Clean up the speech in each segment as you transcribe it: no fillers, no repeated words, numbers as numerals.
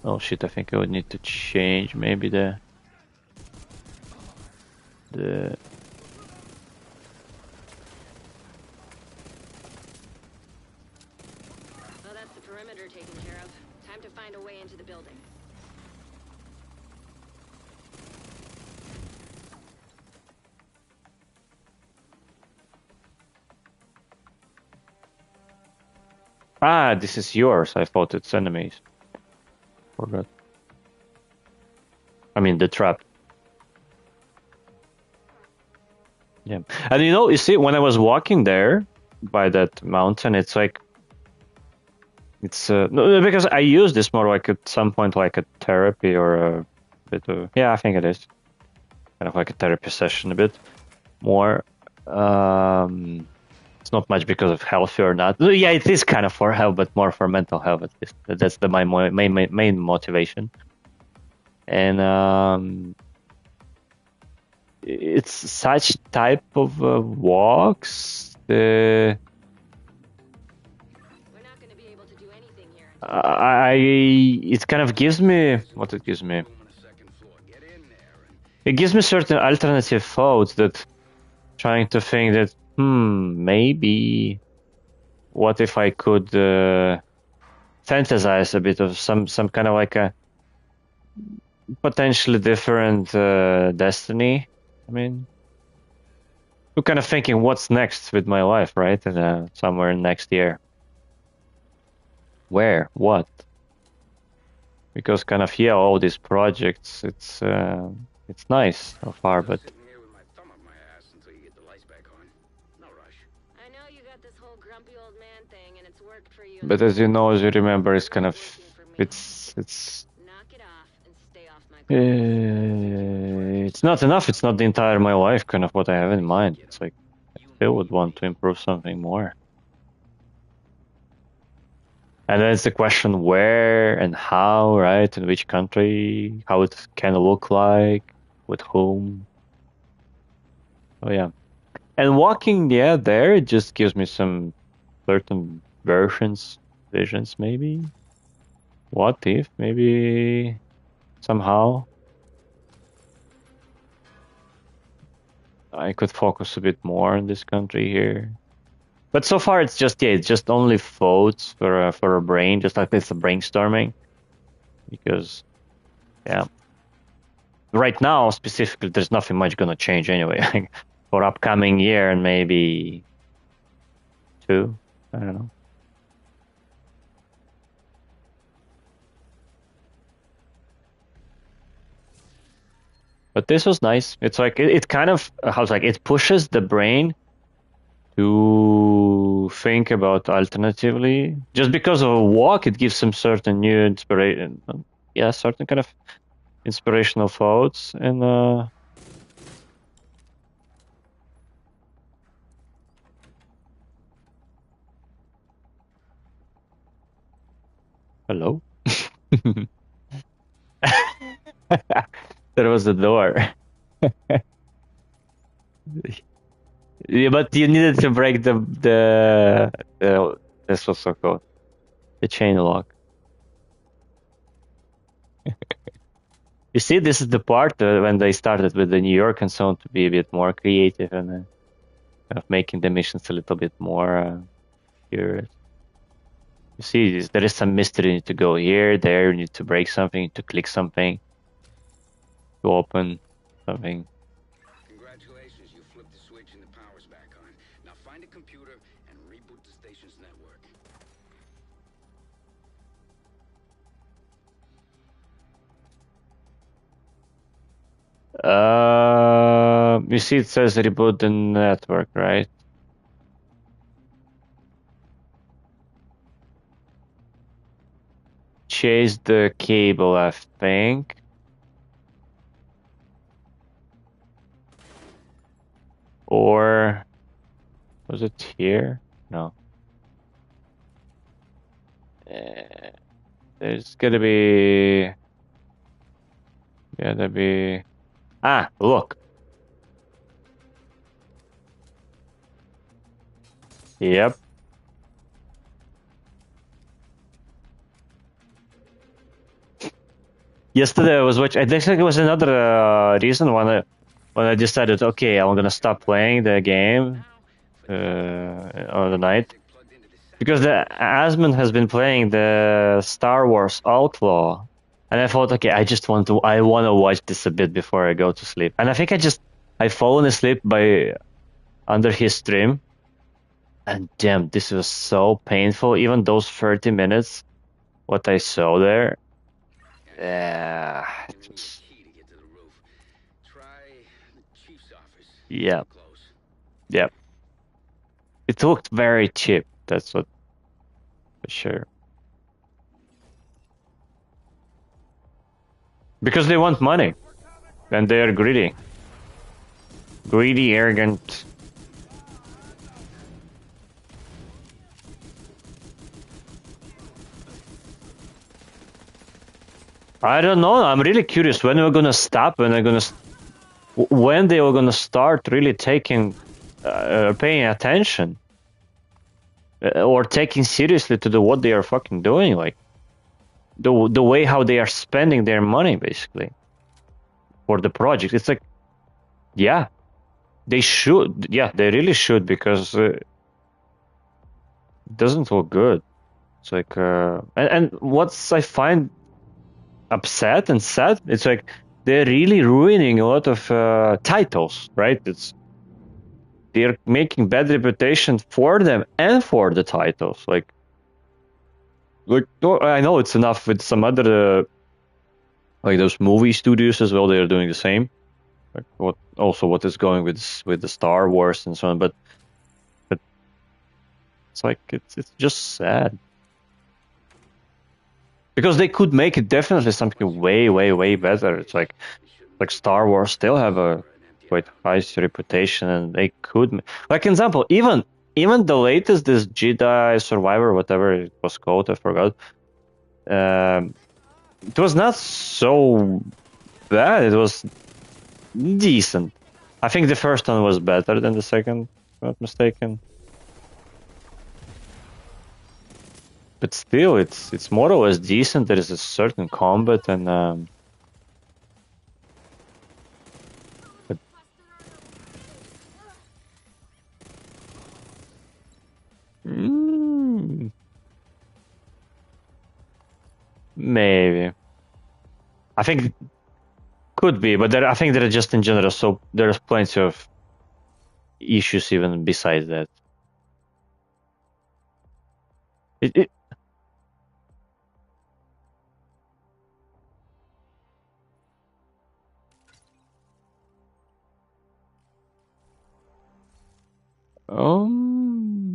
Oh shit, I think I would need to change maybe the... Well, that's the perimeter taken care of. Time to find a way into the building. Ah, this is yours. I thought it's enemies. Forgot. I mean, the trap. Yeah. And you see, when I was walking there by that mountain, it's like, it's no, because I use this more like at some point like a therapy or a bit of, yeah, I think it is kind of like a therapy session a bit more. It's not much because of healthy or not. Yeah, it is kind of for health, but more for mental health at least. That's my main motivation. And it's such type of walks. We're not going to be able to do anything here until It kind of gives me what it gives me. It gives me certain alternative thoughts that trying to think that maybe what if I could fantasize a bit of some kind of like a potentially different destiny. I mean, we're kind of thinking what's next with my life, right? And somewhere next year. Where? What? Because kind of all these projects, it's nice so far, but I know you got this whole grumpy old man thing, and it's worked for you. as you know, as you remember, it's kind of it's Knock it off and stay off my it's not enough. It's not the entire my life, kind of what I have in mind. It's like I still would want to improve something more. And then it's the question where and how, right? In which country, how it can look like, with whom. Oh yeah. And walking, there, it just gives me some certain visions maybe. What if, maybe, somehow, I could focus a bit more on this country here. But so far it's just only thoughts for a brain, just like it's a brainstorming. Because, yeah. Right now, specifically, there's nothing much gonna change anyway. For upcoming year and maybe 2, I don't know. But this was nice. It's like it kind of it pushes the brain to think about alternatively. Just because of a walk, it gives some certain new inspiration. Yeah, certain kind of inspirational thoughts and hello. There was a door. Yeah, but you needed to break the this was so cool. The chain lock. You see, this is the part when they started with the New York and so on to be a bit more creative and kind of making the missions a little bit more curious. You see, there is some mystery. You need to go here, there, you need to break something, you need to click something, to open something. Congratulations, you flipped the switch and the power's back on. Now find a computer and reboot the station's network. You see, it says reboot the network, right? Chase the cable, I think. Or was it here? No. There's gotta be. Ah, look. Yep. Yesterday I was watching. I think it was another reason when I decided, okay, I'm gonna stop playing the game on the night, because the Asmund has been playing the Star Wars Outlaw, and I thought, okay, I want to watch this a bit before I go to sleep. And I think I fallen asleep by under his stream, and damn, this was so painful. Even those 30 minutes, what I saw there, yeah, it was, Key to get to the roof. Try the chief's office. yeah, Close. yeah. It looked very cheap. That's what for sure. Because they want money, and they are greedy, arrogant. I don't know. I'm really curious when we're gonna stop. When they were gonna start really paying attention, or taking seriously to what they are fucking doing, like the way how they are spending their money basically for the project. It's like, yeah, they should. Yeah, they really should, because it doesn't look good. It's like, and what's I find upset and sad, it's like they're really ruining a lot of titles, right? They're making bad reputation for them and for the titles. Like I know it's enough with some other like those movie studios as well. They are doing the same. Like what is going with the Star Wars and so on. But it's like it's just sad, because they could make it definitely something way better. It's like Star Wars still have a quite high reputation, and they could, like, example, even the latest, this Jedi Survivor, whatever it was called, I forgot. It was not so bad. It was decent. I think the first one was better than the second, if I'm not mistaken. But still, it's more or less decent. There is a certain combat, and but maybe. I think could be, but I think there are just in general. So there's plenty of issues even besides that. It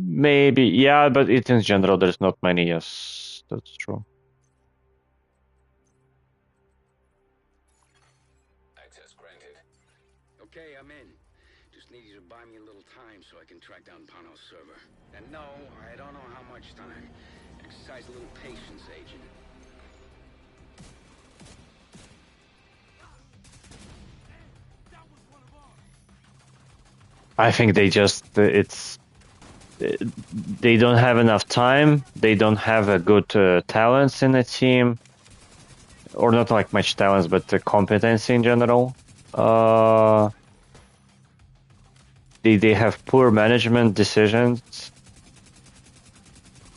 maybe, yeah, but it in general there's not many. Yes, that's true. Access granted. Okay, I'm in. Just need you to buy me a little time so I can track down Pano's server. And no, I don't know how much time. Exercise a little patience, Agent. I think they just they don't have enough time. They don't have a good talents in the team, or not like much talents, but the competency in general. They have poor management decisions,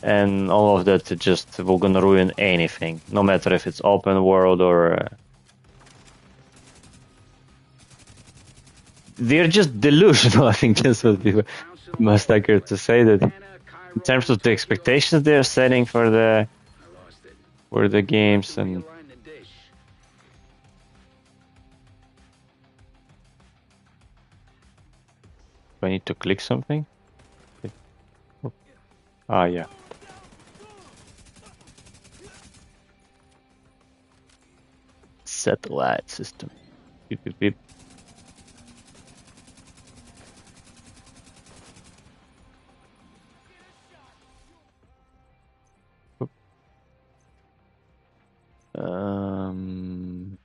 and all of that just will gonna ruin anything, no matter if it's open world or. They're just delusional. I think that's what people most accurate to say, that in terms of the expectations they're setting for the games, and do I need to click something? Ah, yeah. Satellite system. Beep, beep, beep. Um,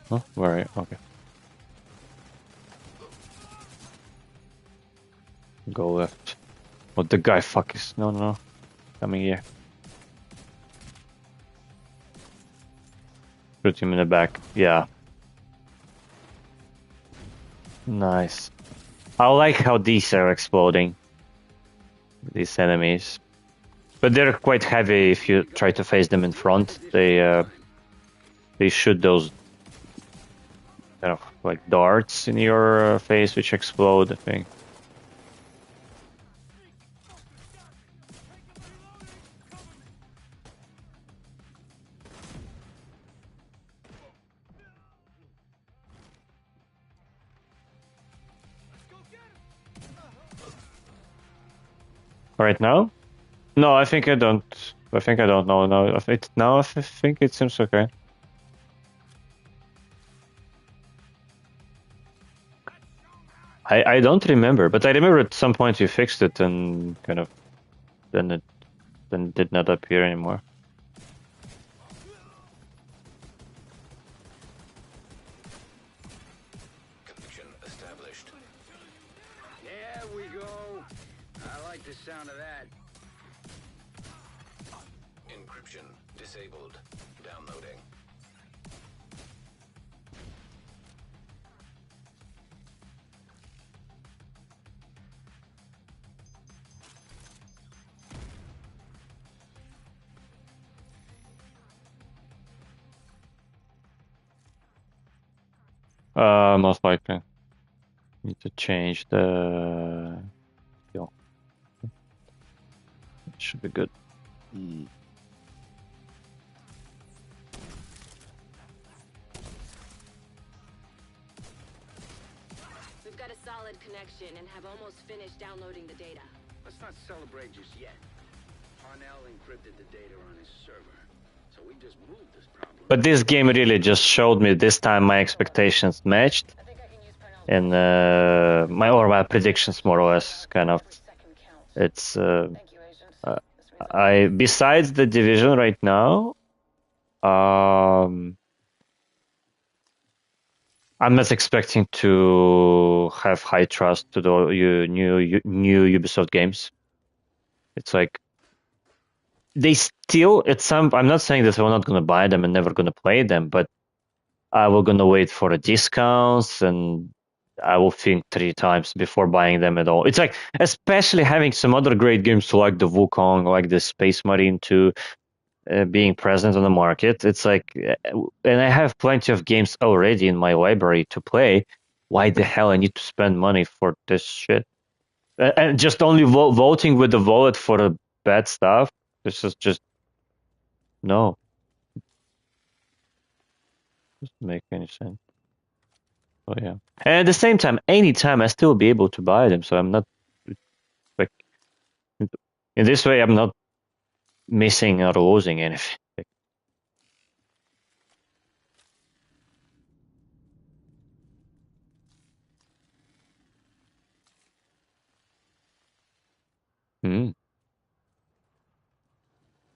Huh? Where? Okay. Go left. What the guy fuck is? No, no, no. Coming here. Shoot him in the back. Yeah. Nice. I like how these are exploding. These enemies. But they're quite heavy if you try to face them in front. They shoot those kind of like darts in your face which explode, I think. Right now? No, I think I don't. I think I don't know now. Now I think it seems okay. I don't remember, but I remember at some point you fixed it and kind of then it did not appear anymore. Connection established. There we go. I like the sound of that. Encryption disabled. Downloading. Most likely. Need to change the skill. It should be good. We've got a solid connection and have almost finished downloading the data. Let's not celebrate just yet. Parnell encrypted the data on his server, so we just moved this problem. But this game really just showed me this time my expectations matched, I think I can use Parnell's and my predictions more or less kind of. second count. It's Thank you, agent. I besides the division right now, I'm not expecting to have high trust to the new Ubisoft games. It's like they still at some. I'm not saying that we're not gonna buy them and never gonna play them, but I will gonna wait for the discounts and I will think 3 times before buying them at all. It's like, especially having some other great games like the Wukong, like the Space Marine 2, being present on the market. It's like, and I have plenty of games already in my library to play. Why the hell I need to spend money for this shit? And just only voting with the wallet for the bad stuff. This is just no. Doesn't make any sense. Oh yeah. And at the same time, anytime I still be able to buy them, so I'm not like in this way I'm not missing or losing anything. Mm.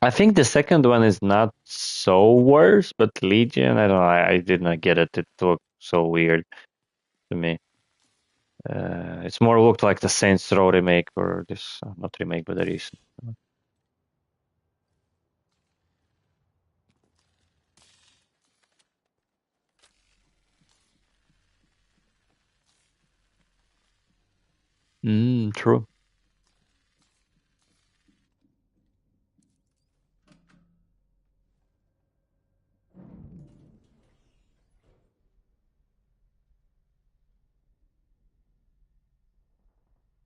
I think the second one is not so worse, but Legion, I don't know, I did not get it. It looked so weird to me. It's more looked like the Saints Row remake or this, not remake, but the recent. True.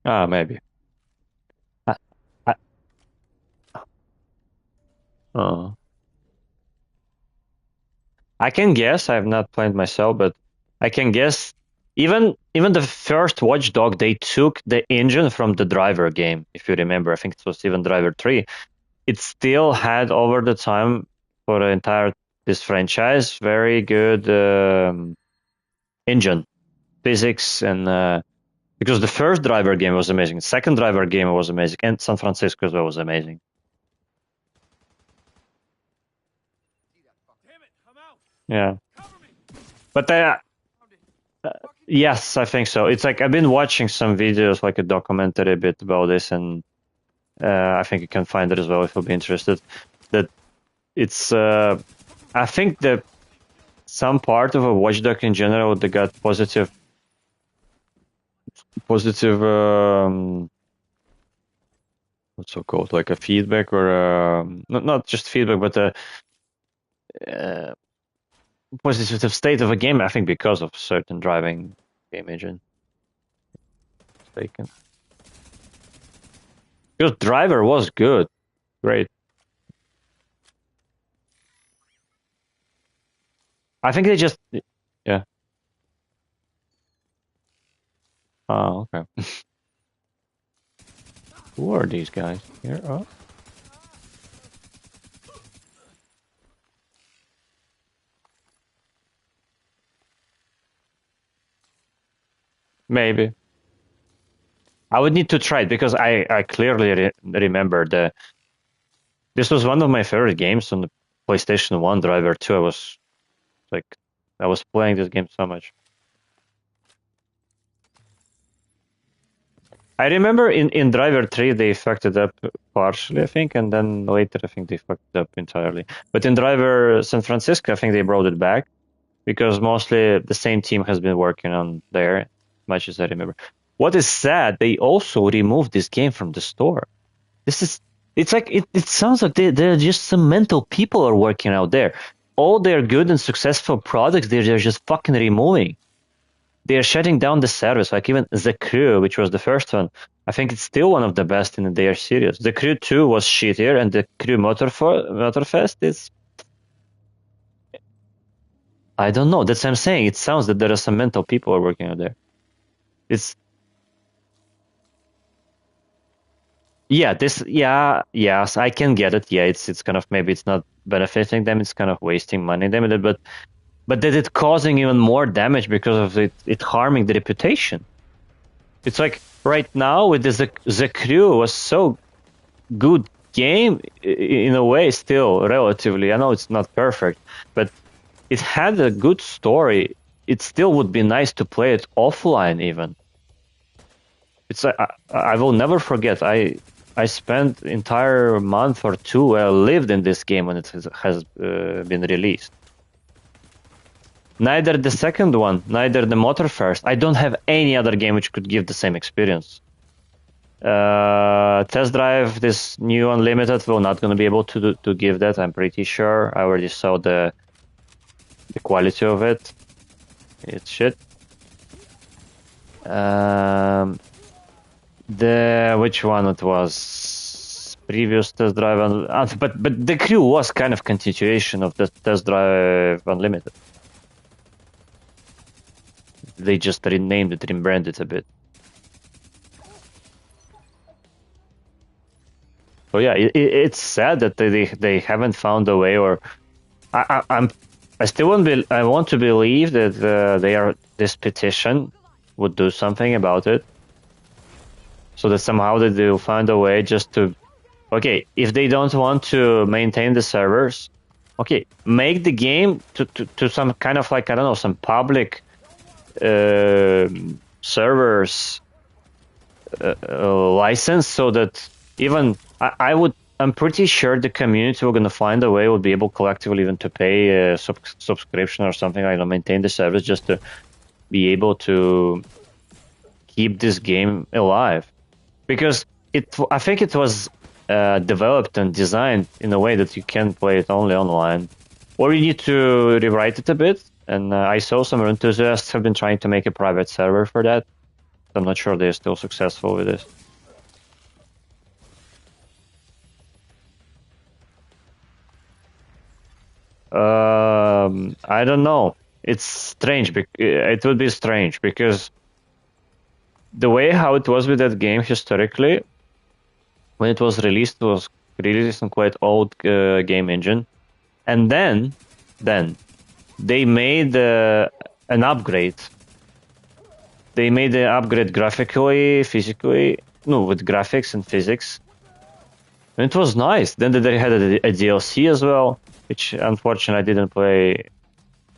Ah, maybe. I, I, uh, I can guess. I have not played myself, but I can guess. Even the first Watchdog, they took the engine from the Driver game. If you remember, I think it was even Driver 3. It still had over the time for the entire this franchise very good engine physics and because the first Driver game was amazing, the second Driver game was amazing, and San Francisco as well was amazing. Yeah. But yes, I think so. It's like I've been watching some videos, like a documentary a bit about this, and I think you can find it as well if you'll be interested. That it's I think that some part of a watchdog in general they got positive what's so called, like a feedback or not just feedback but a uh, positive state of a game, I think, because of certain driving game engine. Mistaken. Because driver was good, great. I think they just, yeah. Oh, okay. Who are these guys here? Oh, maybe. I would need to try it because I clearly remember this was one of my favorite games on the PlayStation 1 driver too. Like, I was playing this game so much. I remember in Driver 3 they fucked it up partially, I think, and then later I think they fucked it up entirely. But in Driver San Francisco, I think they brought it back because mostly the same team has been working on there, much as I remember. What is sad, they also removed this game from the store. It's like, it sounds like they're just some mental people are working out there. All their good and successful products, they're just fucking removing. They're shutting down the service. Like even The Crew, which was the first one, I think it's still one of the best in their series. The Crew 2 was shittier, and The Crew Motorfest is... I don't know. That's what I'm saying. It sounds that there are some mental people are working out there. It's... Yeah, yes, I can get it. Yeah, it's kind of, maybe it's not benefiting them. It's kind of wasting money them, but that it's causing even more damage because of it harming the reputation. It's like right now with the Crew was so good game in a way, still relatively. I know it's not perfect, but it had a good story. It still would be nice to play it offline even. It's like I will never forget. I spent entire month or two. I lived in this game when it has been released. Neither the second one, neither the Motorfest. I don't have any other game which could give the same experience. Test drive this new Unlimited. We're not going to be able to give that. I'm pretty sure. I already saw the quality of it. It's shit. Which one it was? Previous Test Drive, but the Crew was kind of continuation of the Test Drive Unlimited. They just renamed it, rebranded a bit. So yeah, it's sad that they haven't found a way, or I still want to believe that this petition would do something about it, so that somehow that they'll find a way just to, okay, if they don't want to maintain the servers, okay, make the game to some kind of, like, I don't know, some public servers license, so that even I'm pretty sure the community will gonna find a way, will be able collectively even to pay a subscription or something, like, maintain the service just to be able to keep this game alive. Because I think it was developed and designed in a way that you can play it only online, or you need to rewrite it a bit. And I saw some enthusiasts have been trying to make a private server for that. I'm not sure they're still successful with this. I don't know. It's strange. It would be strange because the way how it was with that game historically, when it was released on quite old game engine, and then they made an upgrade. They made the upgrade graphically, physically, no, with graphics and physics. And it was nice. Then they had a DLC as well, which unfortunately I didn't play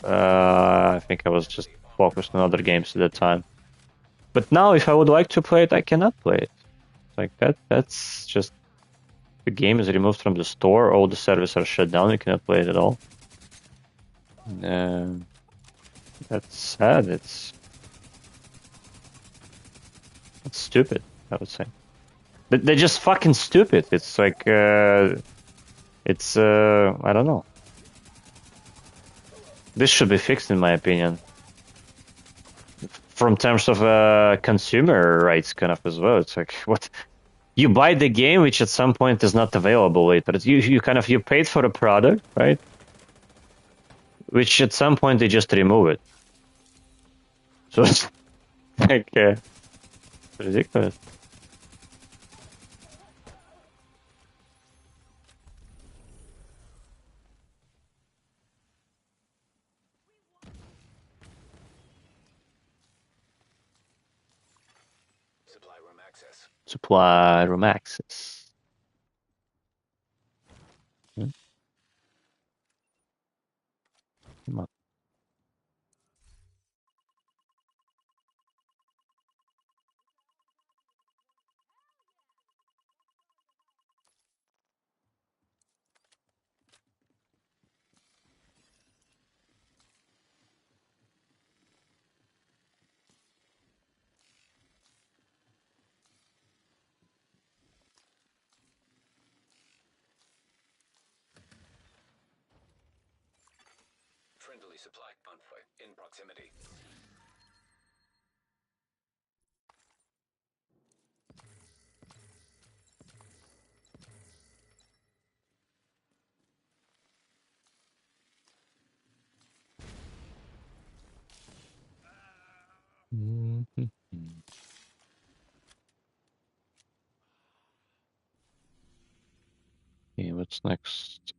I think I was just focused on other games at the time. But now, if I would like to play it, I cannot play it. Like that's just the game is removed from the store. All the servers are shut down. You cannot play it at all. That's sad. It's stupid, I would say. They're just fucking stupid. It's like it's I don't know. This should be fixed, in my opinion. From terms of consumer rights, kind of as well. It's like what you buy the game, which at some point is not available later. You kind of you paid for a product, right? Which at some point they just remove it. So it's like ridiculous. Supply room access. Supply room access. Hmm? Come on. Friendly supply convoy in proximity. Mhm. Okay, what's next?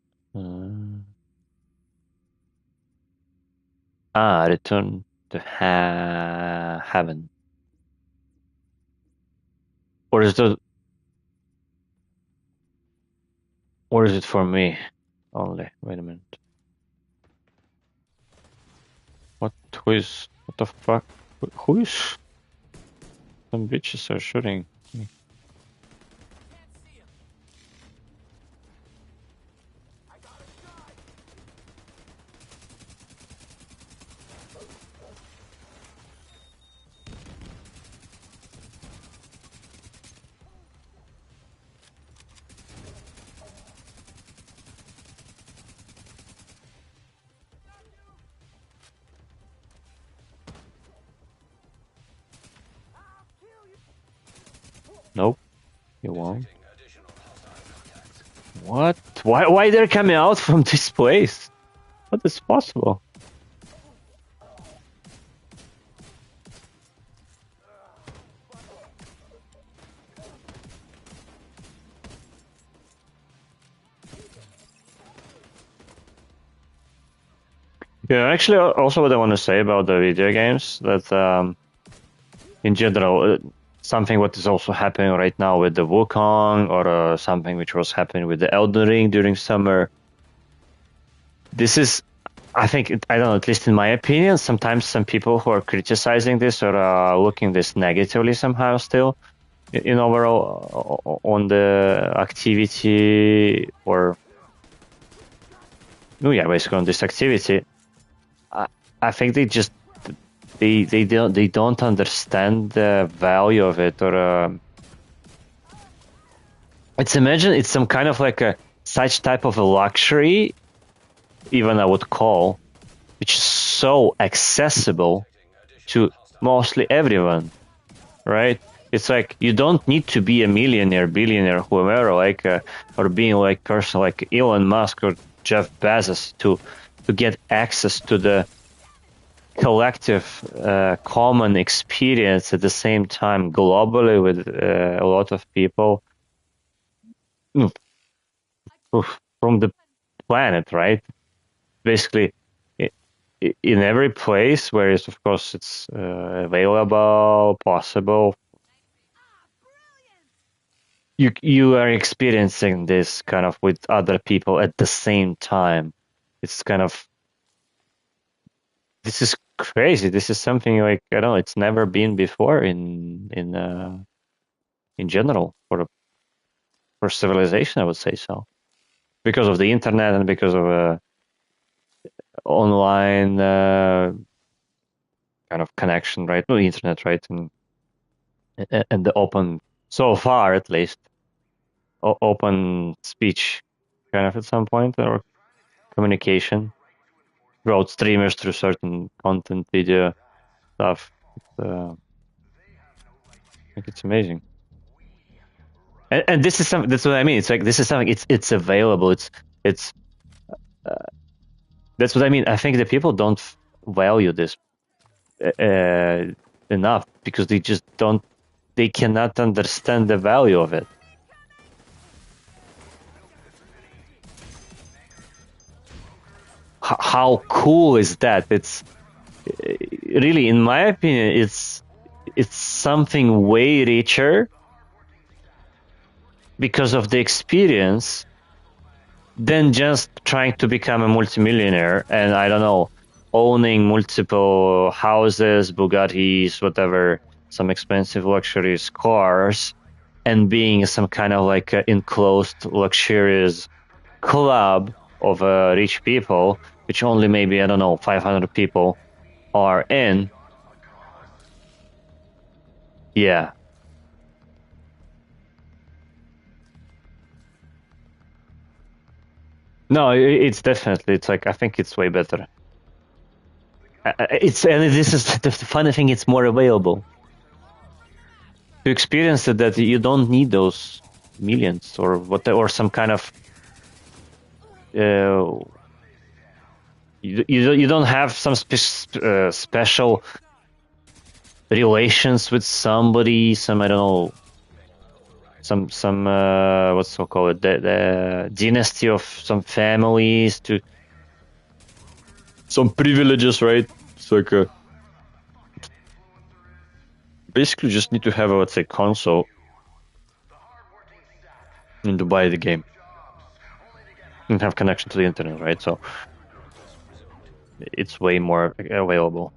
Return to heaven. Or is the or is it for me only? Wait a minute. What? Who is? What the fuck? Who is? Some bitches are shooting me. Nope, you won't. What? Why they're coming out from this place? What is possible? Yeah, actually, also what I want to say about the video games that in general, something what is also happening right now with the Wukong or something which was happening with the Elden Ring during summer. This is, I think, I don't know, at least in my opinion, sometimes some people who are criticizing this or looking this negatively somehow still in overall on the activity or no, yeah, basically on this activity. I think they don't understand the value of it or it's some kind of like a such type of a luxury, even I would call, which is so accessible to mostly everyone, right? It's like you don't need to be a millionaire, billionaire, whoever, like or being like person like Elon Musk or Jeff Bezos to get access to the collective common experience at the same time globally with a lot of people from the planet, right? Basically, in every place where it's, of course, it's available, possible, you are experiencing this kind of with other people at the same time. It's kind of this is crazy. This is something like, I don't know, it's never been before in general for civilization, I would say so, because of the internet and because of online kind of connection, right? No, the internet, right? And the open, so far at least, open speech kind of at some point, or communication throughout streamers, through certain content, video stuff. I think it's amazing. And this is something. That's what I mean. It's like this is something. It's available. It's. Uh, that's what I mean. I think the people don't value this enough because they just don't. They cannot understand the value of it. How cool is that? It's really, in my opinion, it's something way richer because of the experience than just trying to become a multimillionaire and, I don't know, owning multiple houses, Bugattis, whatever, some expensive luxurious cars, and being some kind of like enclosed luxurious club of rich people, which only maybe, I don't know, 500 people are in. Yeah. No, it's definitely, it's like, I think it's way better. It's, and this is the funny thing, it's more available. To experience it, that you don't need those millions or what, or some kind of you don't have some special relations with somebody, some, I don't know, some what's so called, the dynasty of some families, to some privileges, right? It's like basically just need to have a, let's say, console and to buy the game and have connection to the internet, right? So it's way more available.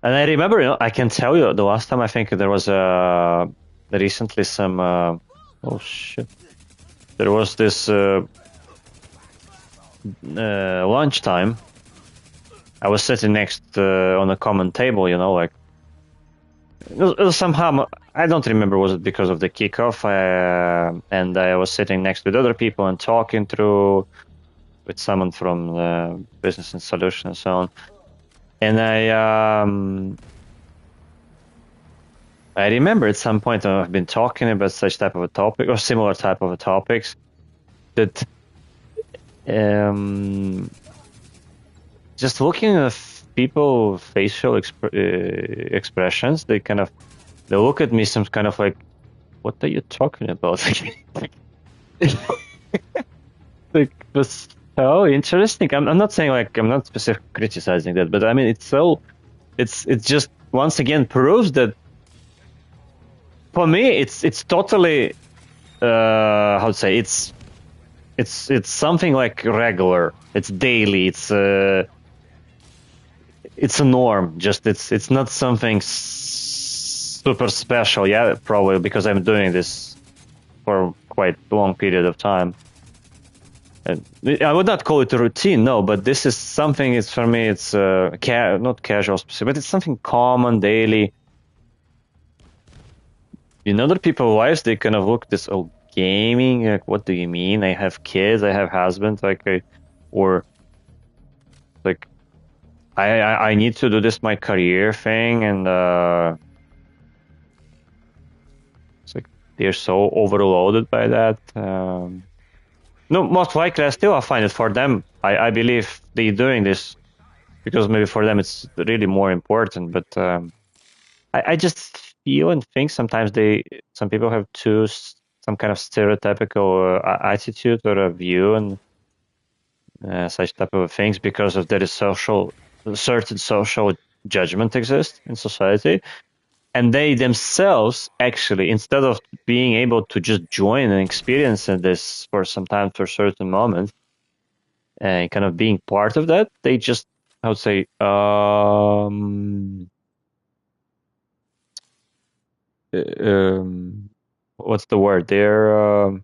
And I remember, I can tell you, the last time I think there was recently some oh shit, there was this lunchtime. I was sitting next on a common table, like it was somehow, I don't remember, was it because of the kickoff, and I was sitting next with other people and talking through with someone from business and solution and so on. And I remember at some point I've been talking about such type of a topic or similar type of a topics that just looking at people facial expressions, they look at me some kind of like, what are you talking about? Like, was so interesting. I'm not saying, like, I'm not specifically criticizing that, but I mean, it's just once again proves that for me it's totally how to say, it's something like regular, it's daily, it's a norm. Just it's not something super special. Yeah, probably because I'm doing this for quite a long period of time. And I would not call it a routine, no, but this is something, it's for me, it's not casual specific, but it's something common, daily. In other people's lives, they kind of look this, oh, gaming, like, what do you mean? I have kids, I have husband, like, or like, I need to do this, my career thing, and it's like they're so overloaded by that. No, most likely, I'll find it for them. I believe they're doing this because maybe for them it's really more important. But I just feel and think sometimes some people have some kind of stereotypical attitude or a view and such type of things because of certain social judgment exists in society, and they themselves actually, instead of being able to just join and experience this for some time for certain moments and kind of being part of that, they just, I would say, what's the word? They're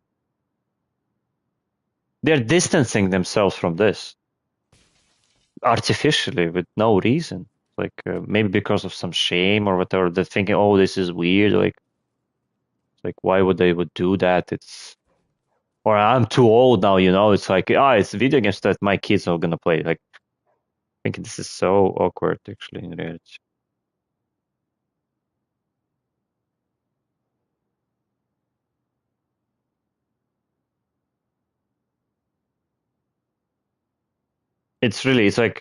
distancing themselves from this artificially with no reason. Like maybe because of some shame or whatever. They're thinking, "Oh, this is weird." Like why would they would do that? It's or I'm too old now. It's like it's video games that my kids are gonna play. Like I think this is so awkward actually in reality. It's like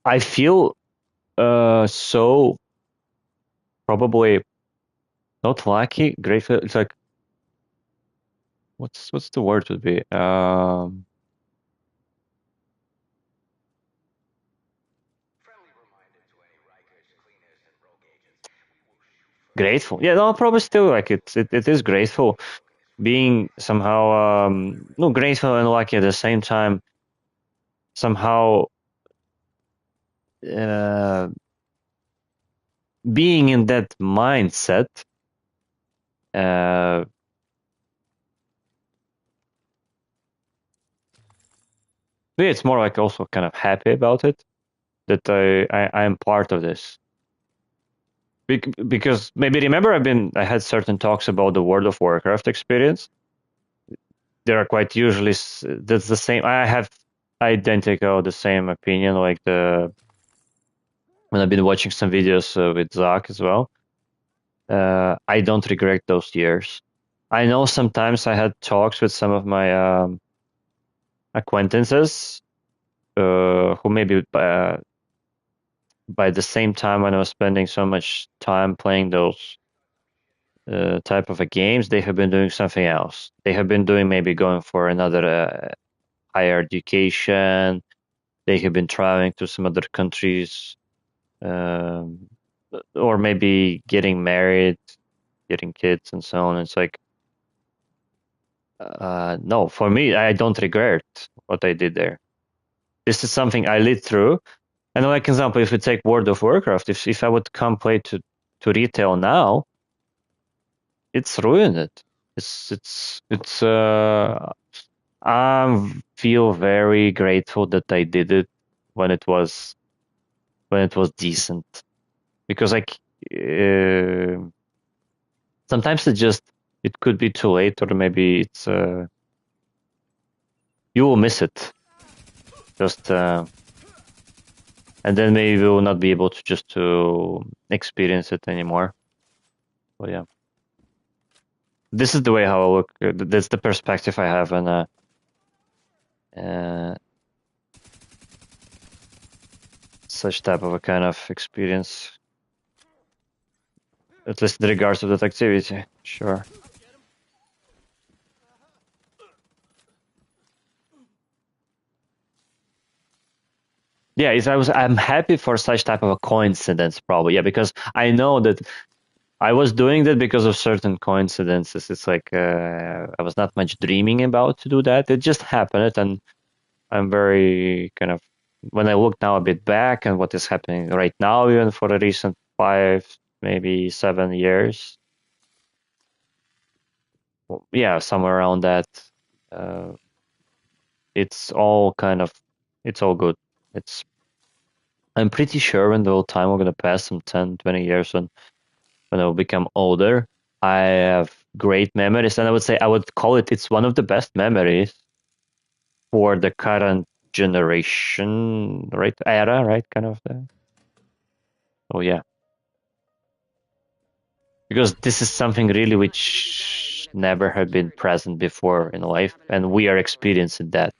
I feel so probably not lucky, grateful. It's like what's the word would be? Grateful. Yeah, no, probably still like it is grateful being somehow no grateful and lucky at the same time. Somehow uh, being in that mindset. Uh, yeah, it's more like also kind of happy about it that I am part of this. Because maybe remember I had certain talks about the World of Warcraft experience. They are quite usually that's the same. I have identical the same opinion like the when I've been watching some videos with Zach as well. I don't regret those years. I know sometimes I had talks with some of my acquaintances who maybe by the same time when I was spending so much time playing those type of games, they have been doing something else. They have been doing maybe going for another higher education. They have been traveling to some other countries, um, or maybe getting married, getting kids, and so on. It's like, no, for me, I don't regret what I did there. This is something I lived through. And like example, if we take World of Warcraft, if I would come play to retail now, it's ruined it. It's I feel very grateful that I did it when it was decent because like sometimes it could be too late or maybe it's you will miss it just and then maybe we will not be able to just to experience it anymore. But yeah, this is the way how I look. That's the perspective I have on uh, such type of a kind of experience, at least in regards to that activity. Sure. Yeah, I'm happy for such type of a coincidence, probably. Yeah, because I know that I was doing that because of certain coincidences. It's like I was not much dreaming about to do that. It just happened, and I'm very kind of when I look now a bit back and what is happening right now, even for the recent 5, maybe 7 years. Well, yeah, somewhere around that. Uh, it's all kind of it's all good. It's I'm pretty sure when the whole time we're gonna pass some 10, 20 years when I will become older, I have great memories, and I would say I would call it's one of the best memories for the current generation, right? Era, right? Kind of. Oh yeah, because this is something really which never had been present before in life, and we are experiencing that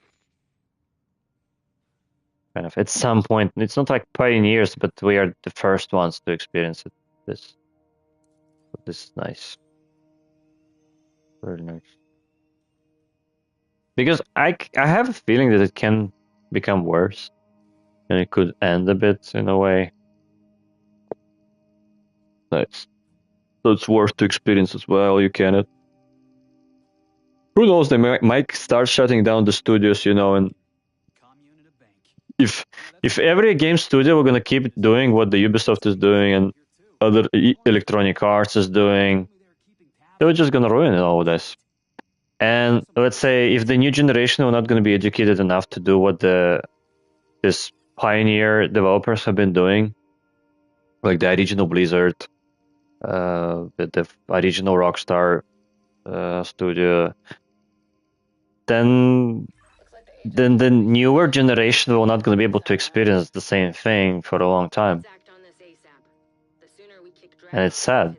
kind of at some point. It's not like pioneers, but we are the first ones to experience it. This is nice, really nice. Because I have a feeling that it can become worse and it could end a bit in a way. nice. So it's worth to experience as well. You can. Who knows? They might start shutting down the studios, and if every game studio were gonna keep doing what the Ubisoft is doing and other Electronic Arts is doing, they were just gonna ruin all of this. And let's say if the new generation were not gonna be educated enough to do what this pioneer developers have been doing, like the original Blizzard, the original Rockstar studio, then the newer generation will not going to be able to experience the same thing for a long time. And it's sad.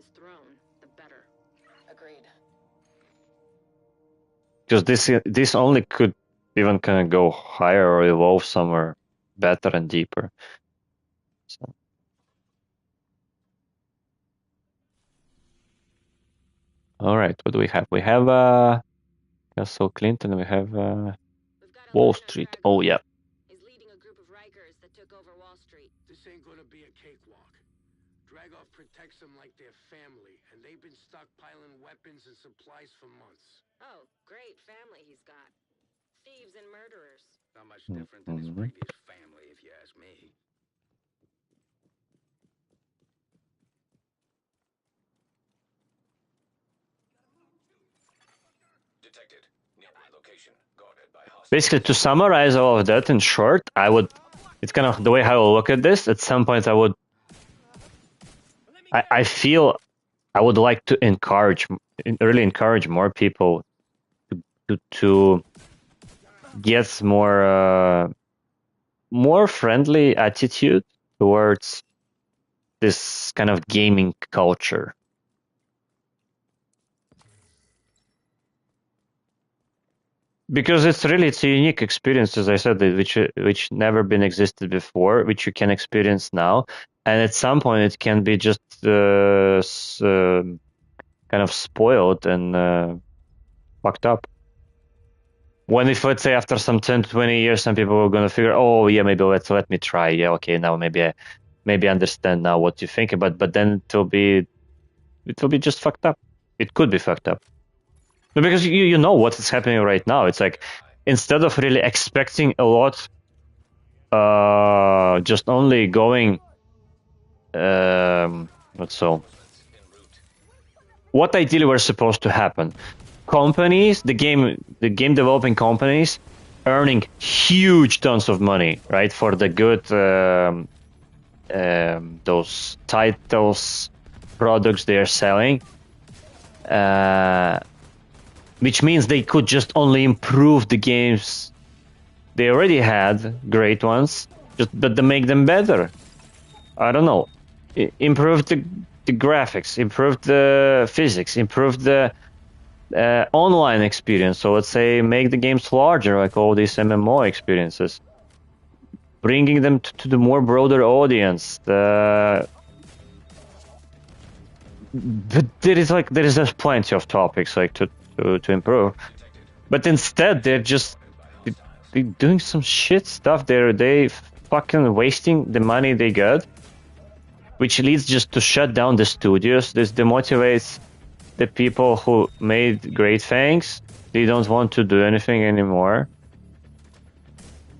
Because this only could even kind of go higher or evolve somewhere better and deeper. So. All right, what do we have? We have Castle Clinton. We have Wall Street. Oh yeah. Is leading a group of Rikers that took over Wall Street. This ain't gonna be a cakewalk. Dragov protects them like their family, and they've been stockpiling weapons and supplies for months. Oh, great family he's got. Thieves and murderers. Not much different than his previous family, if you ask me. Detected. Nearby location. Guarded by hostiles. Basically, to summarize all of that in short, it's kind of the way how I look at this. At some point, I feel I would like to really encourage more people to get more friendly attitude towards this kind of gaming culture. Because it's a unique experience, as I said, which never been existed before, which you can experience now, and at some point it can be just kind of spoiled and fucked up. When if let's say after some 10 to 20 years, some people are gonna figure, oh yeah, maybe let me try. Yeah, okay, now maybe I understand now what you think about, but then it will be just fucked up. It could be fucked up. Because you know what is happening right now. It's like instead of really expecting a lot, just only going. What ideally were supposed to happen? Companies, the game developing companies, earning huge tons of money, right, for the good those titles, products they are selling. Which means they could just only improve the games they already had, great ones, but to make them better. I don't know. Improve the graphics, improve the physics, improve the online experience. So let's say make the games larger, like all these MMO experiences. Bringing them to the more broader audience. But there is plenty of topics like to improve, but instead they're doing some shit stuff. They fucking wasting the money they got, which leads just to shut down the studios. This demotivates the people who made great things. They don't want to do anything anymore.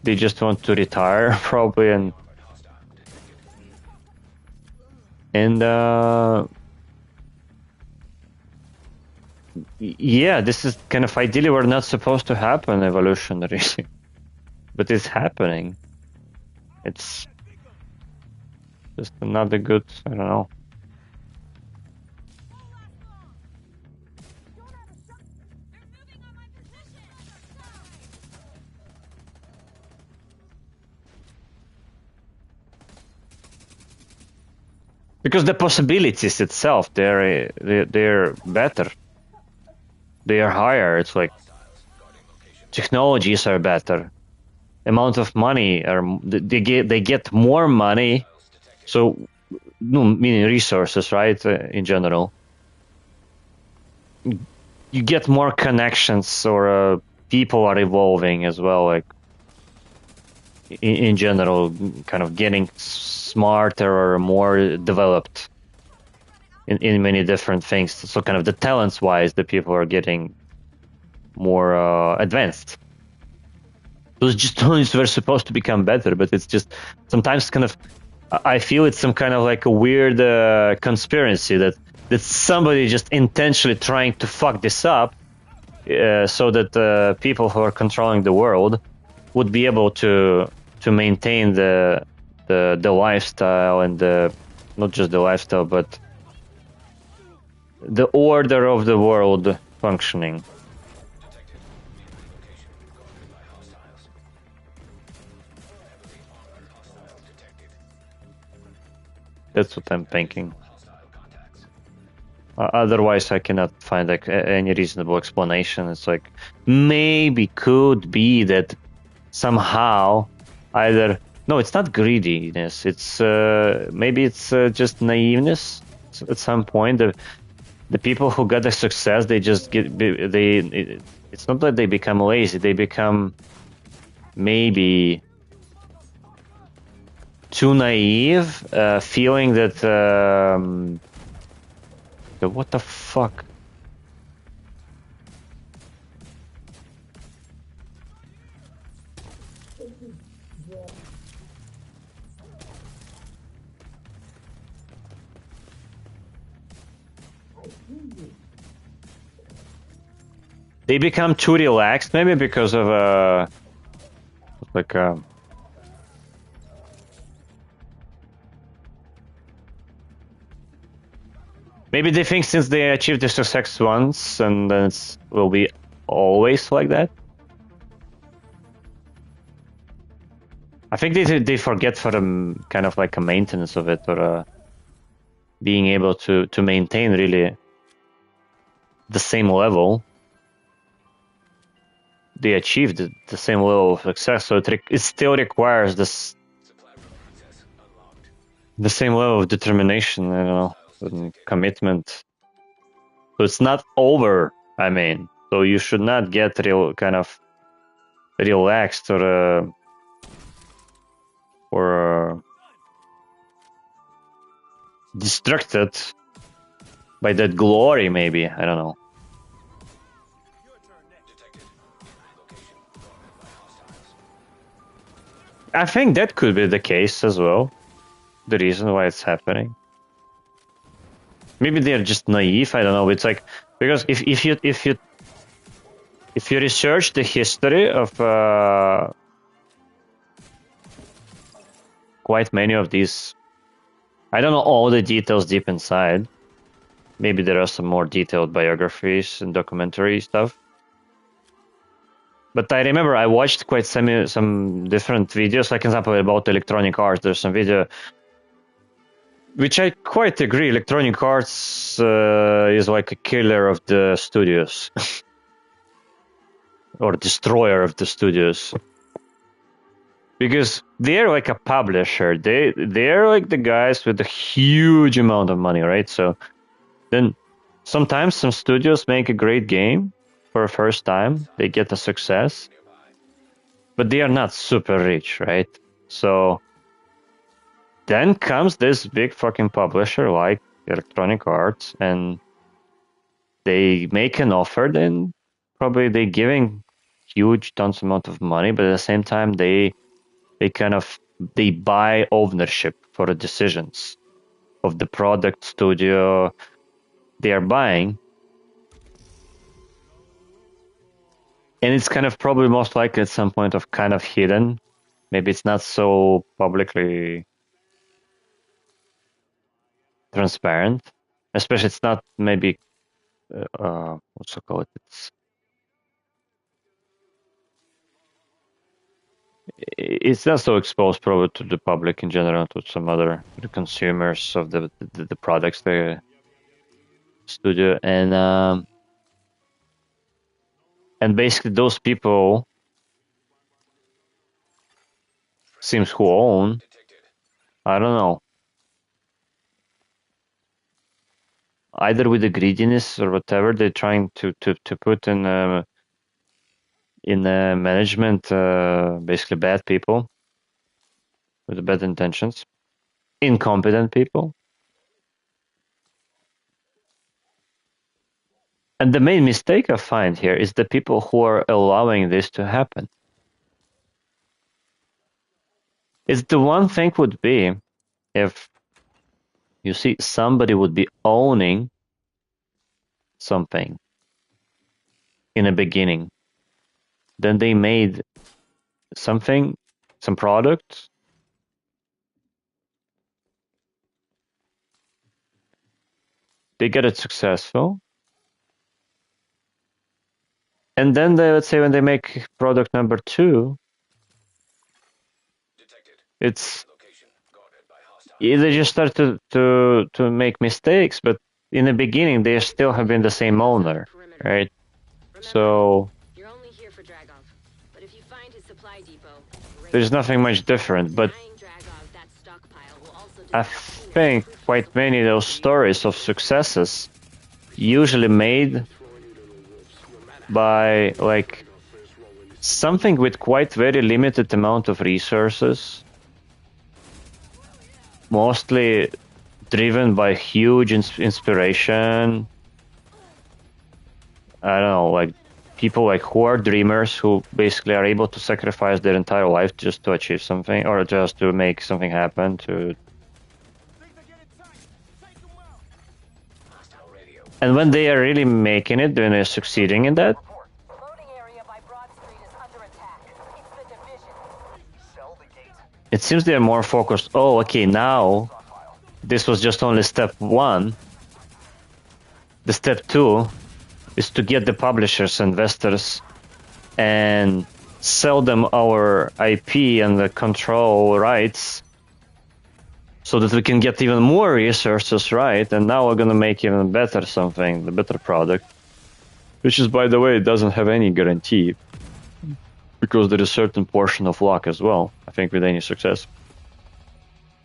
They just want to retire probably and yeah, this is kind of ideally we're not supposed to happen evolutionarily, but it's happening. It's just another good, I don't know. Because the possibilities itself, they're better. They are higher. It's like technologies are better. Amount of money they get more money. So, meaning resources, right? In general, you get more connections, or people are evolving as well. Like in general, kind of getting smarter or more developed. in many different things. So kind of the talents wise, the people are getting more advanced. Those just were supposed to become better, but it's just sometimes kind of I feel it's some kind of like a weird conspiracy that somebody just intentionally trying to fuck this up, so that people who are controlling the world would be able to maintain the lifestyle and the not just the lifestyle but the order of the world functioning. That's what I'm thinking. Otherwise, I cannot find like any reasonable explanation. It's like maybe could be that somehow either no, it's not greediness. It's maybe it's just naiveness. At some point, the people who got the success, they just get they. It's not that they become lazy. They become maybe too naive, feeling that what the fuck. They become too relaxed, maybe because of like maybe they think since they achieved the success once, and then it will be always like that. I think they forget for the kind of like a maintenance of it, or being able to maintain really the same level. They achieved the same level of success, so it still requires this the same level of determination, I don't know, and commitment. So it's not over. I mean, so you should not get real kind of relaxed or distracted by that glory. Maybe I don't know. I think that could be the case as well. The reason why it's happening. Maybe they're just naive. I don't know. It's like because if you research the history of quite many of these, I don't know all the details deep inside. Maybe there are some more detailed biographies and documentary stuff. But I remember I watched quite some different videos, like example about Electronic Arts. There's some video which I quite agree. Electronic Arts is like a killer of the studios or destroyer of the studios, because they're like a publisher. They're like the guys with a huge amount of money, right? So then sometimes some studios make a great game for a first time. They get a success, but they are not super rich, right? So then comes this big fucking publisher like Electronic Arts, and they make an offer. Then probably they giving huge tons amount of money, but at the same time they buy ownership for the decisions of the product studio they are buying. And it's kind of probably most likely at some point of kind of hidden. Maybe it's not so publicly transparent. Especially it's not maybe what's it called? It's not so exposed probably to the public in general, to some other the consumers of the products the studio, and basically those people seems who own, I don't know, either with the greediness or whatever they're trying to put in management, basically bad people with bad intentions, incompetent people. And the main mistake I find here is the people who are allowing this to happen. It's the one thing would be if you see somebody would be owning something in the beginning. Then they made something, some product. They get it successful. And then they, let's say when they make product number 2, it's they just start to make mistakes, but in the beginning they still have been the same owner, right? So You're only here for Dragov, but if you find his supply depot, there's nothing much different. But I think quite many of those stories of successes usually made by like something with quite very limited amount of resources, mostly driven by huge inspiration. I don't know, like people like who are dreamers who basically are able to sacrifice their entire life just to achieve something or just to make something happen. And when they are really making it, when they're succeeding in that, it seems they're more focused. Oh, okay, now this was just only step 1. The step 2 is to get the publishers, investors, and sell them our IP and the control rights so that we can get even more resources, right? And now we're going to make even better something, the better product, which is, by the way, doesn't have any guarantee because there is a certain portion of luck as well, I think, with any success.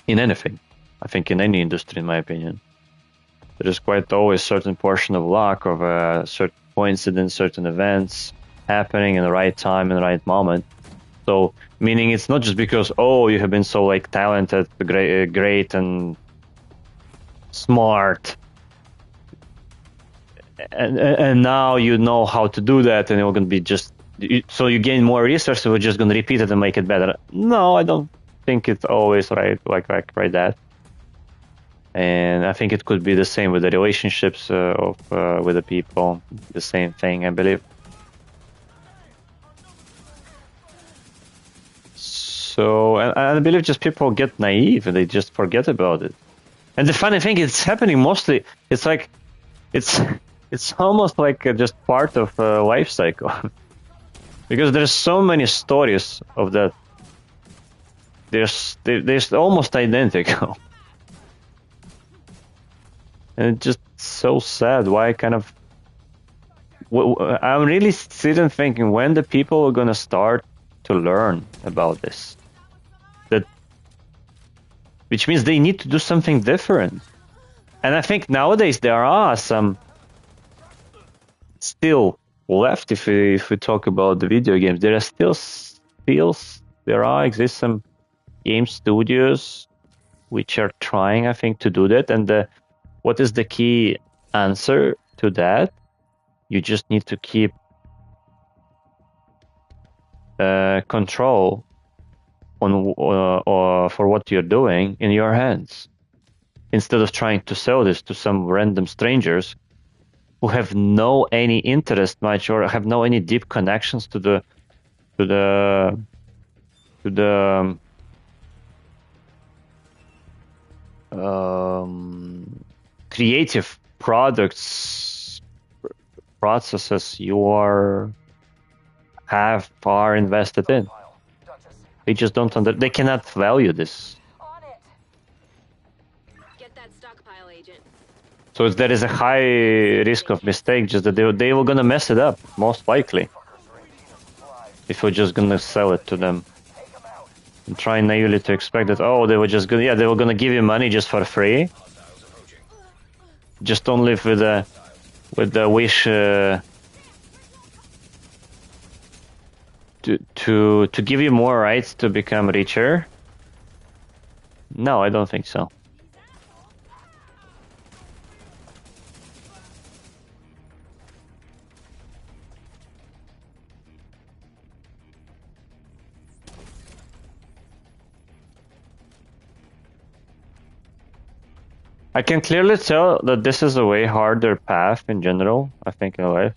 In anything. I think in any industry, in my opinion. There is quite always a certain portion of luck, of a certain coincidence, certain events happening in the right time, in the right moment. So, meaning it's not just because, oh, you have been so like talented, great and smart, and now you know how to do that, and you're going to be just, so you gain more resources, we're just going to repeat it and make it better. No, I don't think it's always right, like that. And I think it could be the same with the relationships with the people, the same thing, I believe. So, and I believe just people get naive and they just forget about it. And the funny thing, it's happening mostly, it's like, it's almost like just part of a life cycle. Because there's so many stories of that. There's almost identical. And it's just so sad. Why kind of... I'm really sitting thinking when the people are going to start to learn about this. Which means they need to do something different. And I think nowadays there are some still left, if we talk about the video games, there are still exist some game studios which are trying, I think, to do that. And what is the key answer to that? You just need to keep control on for what you're doing in your hands, instead of trying to sell this to some random strangers who have no any interest much or have no any deep connections to the creative products processes you are invested in. They just don't they cannot value this. Get that stockpile, agent. So there is a high risk of mistake, just that they were gonna mess it up, most likely. If we're just gonna sell it to them. And try naively to expect that, oh, they were just gonna, they were gonna give you money just for free. Just only with the wish to give you more rights to become richer? No, I don't think so. I can clearly tell that this is a way harder path in general, I think, in life.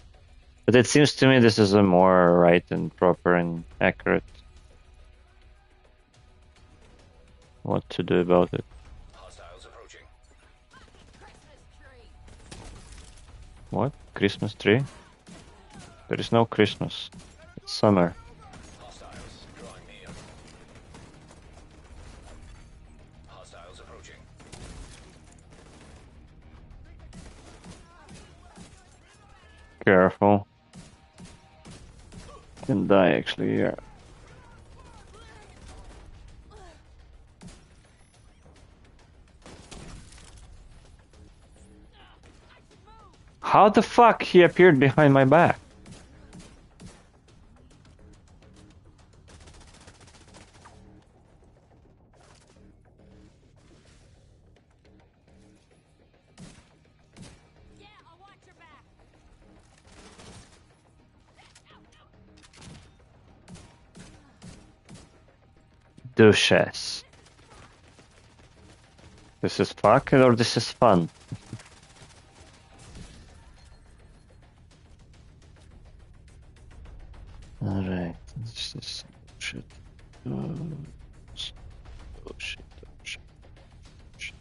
But it seems to me this is a more right and proper and accurate what to do about it. Hostiles approaching. What? Christmas tree? There is no Christmas. It's summer. Hostiles drawing me in. Hostiles approaching. Careful. Can die actually, yeah. How the fuck he appeared behind my back? Duchess. This is fuck or this is fun? Alright, this is shit. Oh shit, oh shit, shit,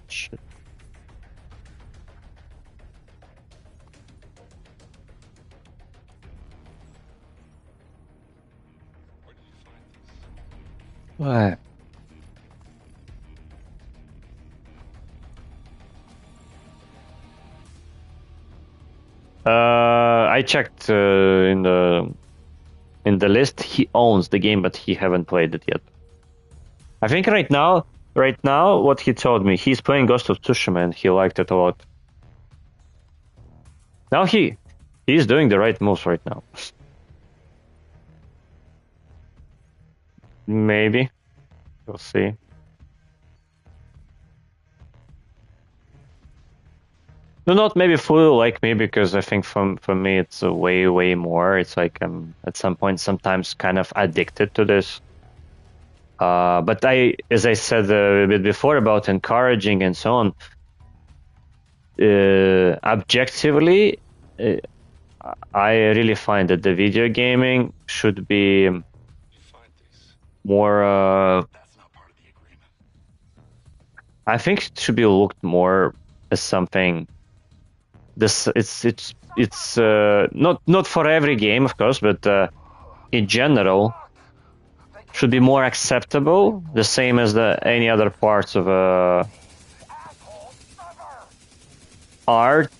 shit. What? I checked in the list. He owns the game, but he haven't played it yet. I think right now, what he told me, he's playing Ghost of Tsushima and he liked it a lot. Now he's doing the right moves right now. Maybe. We'll see. No, not maybe fully like me, because I think for me it's a way more. It's like I'm at some point sometimes kind of addicted to this. But as I said a bit before about encouraging and so on, objectively, I really find that the video gaming should be more. I think it should be looked more as something. It's not for every game, of course, but in general should be more acceptable, the same as any other parts of art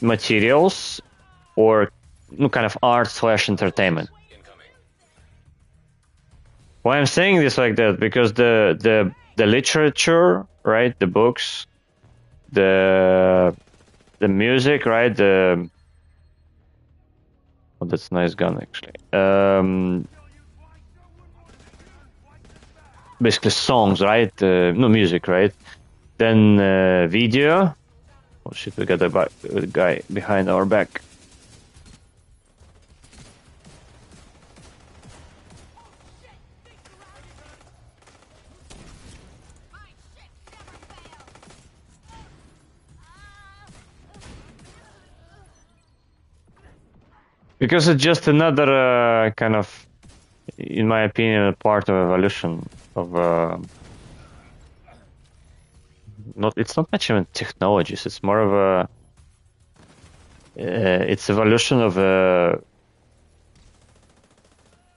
materials or kind of art/entertainment. Why I'm saying this like that, because the literature, right, the books, the music, right, that's a nice gun actually. Basically songs, right? No, music, right? Then video. Oh shit, we got a guy behind our back. Because it's just another kind of, in my opinion, a part of evolution of it's not much even technologies. It's more of a it's evolution of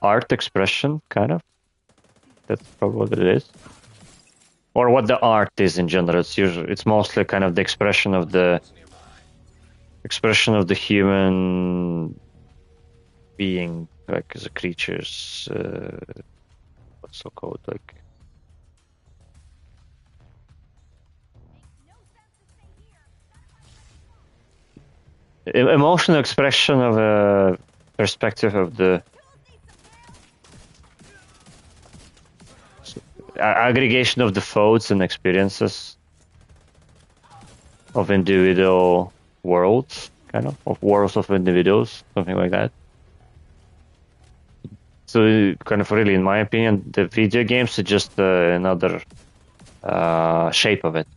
art expression, kind of. That's probably what it is, or what the art is in general. It's mostly kind of the expression of the human being, like as a creatures. What's so called, like. Emotional expression of a perspective of the aggregation of the thoughts and experiences of individual worlds, kind of worlds of individuals, something like that. So, kind of really, in my opinion, the video games are just another shape of it.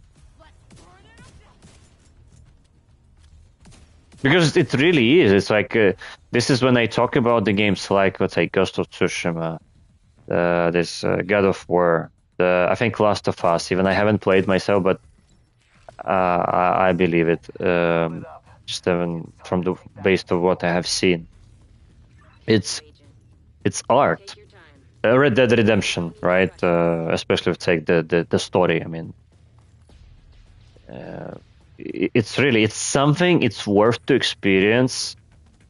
Because it really is. It's like this is when I talk about the games like, let's say, Ghost of Tsushima, this God of War, I think Last of Us. Even I haven't played myself, but I believe it. Just even from the based on what I have seen, it's art. Take your time. Red Dead Redemption, right? Especially if take the story. I mean, it's really it's something it's worth to experience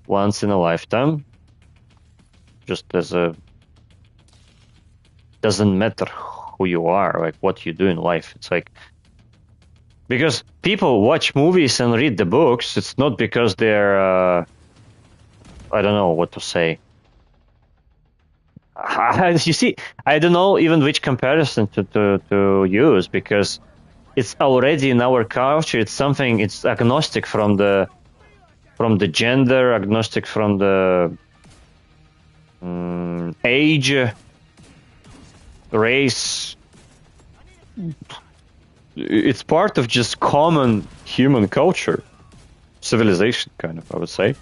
once in a lifetime. Just as a doesn't matter who you are, like what you do in life. It's like because people watch movies and read the books. It's not because they're I don't know what to say. You see, I don't know even which comparison to use because it's already in our culture. It's something. It's agnostic from the gender, agnostic from the age, race. It's part of just common human culture, civilization, kind of, I would say.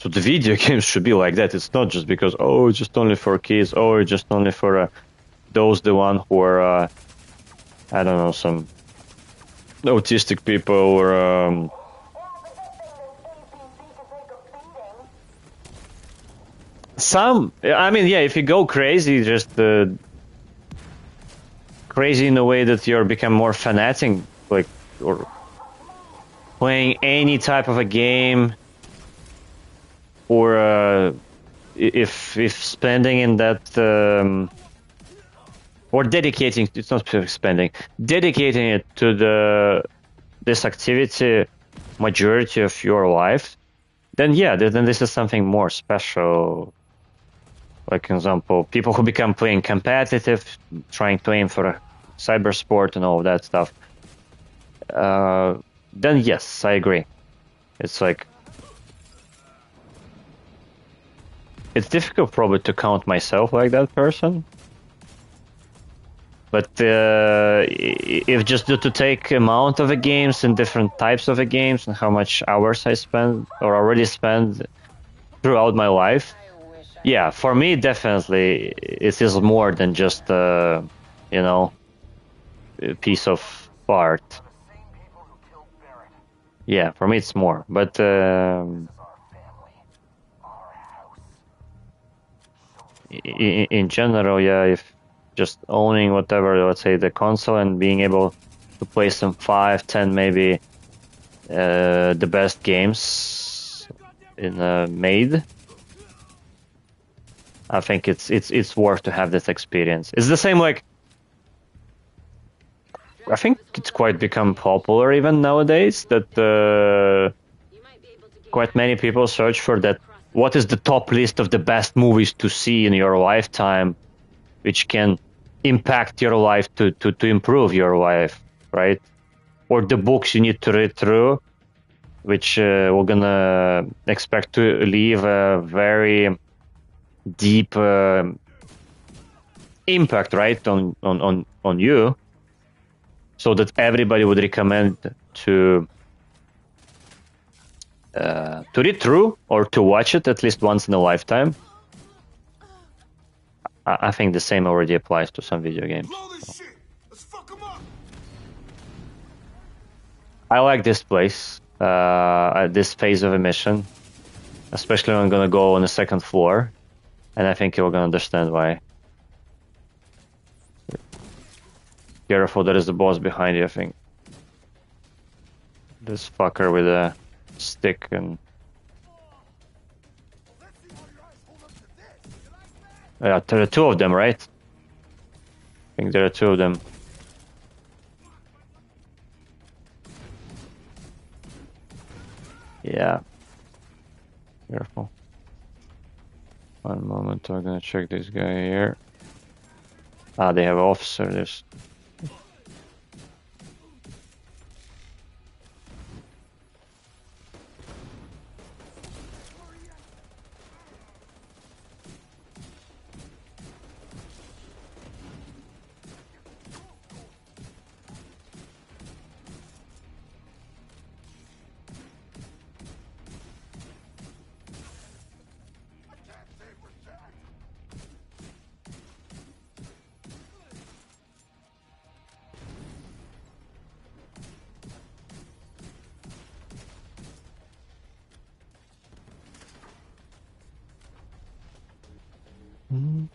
So the video games should be like that. It's not just because, oh, it's just only for kids, or just only for those the one who are, I don't know, some autistic people or some. I mean, yeah, if you go crazy, just crazy in a way that you're become more fanatic, like or playing any type of a game, or if spending in that or dedicating, it's not spending, dedicating it to this activity majority of your life, then yeah, then this is something more special. Like, for example, people who become playing competitive, trying to aim for a cyber sport and all of that stuff, then yes, I agree. It's like, it's difficult probably to count myself like that person. But if just to take amount of the games and different types of the games and how much hours I spend or already spend throughout my life, yeah, for me definitely it is more than just a piece of art. Yeah, for me it's more. But in general, yeah, if just owning whatever, let's say the console and being able to play some 5, 10 maybe the best games in made, I think it's worth to have this experience. It's the same like I think it's quite become popular even nowadays that quite many people search for that. What is the top list of the best movies to see in your lifetime, which can impact your life to improve your life, right? Or the books you need to read through, which we're gonna expect to leave a very deep impact, right, on you, so that everybody would recommend to read through or to watch it at least once in a lifetime. I think the same already applies to some video games. I like this place, at this phase of a mission, especially when I'm gonna go on the second floor, and I think you're gonna understand why. Careful, there is the boss behind you, I think. This fucker with a stick and... Yeah, there are two of them, right? I think there are two of them. Yeah. Careful. One moment, I'm gonna check this guy here. Ah, they have officer. There's...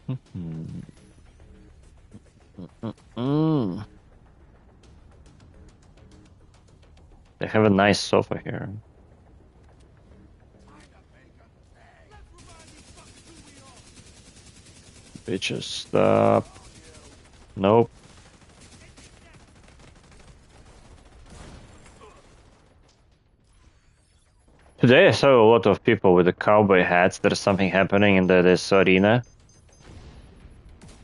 They have a nice sofa here. Bitches, stop. Nope. Today I saw a lot of people with the cowboy hats. There's something happening in this arena.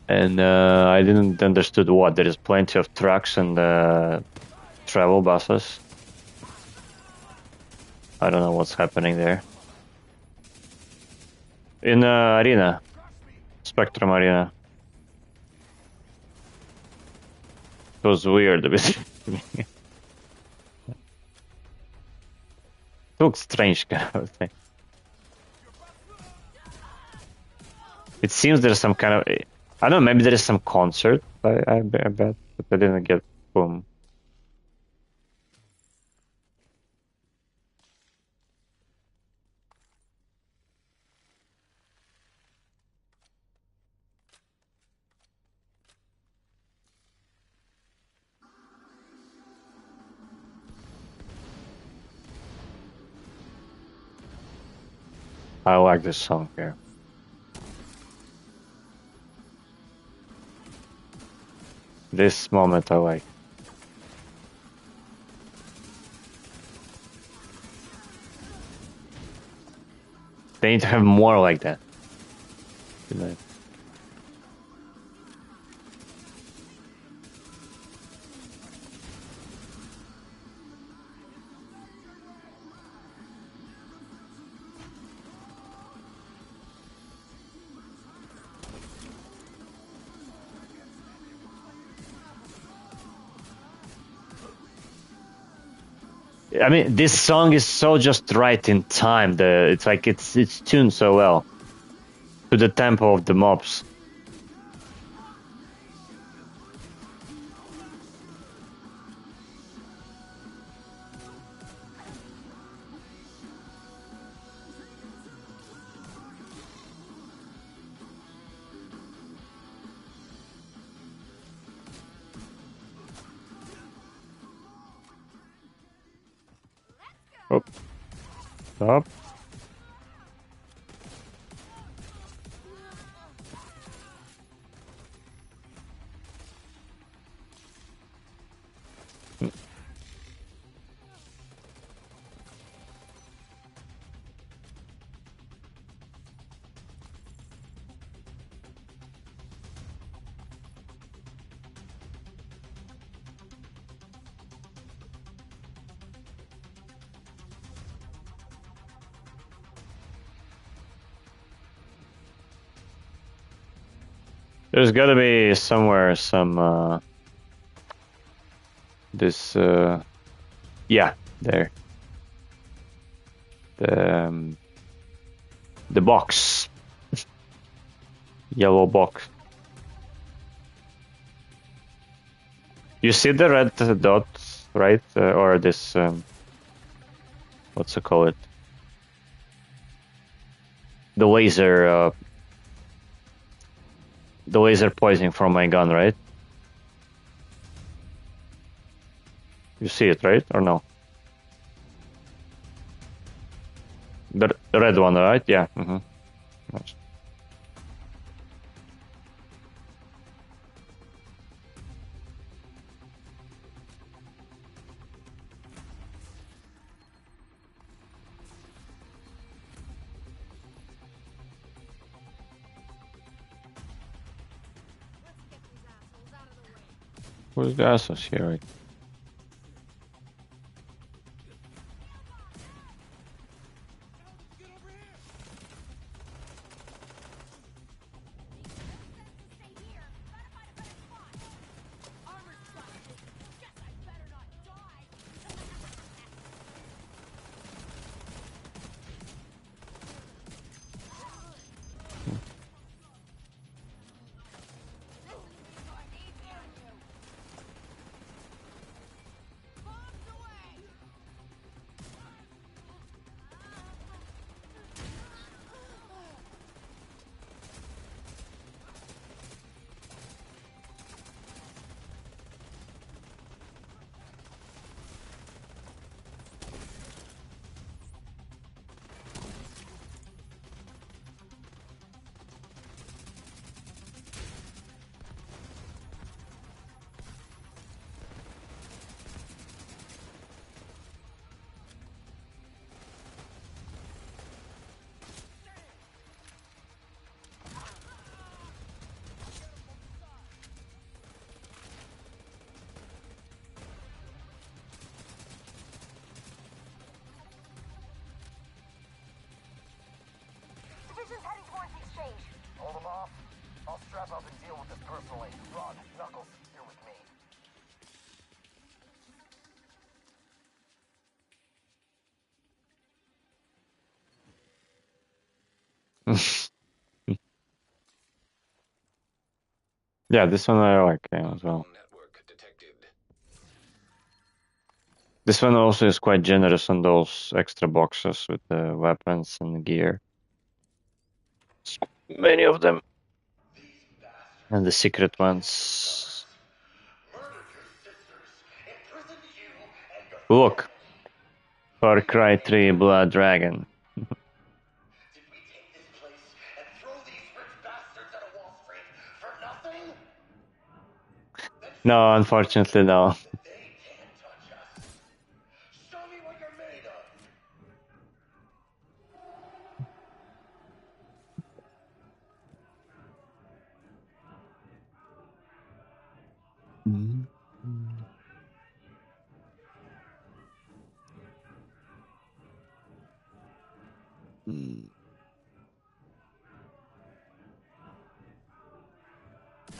And I didn't understood what. There is plenty of trucks and travel buses. I don't know what's happening there. In arena. Spectrum Arena. It was weird a bit. It looked strange kind of thing. It seems there's some kind of... I don't know, maybe there is some concert, I bet, but I didn't get boom. I like this song here. This moment I like. They need to have more like that. You know? I mean, this song is so just right in time. It's like it's tuned so well to the tempo of the mobs. Oh, stop. There's gotta be somewhere some this yeah, there. The box. Yellow box. You see the red dot, right? Or this what's it called? The laser poisoning from my gun, right? You see it, right? Or no? The red one, right? Yeah. Mm-hmm. Nice. Who's the assholes here? Right? I'll strap up and deal with this personally. Rod, Knuckles, you're with me. Yeah, this one I like as well. Network detected. This one also is quite generous on those extra boxes with the weapons and gear. Many of them. And the secret ones. Look. Far Cry 3 Blood Dragon. Did we take this place and throw these rich bastards at a Wall Street for nothing? No, unfortunately, no. They can't touch us. Show me what you're made of.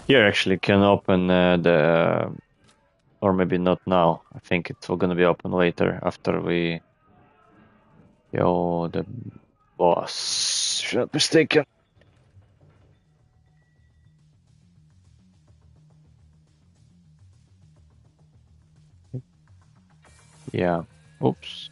Here actually can open the, or maybe not now. I think it's all gonna be open later after we kill the boss. If I'm not mistaken. Yeah. Oops.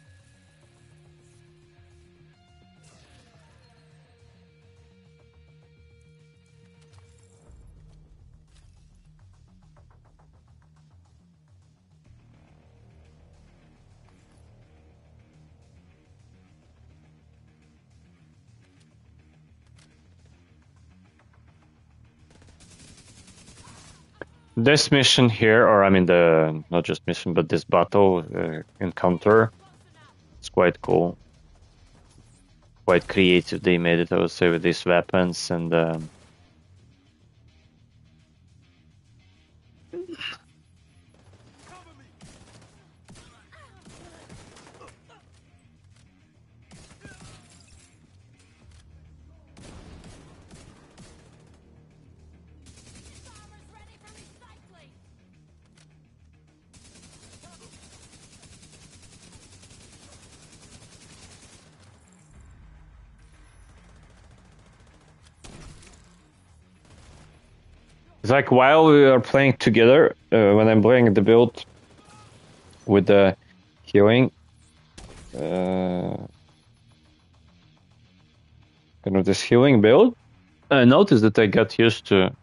This mission here, or I mean the not just mission, but this battle encounter, it's quite cool, quite creative. They made it, I would say, with these weapons and. It's like while we are playing together, when I'm playing the build with the healing, kind of this healing build, I noticed that I got used to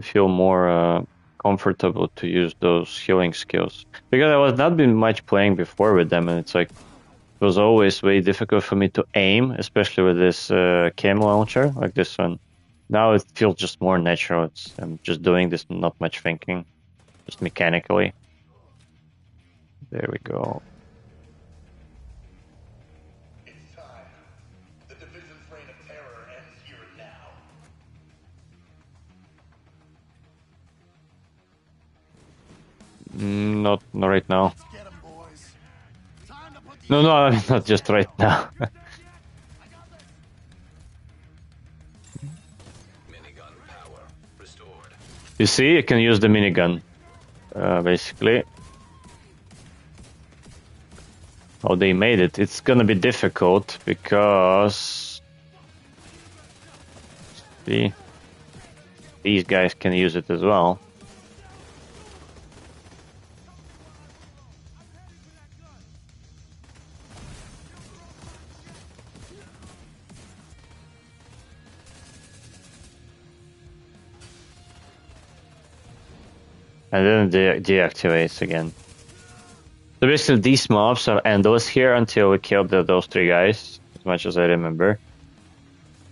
feel more comfortable to use those healing skills because I was not been much playing before with them, and it's like it was always very difficult for me to aim, especially with this cam launcher like this one. Now it feels just more natural. I'm just doing this, not much thinking, just mechanically. There we go. It's time. The Division's reign of terror ends here and now. Not right now. Get 'em, boys. Time to put No, not just right now. Minigun power restored. You see, you can use the minigun, basically. How they made it. It's gonna be difficult because see, these guys can use it as well. And then it deactivates again. So basically these mobs are endless here until we kill those three guys, as much as I remember.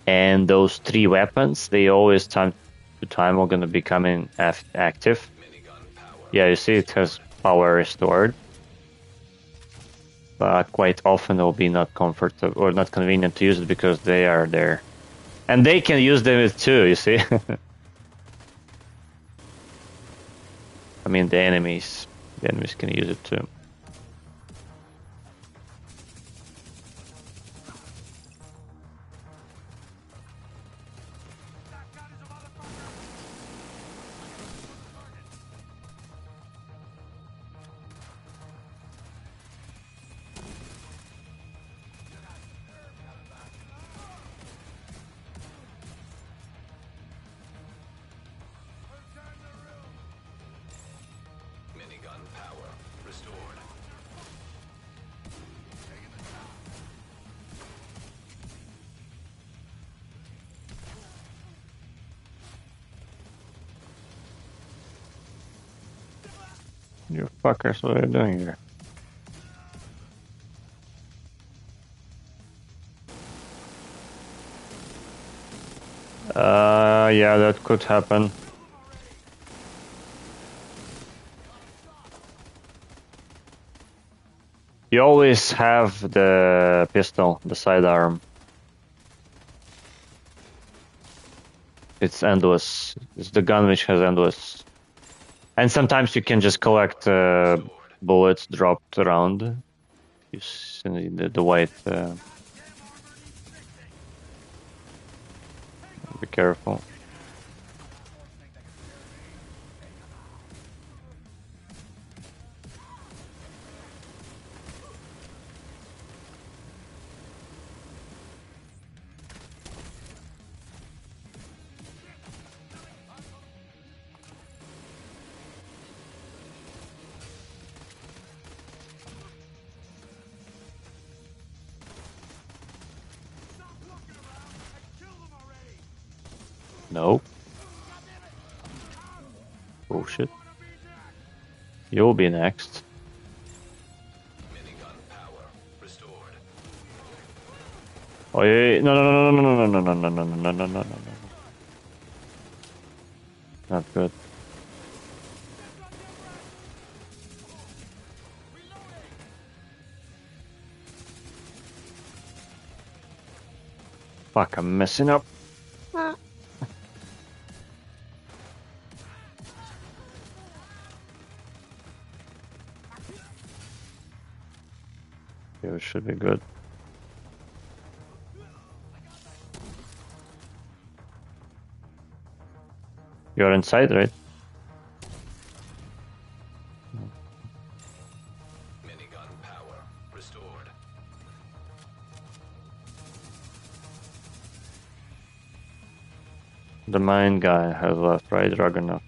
And those three weapons, they always time to time are gonna be coming active. Yeah, you see it has power restored. But quite often it will be not comfortable or not convenient to use it because they are there. And they can use them too, you see? I mean, the enemies can use it too. You fuckers, what are you doing here? Yeah, that could happen. You always have the pistol, the sidearm. It's endless. It's the gun which has endless. And sometimes you can just collect bullets dropped around. You see the white. Be careful. Nope. Bullshit. You'll be next. Oh yeah, no, no, no, no, no, no, no, no, no, no, no, no, no, no, no. Not good. Fuck, I'm messing up. Yeah, it should be good. You're inside, right? Minigun power restored. The mine guy has left, right? Drago.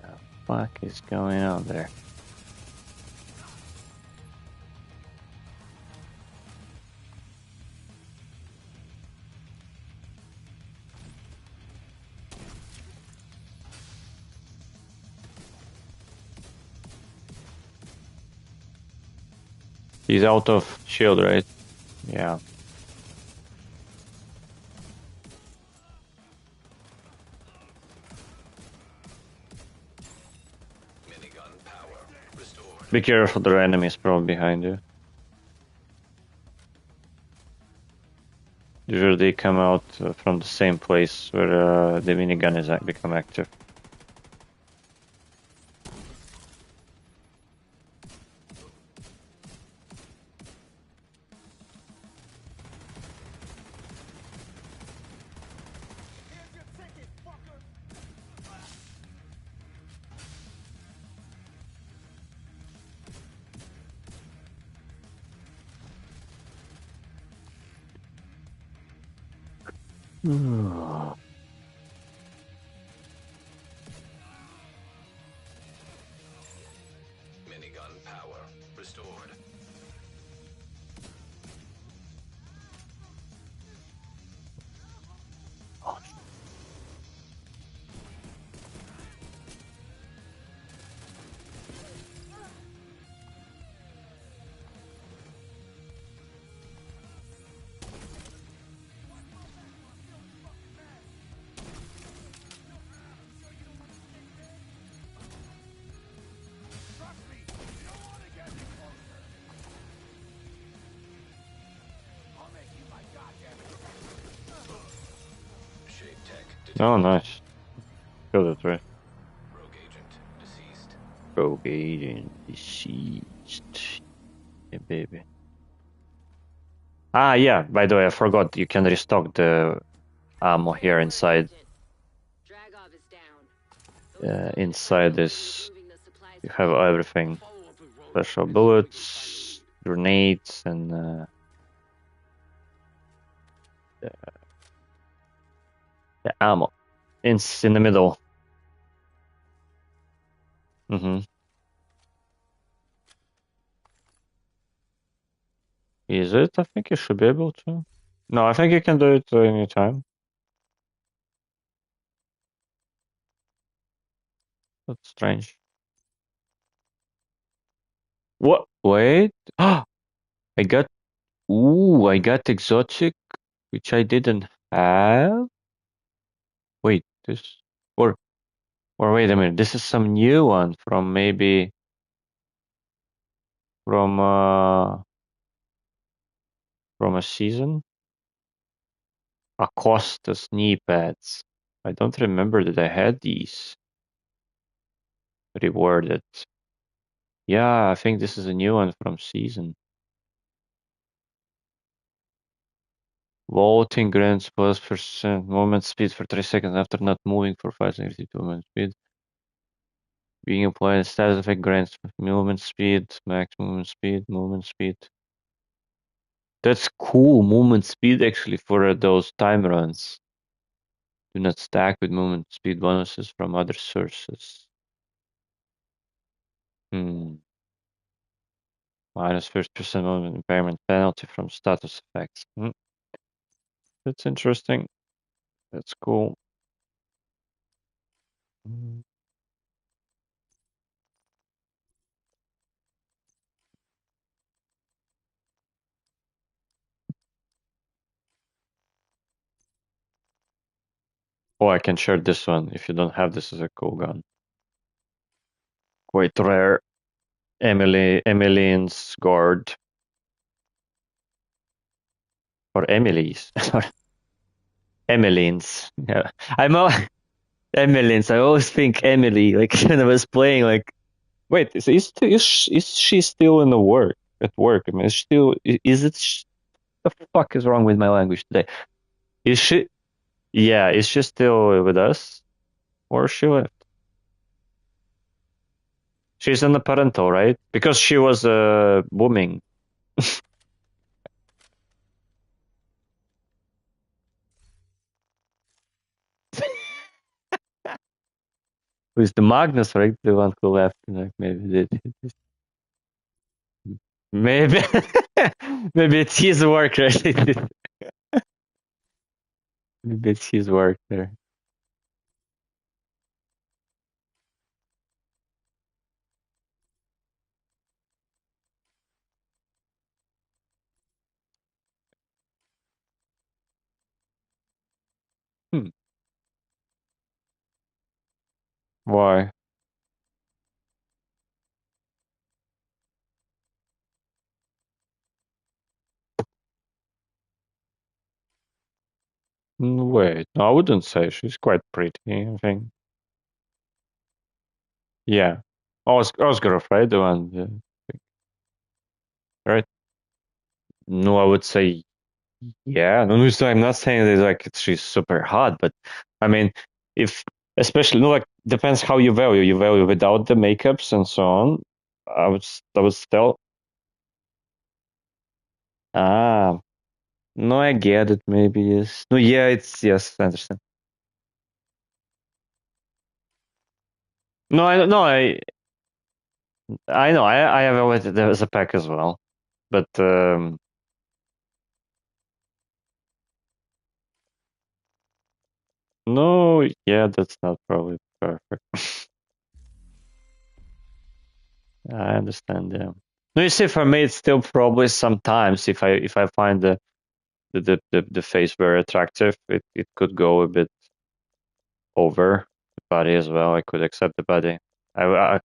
The fuck is going on there? He's out of shield, right? Yeah. Minigun power restored. Be careful, there are enemies probably behind you. Usually they come out from the same place where the minigun is become active. Minigun power restored. Shape tech detected. Oh, nice. Killed it, right? Rogue agent deceased. Rogue agent deceased. Yeah, baby. Ah, yeah, by the way, I forgot you can restock the ammo here inside. Dragov is down. Inside this, you have everything. Special bullets, grenades, and the ammo. in the middle. Mm-hmm. Is it? I think you should be able to. No, I think you can do it anytime. That's strange. What? Wait. I got. Ooh, I got exotic, which I didn't have. Wait, this. Or wait a minute. This is some new one from maybe from from a season. Acosta's knee pads. I don't remember that I had these rewarded. Yeah, I think this is a new one from season. Vaulting grants +% movement speed for 3 seconds after not moving for 5 seconds. Movement speed. Being applied status effect grants movement speed, max movement speed, movement speed. That's cool, movement speed actually for those time runs. Do not stack with movement speed bonuses from other sources. Minus 50% movement impairment penalty from status effects. That's interesting. That's cool. Oh, I can share this one. If you don't have this as a cool gun. Quite rare. Emmeline's guard. Or Emily's. Emmeline's. Yeah. I'm all Emmeline's. I always think Emily, like when I was playing, like, wait, is she still in the work at work? I mean, is it the fuck is wrong with my language today? Is she Yeah, is she still with us? Or she left? She's in the parental, right? Because she was booming. Who's the Magnus, right? The one who left, like maybe maybe maybe it's his work, right? Maybe it's his work there. Hmm. Why? Wait, no, I wouldn't say she's quite pretty, I think. Yeah. Oscar, right? The one, yeah. Right? No, I would say yeah. No, so I'm not saying that like she's super hot, but I mean, if especially no, like depends how you value. You value without the makeups and so on. I would still ah no, I get it. Maybe yes. No, yeah, it's yes. I understand. No, I no, I know. I have it as a pack as well, but no, yeah, that's not probably perfect. I understand. Yeah. No, you see, for me, it's still probably sometimes if I find the face very attractive, it could go a bit over the body as well. I could accept the body. I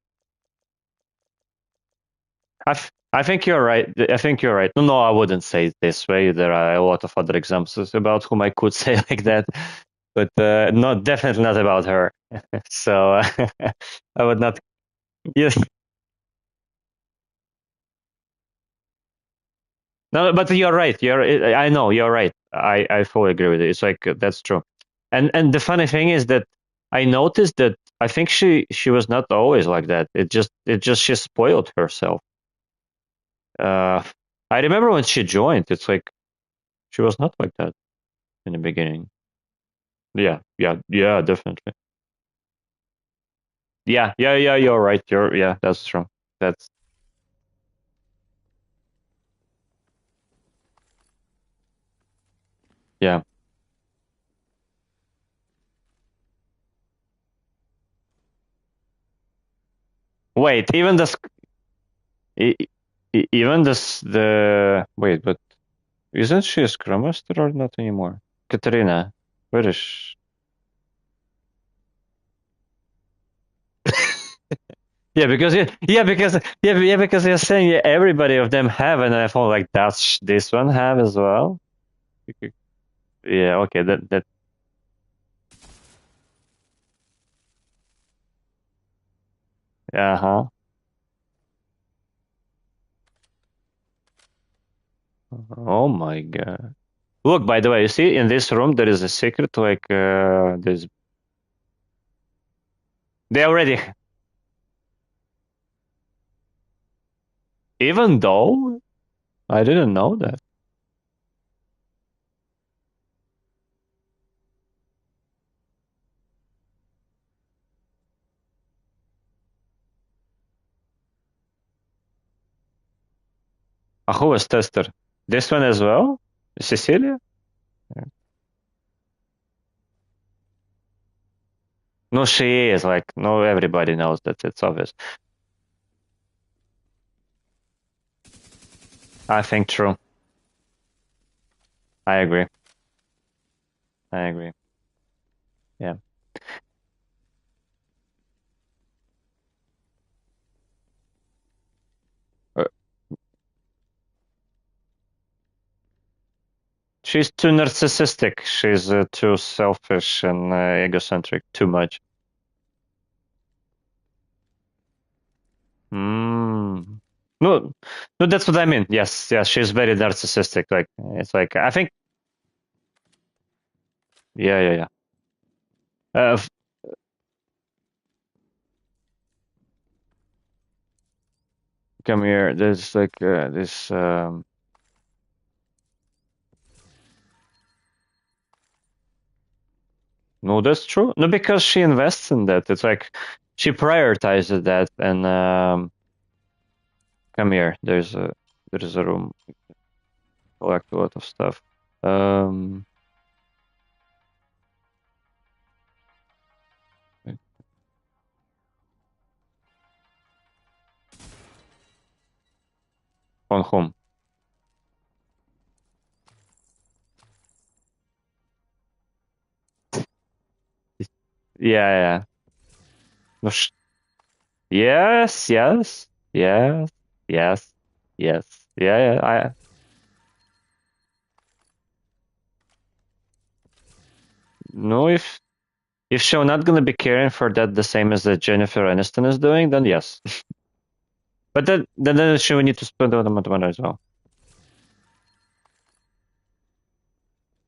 think you're right. I think you're right. No, I wouldn't say it this way. There are a lot of other examples about whom I could say like that, but not definitely not about her. So I would not. Yes. No, but you're right. I know you're right. I fully agree with it. It's like that's true. And the funny thing is that I noticed that I think she was not always like that. It just she spoiled herself. Uh, I remember when she joined. It's like she was not like that in the beginning. Yeah, definitely. Yeah, you're right. Yeah, that's true. That's yeah. Wait, even e- even the wait, but isn't she a Scrum Master or not anymore? Katarina, where is she? Yeah, because because you're saying everybody of them have an iPhone like that's this one have as well. Yeah, okay, that uh-huh. Oh my God. Look, by the way, you see in this room there is a secret like there's they already even though I didn't know that. Who was tester? This one as well? Cecilia? No, she is like no everybody knows that it's obvious. I think true. I agree. I agree. Yeah. Uh, She's too narcissistic. She's too selfish and egocentric. Too much. Mm. No, no, that's what I mean. Yes, yes, she's very narcissistic. Like it's like I think. Yeah. Uh, Come here. There's like this. No, that's true. No, because she invests in that. It's like she prioritizes that. And come here. There's a room. Collect a lot of stuff. Um, on whom? Yeah. No, yes, yes, yes. Yeah. No, if she's not gonna be caring for that the same as Jennifer Aniston is doing, then yes. But then she will need to spend the money as well.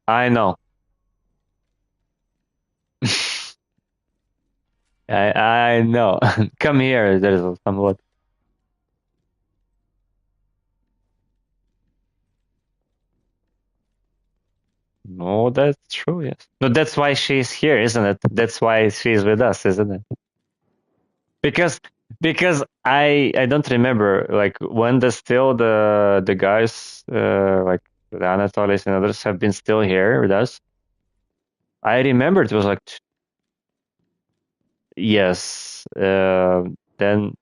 I know. I know. Come here. There's somewhat. No, that's true. Yes. No, that's why she's here, isn't it? That's why she's with us, isn't it? Because I don't remember like when the guys like the Anatolis and others have been still here with us. I remember it was like yes. Then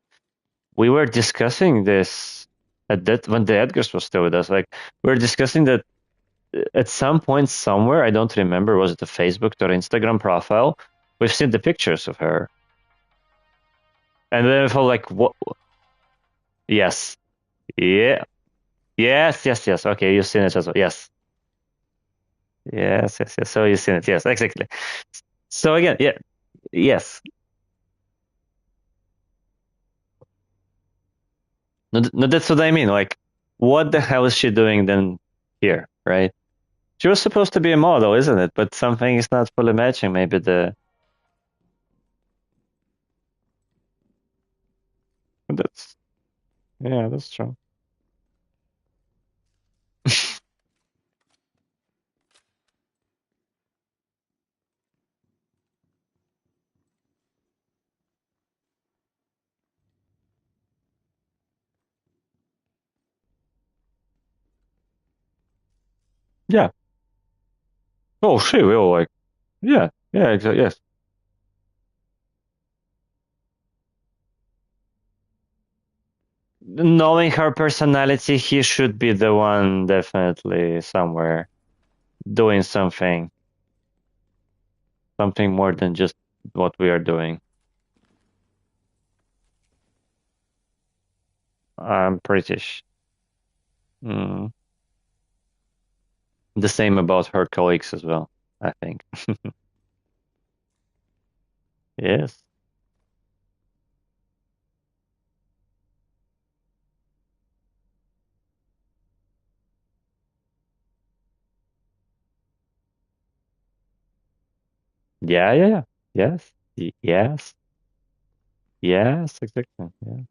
we were discussing this at that when the Edgars was still with us. Like we were discussing that at some point somewhere, I don't remember, was it a Facebook or Instagram profile? We've seen the pictures of her, and then I felt like, what? Yes, yeah, yes. Okay, you've seen it as well. Yes. So you've seen it. Yes, exactly. So again, yeah, yes. No, no, that's what I mean. Like, what the hell is she doing then here, right? She was supposed to be a model, isn't it? But something is not fully matching. Maybe the that's yeah, that's true. Yeah. Oh, she will like. Yeah. Yeah. Exactly. Yes. Knowing her personality, he should be the one definitely somewhere doing something more than just what we are doing. I'm British. Mm. The same about her colleagues as well, I think. Yes. Yeah, yeah, yeah. Yes. Yes. Yes, exactly. Yeah.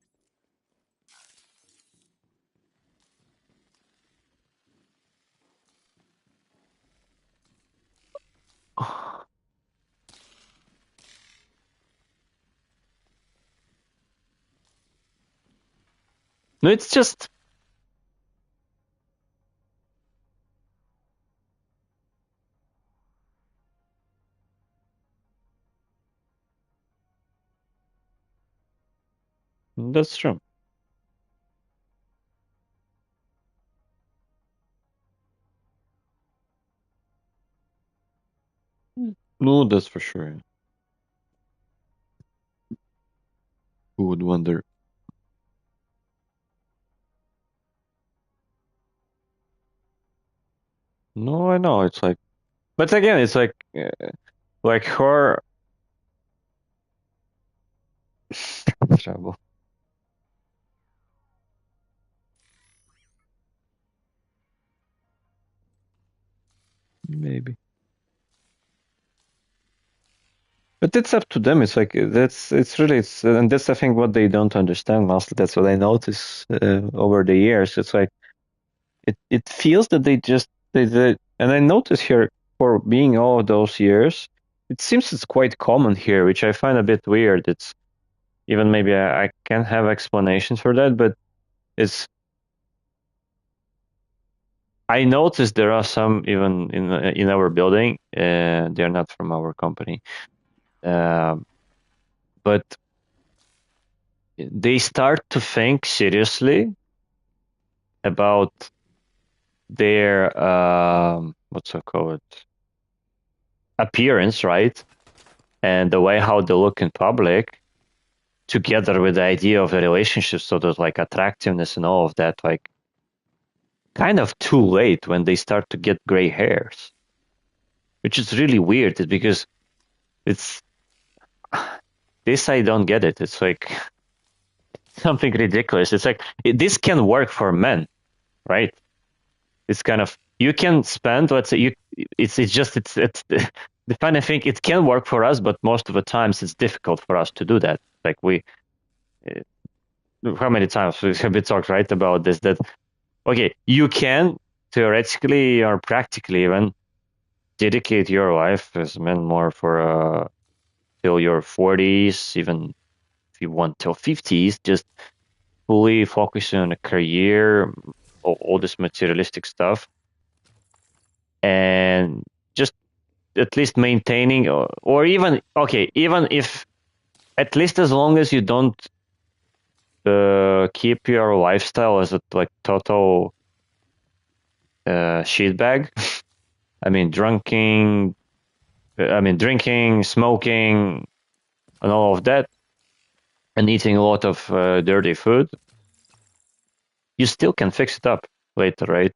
No, it's just that's true. No, that's for sure. Who would wonder? No, I know. It's like, but again, it's like her trouble. Maybe. But it's up to them. It's like it's really and that's I think what they don't understand mostly. That's what I notice over the years. It's like it feels that they and I notice here for being all of those years, it seems it's quite common here, which I find a bit weird. It's even maybe I can have explanations for that, but it's I noticed there are some even in our building, they're not from our company, but they start to think seriously about their what's it called appearance, right? And the way how they look in public, together with the idea of a relationship, so there's like attractiveness and all of that, like kind of too late when they start to get gray hairs, which is really weird. It's because it's this I don't get it. It's like something ridiculous. It's like this can work for men, right? It's kind of you can spend let's say you it's just it's the funny thing it can work for us, but most of the times it's difficult for us to do that. Like we how many times we have been talked right about this that okay you can theoretically or practically even dedicate your life as men more for till your 40s, even if you want till 50s, just fully focusing on a career, all this materialistic stuff, and just at least maintaining, or even okay, even if at least as long as you don't keep your lifestyle as a like total shit bag. Drinking, smoking, and all of that, and eating a lot of dirty food. You still can fix it up later, right?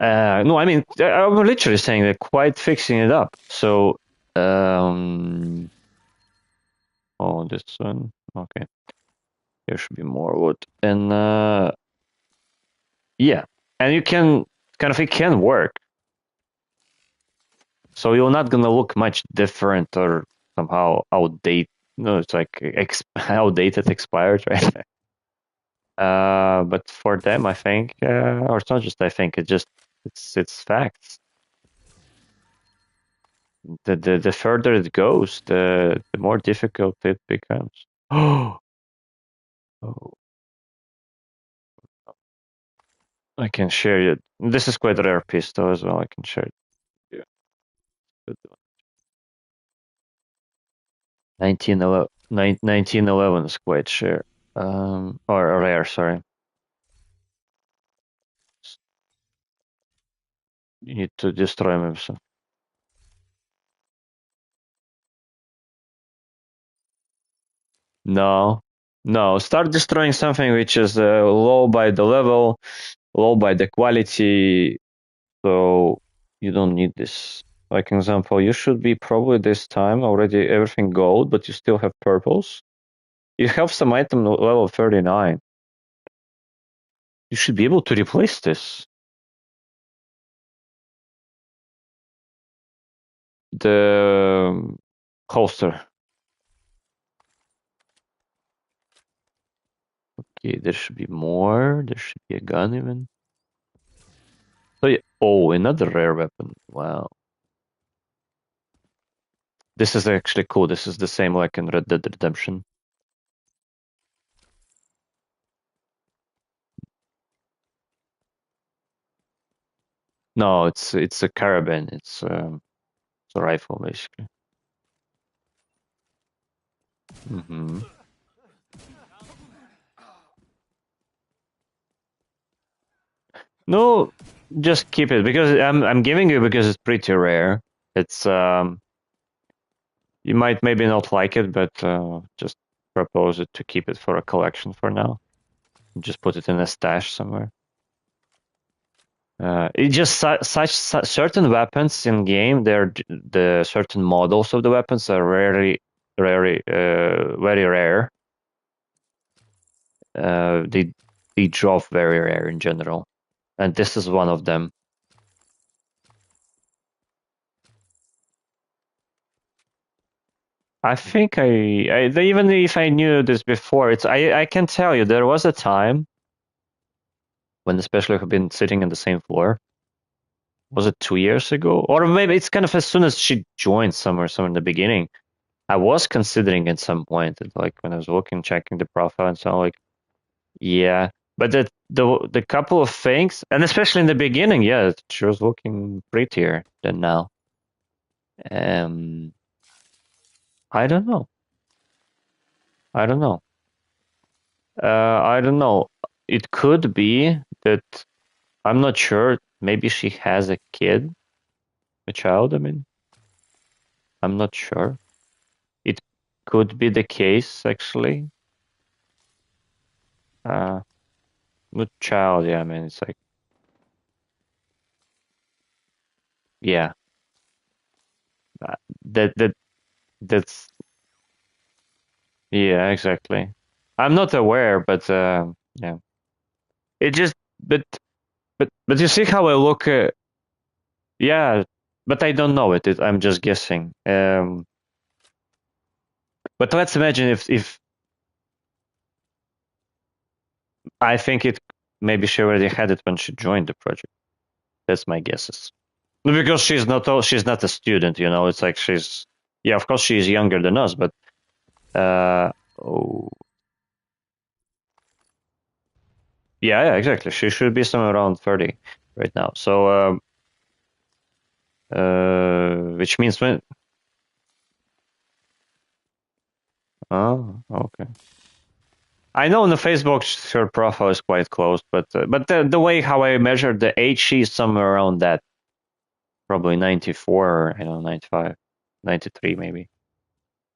No, I mean, I'm literally saying that quite fixing it up. So, um, oh, this one, okay, there should be more wood, and yeah, and you can kind of it can work. So you're not gonna look much different or somehow outdated. No, it's like outdated, expired, right? But for them, I think, or it's not just I think, it's facts. The further it goes, the more difficult it becomes. Oh, I can share it. This is quite a rare pistol as well. I can share it. Yeah. 1911 is quite rare. Or rare, sorry. You need to destroy him. So. No, no. Start destroying something which is low by the level, low by the quality. So you don't need this. Like example, you should be probably this time already everything gold, but you still have purples. You have some item level 39. You should be able to replace this. The holster. Okay, there should be more. There should be a gun even. So yeah. Oh, another rare weapon. Wow. This is actually cool. This is the same like in Red Dead Redemption. No, it's a carbine. It's a rifle basically. Mm-hmm. No, just keep it because I'm giving you because it's pretty rare. It's you might maybe not like it, but just propose it to keep it for a collection for now. Just put it in a stash somewhere. It just such certain weapons in game. They're the certain models of the weapons are very rare. They drop very rare in general, and this is one of them. I think even if I knew this before, I can tell you there was a time when especially I've been sitting in the same floor. Was it 2 years ago? Or maybe it's kind of as soon as she joined somewhere in the beginning. I was considering at some point, like when I was looking, checking the profile and so on, like, yeah. But the couple of things, and especially in the beginning, yeah, she was looking prettier than now. Um, I don't know. I don't know. I don't know. It could be that I'm not sure. Maybe she has a kid, a child. I mean, I'm not sure. It could be the case actually. With child, yeah. I mean, it's like, yeah, uh, that that that's yeah, exactly. I'm not aware, but yeah, it just but you see how I look. Yeah, but I don't know it. I'm just guessing. But let's imagine if I think it maybe she already had it when she joined the project. That's my guesses. Because she's not a student, you know. It's like she's yeah, of course she's younger than us, but oh, yeah, exactly. She should be somewhere around 30 right now. So which means when oh, okay. I know on the Facebook her profile is quite close, but the way how I measured the age, she's somewhere around that, probably 94 or I don't know 95, 93 maybe.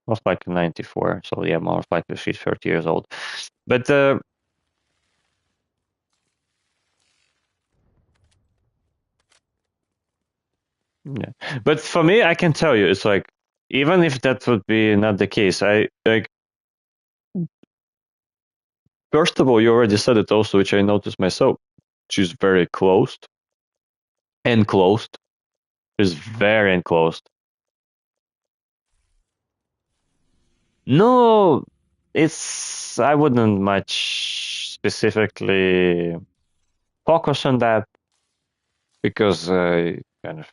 Most likely 94. So yeah, most likely she's 30 years old. But yeah. But for me, I can tell you, it's like even if that would be not the case, I like first of all, you already said it also, which I noticed myself. She's very closed, enclosed. She's very enclosed. No, it's I wouldn't much specifically focus on that because kind of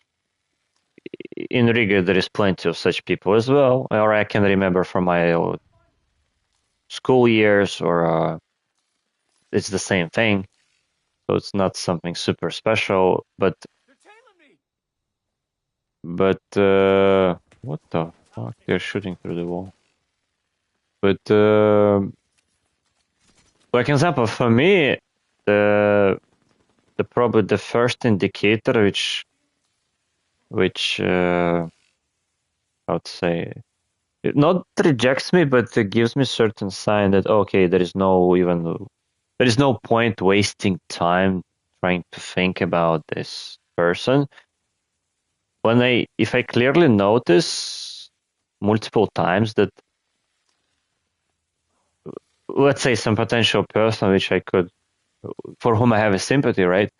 in Riga there is plenty of such people as well. Or I can remember from my school years, or it's the same thing. so it's not something super special. But what the fuck? They're shooting through the wall. But like example, for me, the probably the first indicator which how to say, it not rejects me, but it gives me certain sign that okay, there is no point wasting time trying to think about this person. If I clearly notice multiple times that, let's say, some potential person which for whom I have a sympathy, right,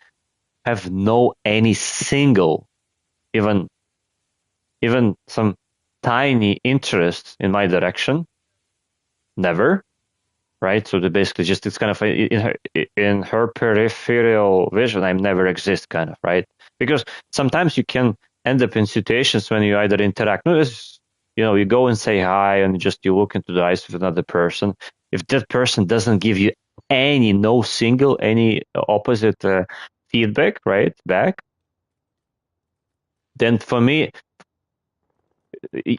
have no any single, even some tiny interest in my direction, never, right? So basically just it's kind of in her peripheral vision, I never exist, kind of, right? Because sometimes you can end up in situations when you either interact, you go and say hi and just you look into the eyes of another person. If that person doesn't give you any opposite feedback, right, back, then for me,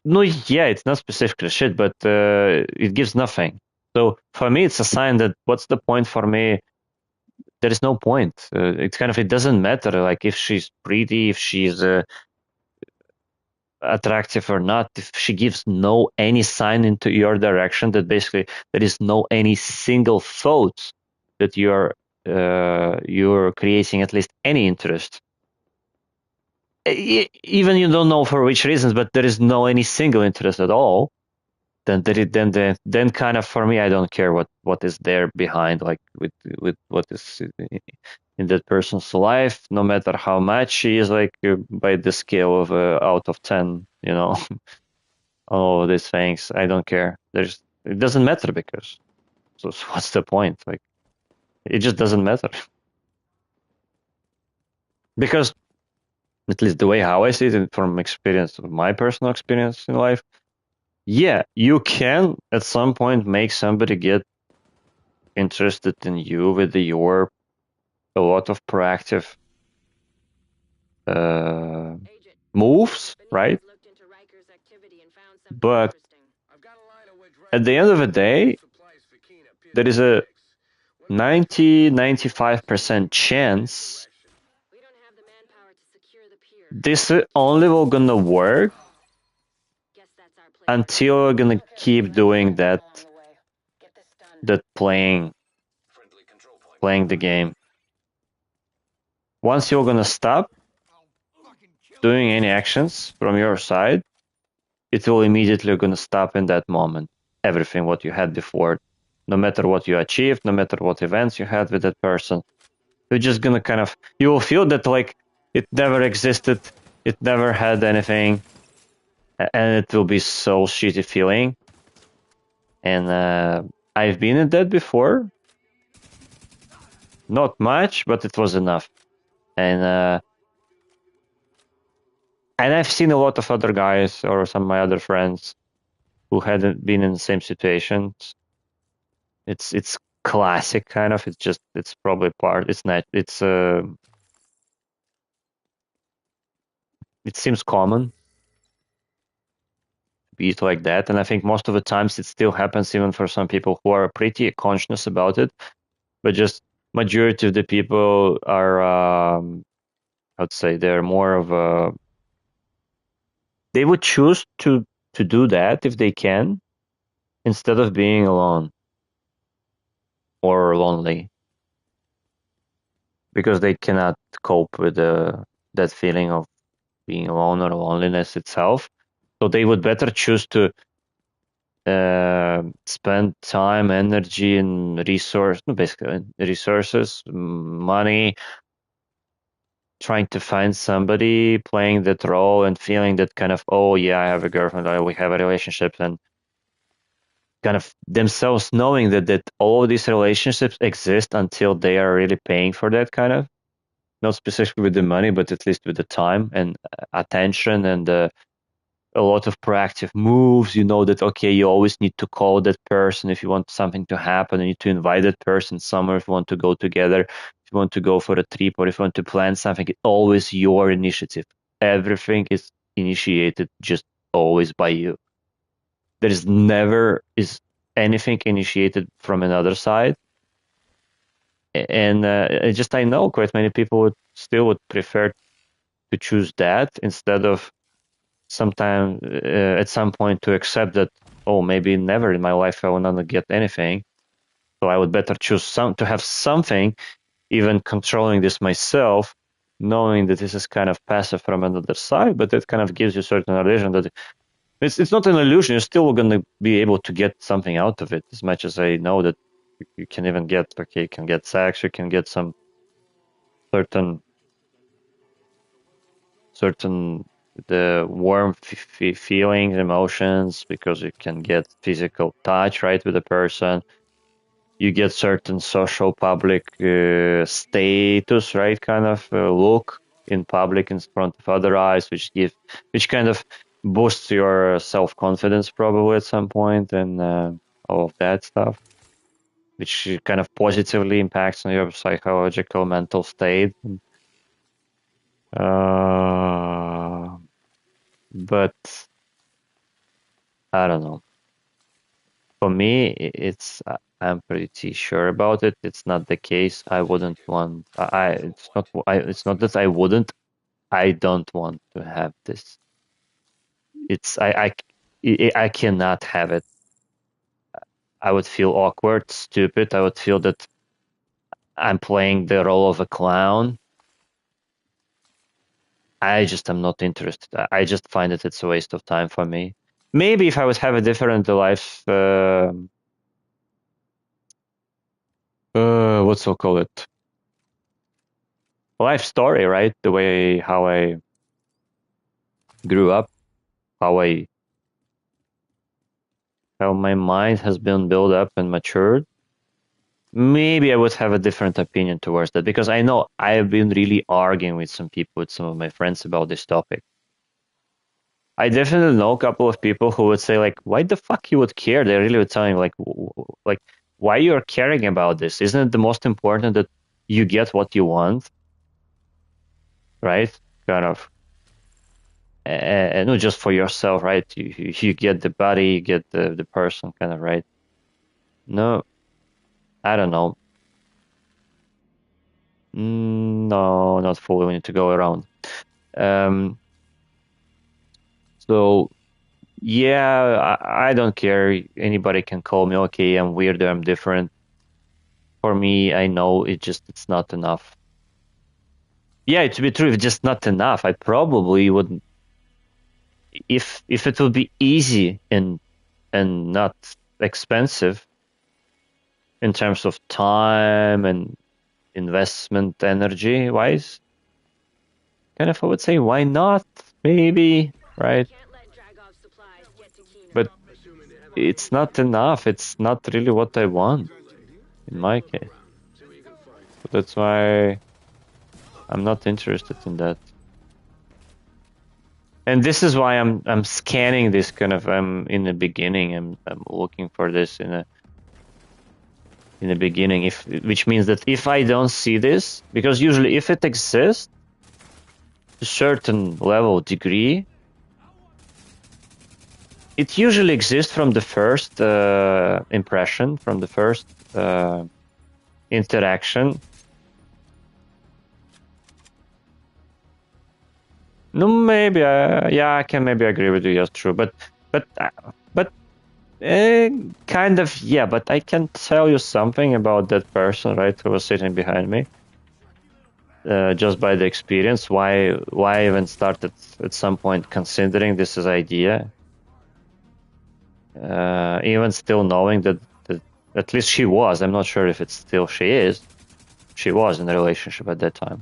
no, yeah, it's not specifically shit, but it gives nothing. So for me, it's a sign that what's the point for me? There is no point. It's kind of, it doesn't matter, like if she's pretty, if she's attractive or not, if she gives no any sign into your direction, that basically there is no any single thought that you're creating at least any interest. Even you don't know for which reasons, but there is no any single interest at all. Then kind of for me, I don't care what is there behind, like with what is in that person's life, no matter how much she is, like by the scale of out of 10, all these things. I don't care. It doesn't matter, because so what's the point? Like, it just doesn't matter. Because at least the way how I see it from experience, my personal experience in life, yeah, you can at some point make somebody get interested in you with your a lot of proactive moves, right? But at the end of the day, there is a 90-95% chance this only will gonna work until you're gonna keep doing that playing the game. Once you're gonna stop doing any actions from your side, it will immediately gonna stop in that moment. Everything what you had before, no matter what you achieved, no matter what events you had with that person, you're just gonna you will feel that like it never existed, it never had anything, and it will be so shitty feeling. And I've been in that before. Not much, but it was enough. And I've seen a lot of other guys or some of my other friends who hadn't been in the same situations. It's classic, kind of. It's probably part. It's not. It seems common to be like that, and I think most of the times it still happens, even for some people who are pretty conscious about it. But just majority of the people are, I'd say, they're more of a. They would choose to do that if they can, instead of being alone or lonely, because they cannot cope with that feeling of being alone or loneliness itself. So they would better choose to spend time, energy, and resources, money, trying to find somebody playing that role and feeling that kind of, oh yeah, I have a girlfriend, or we have a relationship, and kind of themselves knowing that all of these relationships exist until they are really paying for that, kind of, not specifically with the money, but at least with the time and attention and a lot of proactive moves. You know that, okay, you always need to call that person if you want something to happen. You need to invite that person somewhere if you want to go together. If you want to go for a trip or if you want to plan something, it's always your initiative. Everything is initiated just always by you. There is never is anything initiated from another side. And I know quite many people would prefer to choose that instead of sometime at some point to accept that, oh, maybe never in my life I will not get anything. So I would better choose to have something, even controlling this myself, knowing that this is kind of passive from another side, but it kind of gives you certain illusion that it's not an illusion. You're still going to be able to get something out of it, as much as I know that you can even get, okay, you can get sex, you can get some certain the warm feelings, emotions, because you can get physical touch, right, with a person. You get certain social public status, right, kind of look in public in front of other eyes, which kind of boosts your self-confidence probably at some point, and all of that stuff, which kind of positively impacts on your psychological mental state. But I don't know. For me, I'm pretty sure about it. It's not the case. I wouldn't want. It's not that I wouldn't. I don't want to have this. I cannot have it. I would feel awkward, stupid. I would feel that I'm playing the role of a clown. I just am not interested. I just find that it's a waste of time for me. Maybe if I would have a different life, what's so call it? Life story, right? The way how I grew up, how my mind has been built up and matured. Maybe I would have a different opinion towards that, because I know I have been really arguing with some people, with some of my friends about this topic. I definitely know a couple of people who would say, like, why the fuck you would care? They really would tell me, like, why you're caring about this? Isn't it the most important that you get what you want? Right? Kind of. And not just for yourself, right? You get the body, you get the person, kind of, right? No, I don't know. No, not fully. We need to go around. So yeah, I don't care. Anybody can call me, okay, I'm weird, I'm different. For me, I know it's not enough. Yeah, to be true, it's just not enough. I probably wouldn't. If it would be easy and not expensive in terms of time and investment energy wise, kind of I would say, why not? Maybe, right? Can't let Dragov supplies get to Keenan. But it's not enough. It's not really what I want in my case. So that's why I'm not interested in that. And this is why I'm scanning this kind of. I'm in the beginning. I'm looking for this in the beginning. Which means that if I don't see this, because usually if it exists, a certain level degree, it usually exists from the first impression, from the first interaction. No, maybe yeah, I can maybe agree with you. Yes, true, but kind of, yeah. But I can tell you something about that person, right, who was sitting behind me. Just by the experience, why I even started at some point considering this as idea. Even still knowing that at least she was. I'm not sure if it's still she is. She was in a relationship at that time.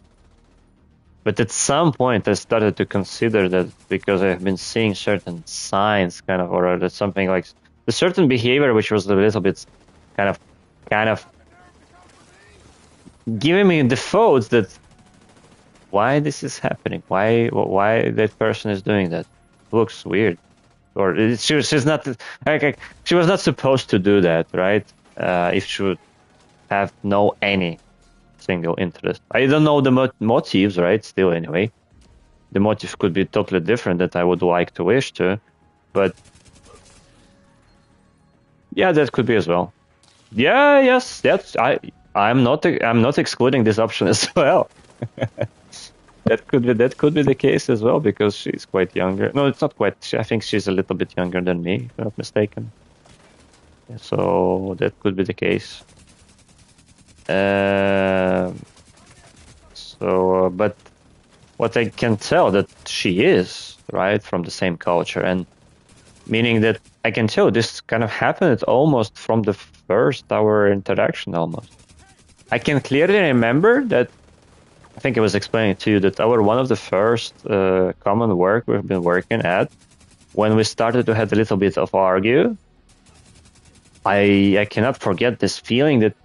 But at some point, I started to consider that because I've been seeing certain signs, kind of, or that something like a certain behavior, which was a little bit kind of giving me the thoughts that why this is happening, why that person is doing that, looks weird, or she's not like she was not supposed to do that, right? If she would have no any single interest. I don't know the motives, right? Still, anyway, the motive could be totally different that I would like to wish to, but yeah, that could be as well. Yeah, yes, I'm not excluding this option as well. That could be the case as well because she's quite younger. No, it's not quite. I think she's a little bit younger than me, if I'm not mistaken. So that could be the case. But what I can tell that she is right from the same culture, and meaning that I can tell this kind of happened almost from the first our interaction. Almost, I can clearly remember that. I think I was explaining to you that one of the first common work we've been working at, when we started to have a little bit of argue, I cannot forget this feeling that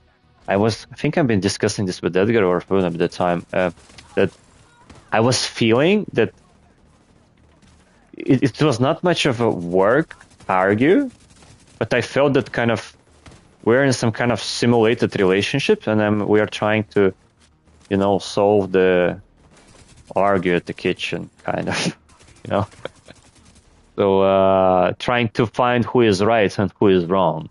I think I've been discussing this with Edgar or Foon at the time, that I was feeling that it was not much of a work argue, but I felt that kind of we're in some kind of simulated relationship, and then we are trying to solve the argue at the kitchen, kind of, So trying to find who is right and who is wrong.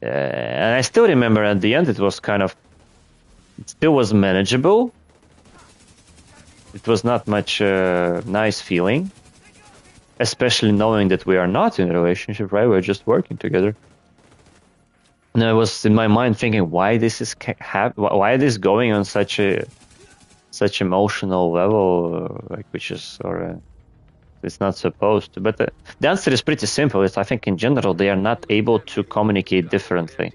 And I still remember at the end it still was manageable. It was not much nice feeling, especially knowing that we are not in a relationship, right? We're just working together. And I was in my mind thinking, why this is going on such emotional level, which is it's not supposed to. But the answer is pretty simple. I think in general they are not able to communicate differently.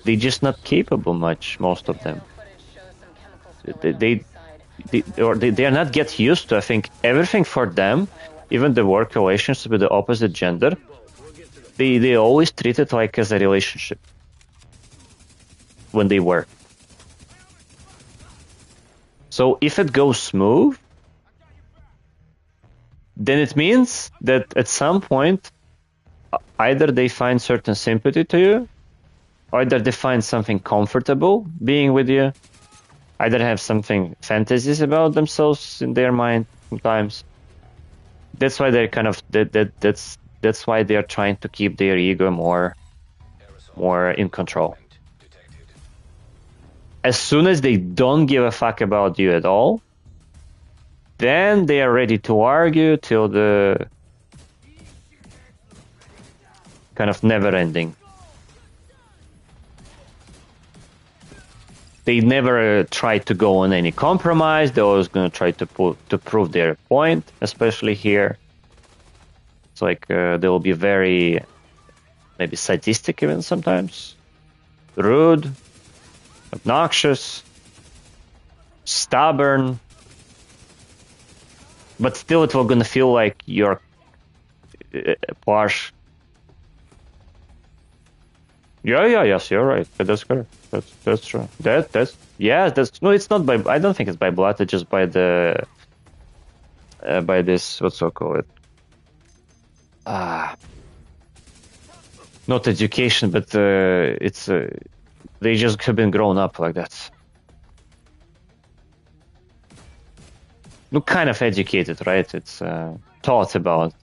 They're just not capable much. Most of them. They are not get used to. I think everything for them, even the work relations with the opposite gender. They always treat it like as a relationship when they work. So if it goes smooth, then it means that at some point, either they find certain sympathy to you, either they find something comfortable being with you, either have something fantasies about themselves in their mind sometimes. That's why they're kind of that's why they are trying to keep their ego more in control. As soon as they don't give a fuck about you at all, then they are ready to argue till the kind of never ending. They never try to go on any compromise. They're always going to try to prove their point, especially here. It's like they will be very, maybe sadistic even sometimes, rude, obnoxious, stubborn, but still it will gonna feel like you're harsh. Yes, you're right. That's correct. That's true. No, it's not by. I don't think it's by blood. It's just by the by this. What's so called it? Not education, but it's they just have been grown up like that. No, kind of educated, right? It's taught about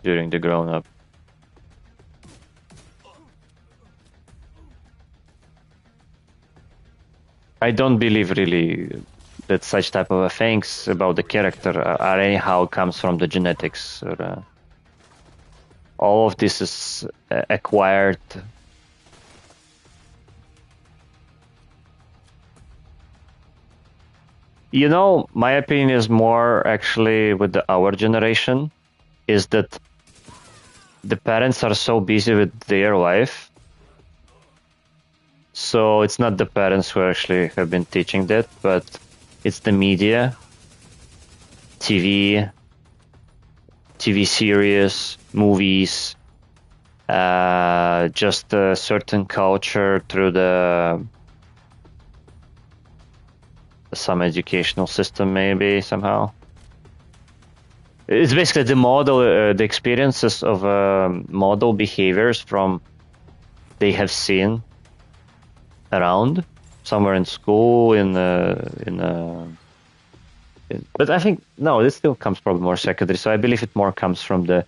during the grown up. I don't believe really that such type of things about the character are anyhow comes from the genetics. Or, all of this is acquired. My opinion is more actually with our generation, is that the parents are so busy with their life. So it's not the parents who actually have been teaching that, but it's the media, TV series, movies, just a certain culture through some educational system, maybe somehow. It's basically the model, the experiences of model behaviors from they have seen around, somewhere in school, but I think no, this still comes probably more secondary. So I believe it more comes from the,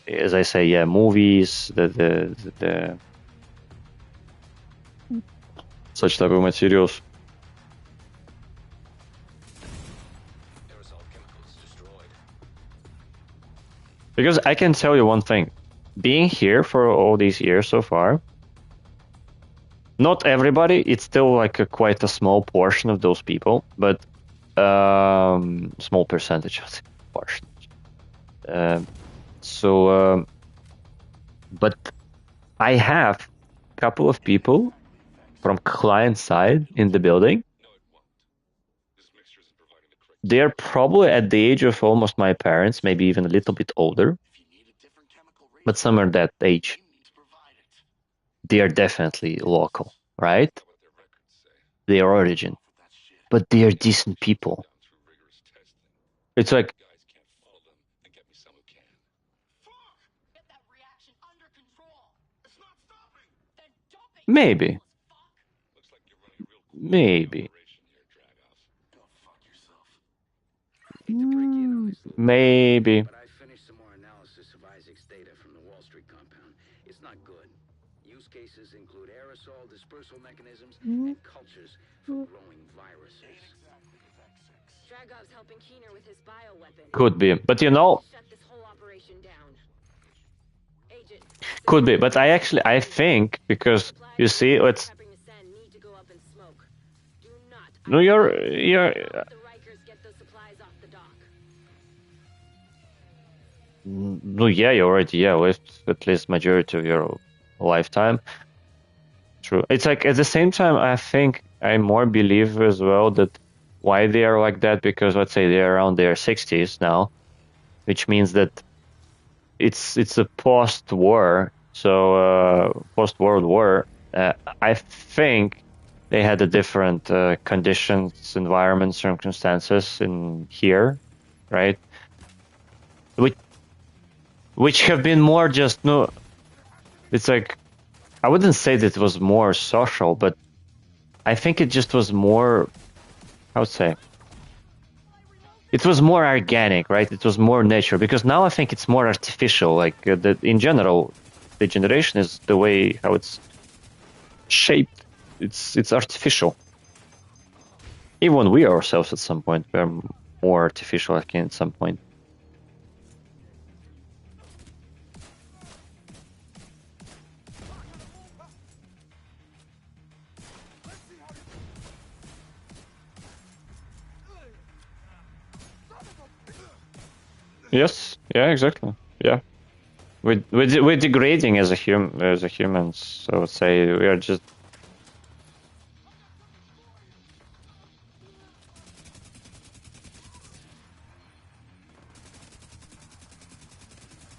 as I say, yeah, movies, the such type of materials. Aerosol chemicals destroyed. Because I can tell you one thing, being here for all these years so far, not everybody, it's still like quite a small portion of those people, but small percentage of the portion. But I have a couple of people from client side in the building. They're probably at the age of almost my parents, maybe even a little bit older, but somewhere that age. They are definitely local, right? Their origin, but they are decent people. It's like maybe. Maybe. Maybe. But I finished some more analysis of Isaac's data from the Wall Street compound. It's not good. Use cases include aerosol dispersal mechanisms and cultures for growing viruses. Dragov's helping Keener with his bioweapon. Could be, but you know, Shut this whole operation down. Agent. could be, but I think because you see, it's Prepping to send need to go up in smoke. Do not. no, you're Help the Rikers get those supplies off the dock. no, yeah, you already lived at least majority of your lifetime. True. It's like at the same time, I think I more believe as well that why they are like that, because let's say they're around their 60s now, which means that it's a post-war, so post-World War. I think they had a different conditions, environment, circumstances in here, right? Which have been more just no. It's like I wouldn't say that it was more social, but I think it just was more. I would say it was more organic, right? It was more natural, because now I think it's more artificial. Like in general, the generation is the way how it's shaped. It's artificial. Even we ourselves at some point were more artificial, I think, at some point. Yes. Yeah. Exactly. Yeah. We're degrading as a humans. I would say we are just.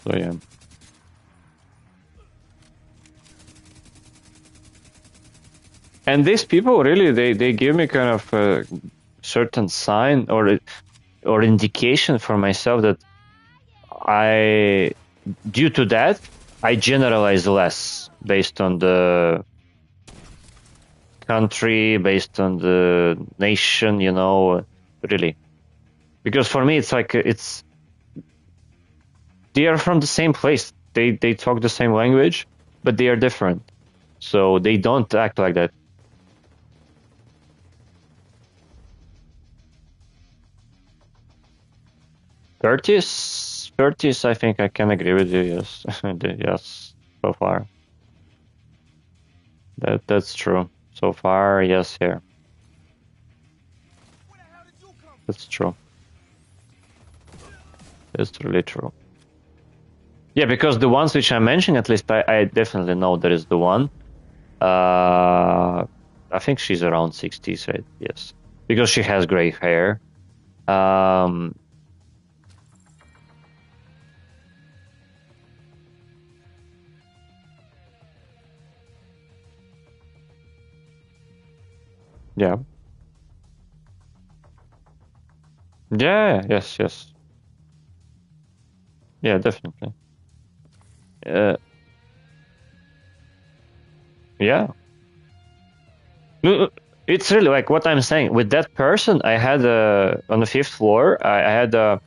So yeah. And these people really they give me kind of a certain sign or indication for myself that due to that, I generalize less based on the country, based on the nation, really. Because for me, it's like they are from the same place. They talk the same language, but they are different. So they don't act like that. 30s, I think I can agree with you. Yes, yes, so far. That's true. So far, yes, here. That's true. That's really true. Yeah, because the ones which I mentioned, at least I definitely know there is the one. I think she's around 60s, right? Yes, because she has gray hair. Yeah. Yeah. Yes. Yes. Yeah. Definitely. Yeah. No, it's really like what I'm saying. With that person, I had on the 5th floor, I had a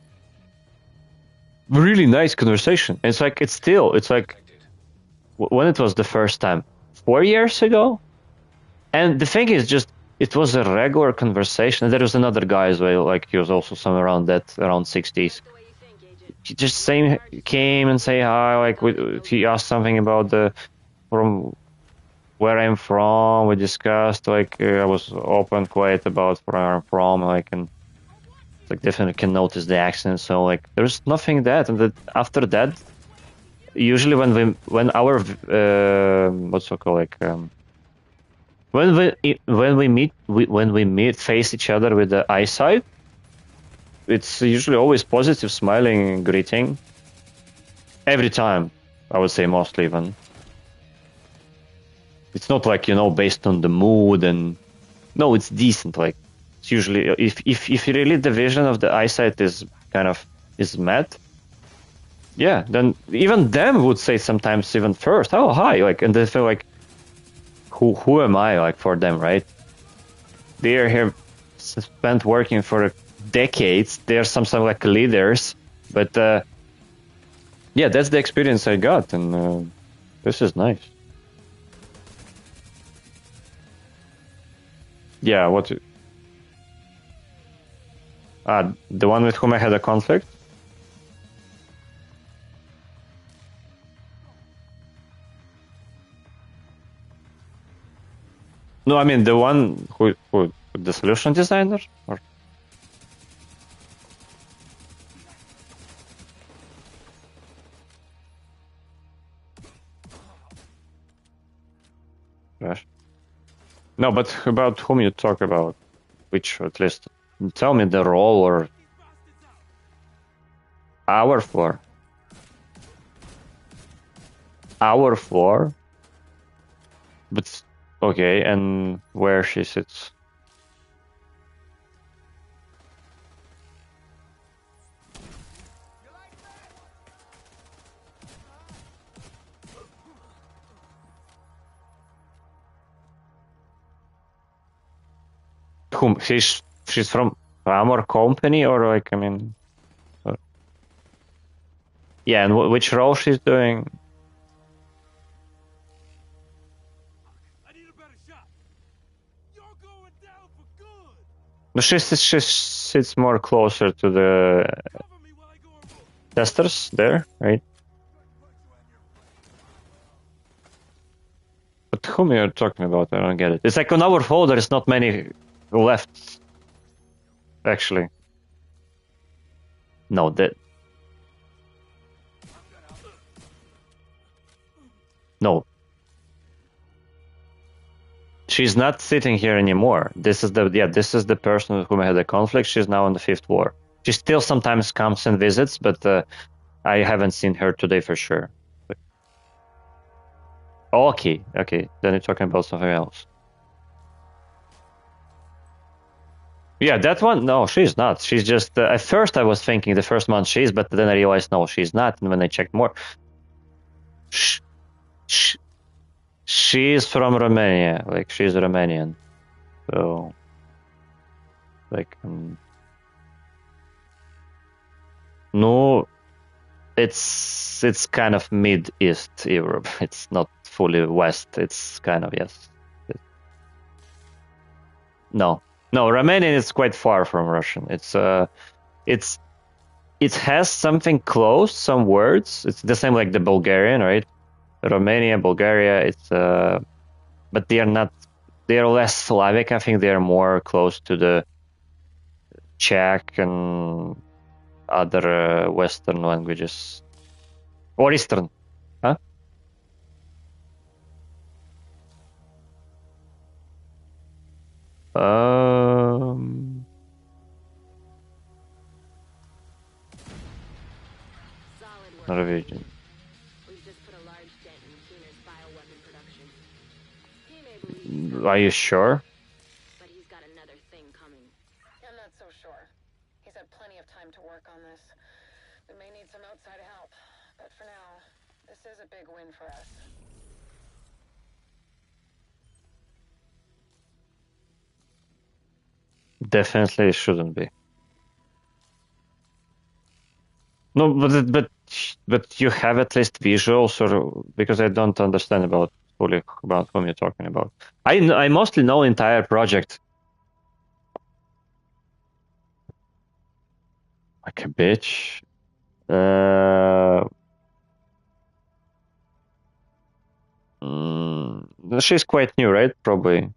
really nice conversation. And it's like it's like Affected. when it was the first time, 4 years ago. And the thing is, just it was a regular conversation. There was another guy as well, like he was also somewhere around 60s. The way you think, Agent. He just came and say hi. Like he asked something about from where I'm from. We discussed like I was open, quiet about where I'm from, like and like definitely can notice the accent. So like there's nothing that, and that after that, usually when our what's it called like when we meet face each other with the eyesight, it's usually always positive, smiling, greeting every time. I would say mostly even. It's not like based on the mood and no, it's decent. Like it's usually if really the vision of the eyesight is kind of is met, yeah, then even them would say sometimes even first, oh hi, like, and they feel like who am I like for them, right? They are here spent working for decades. They are some sort of like leaders, but yeah, that's the experience I got, and this is nice. Yeah, what? The one with whom I had a conflict. No, I mean the one who the solution designer, or Gosh. No, but about whom you talk about? Which, at least, tell me the role or our floor. Our floor. But okay, and where she sits. Whom? She's from our company, or like, I mean, yeah, and which role she's doing? No, she sits more closer to the testers there, right? But whom you're talking about? I don't get it. It's like on our floor, there is not many left, actually. No, that. No. She's not sitting here anymore. This is the person with whom I had a conflict. She's now on the 5th floor. She still sometimes comes and visits, but I haven't seen her today for sure. Okay, then you're talking about something else. Yeah, that one, no, she's not. She's just, at first I was thinking the first month she's, but then I realized, no, she's not. And when I checked more, she's from Romania. Like, she's Romanian. So, like, no, it's kind of mid-east Europe. It's not fully west. It's kind of, yes. No, Romanian is quite far from Russian. It has something close, some words. It's the same like the Bulgarian, right? Romania, Bulgaria. It's but they are not. They are less Slavic. I think they are more close to the Czech and other Western languages or Eastern, huh? Norwegian. We've just put a large dent in Keener's bioweapon production. He may believe he's Are you sure? but he's got another thing coming. I'm not so sure. He's had plenty of time to work on this. We may need some outside help, but for now, this is a big win for us. Definitely it shouldn't be. No, but you have at least visuals, or because I don't understand about fully about whom you're talking about. I mostly know entire project. Like a bitch. She's quite new, right? Probably.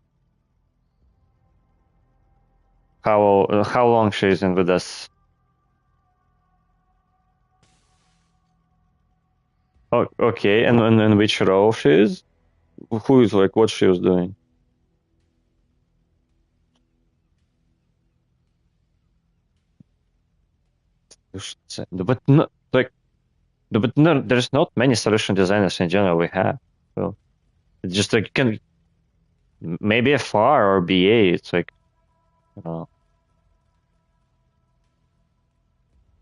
How long she's in with us? Oh, okay, and in which role she is? Who is like what she was doing? But no, like, but no, there's not many solution designers in general we have. So it's just like can maybe a FAR or BA. It's like uh,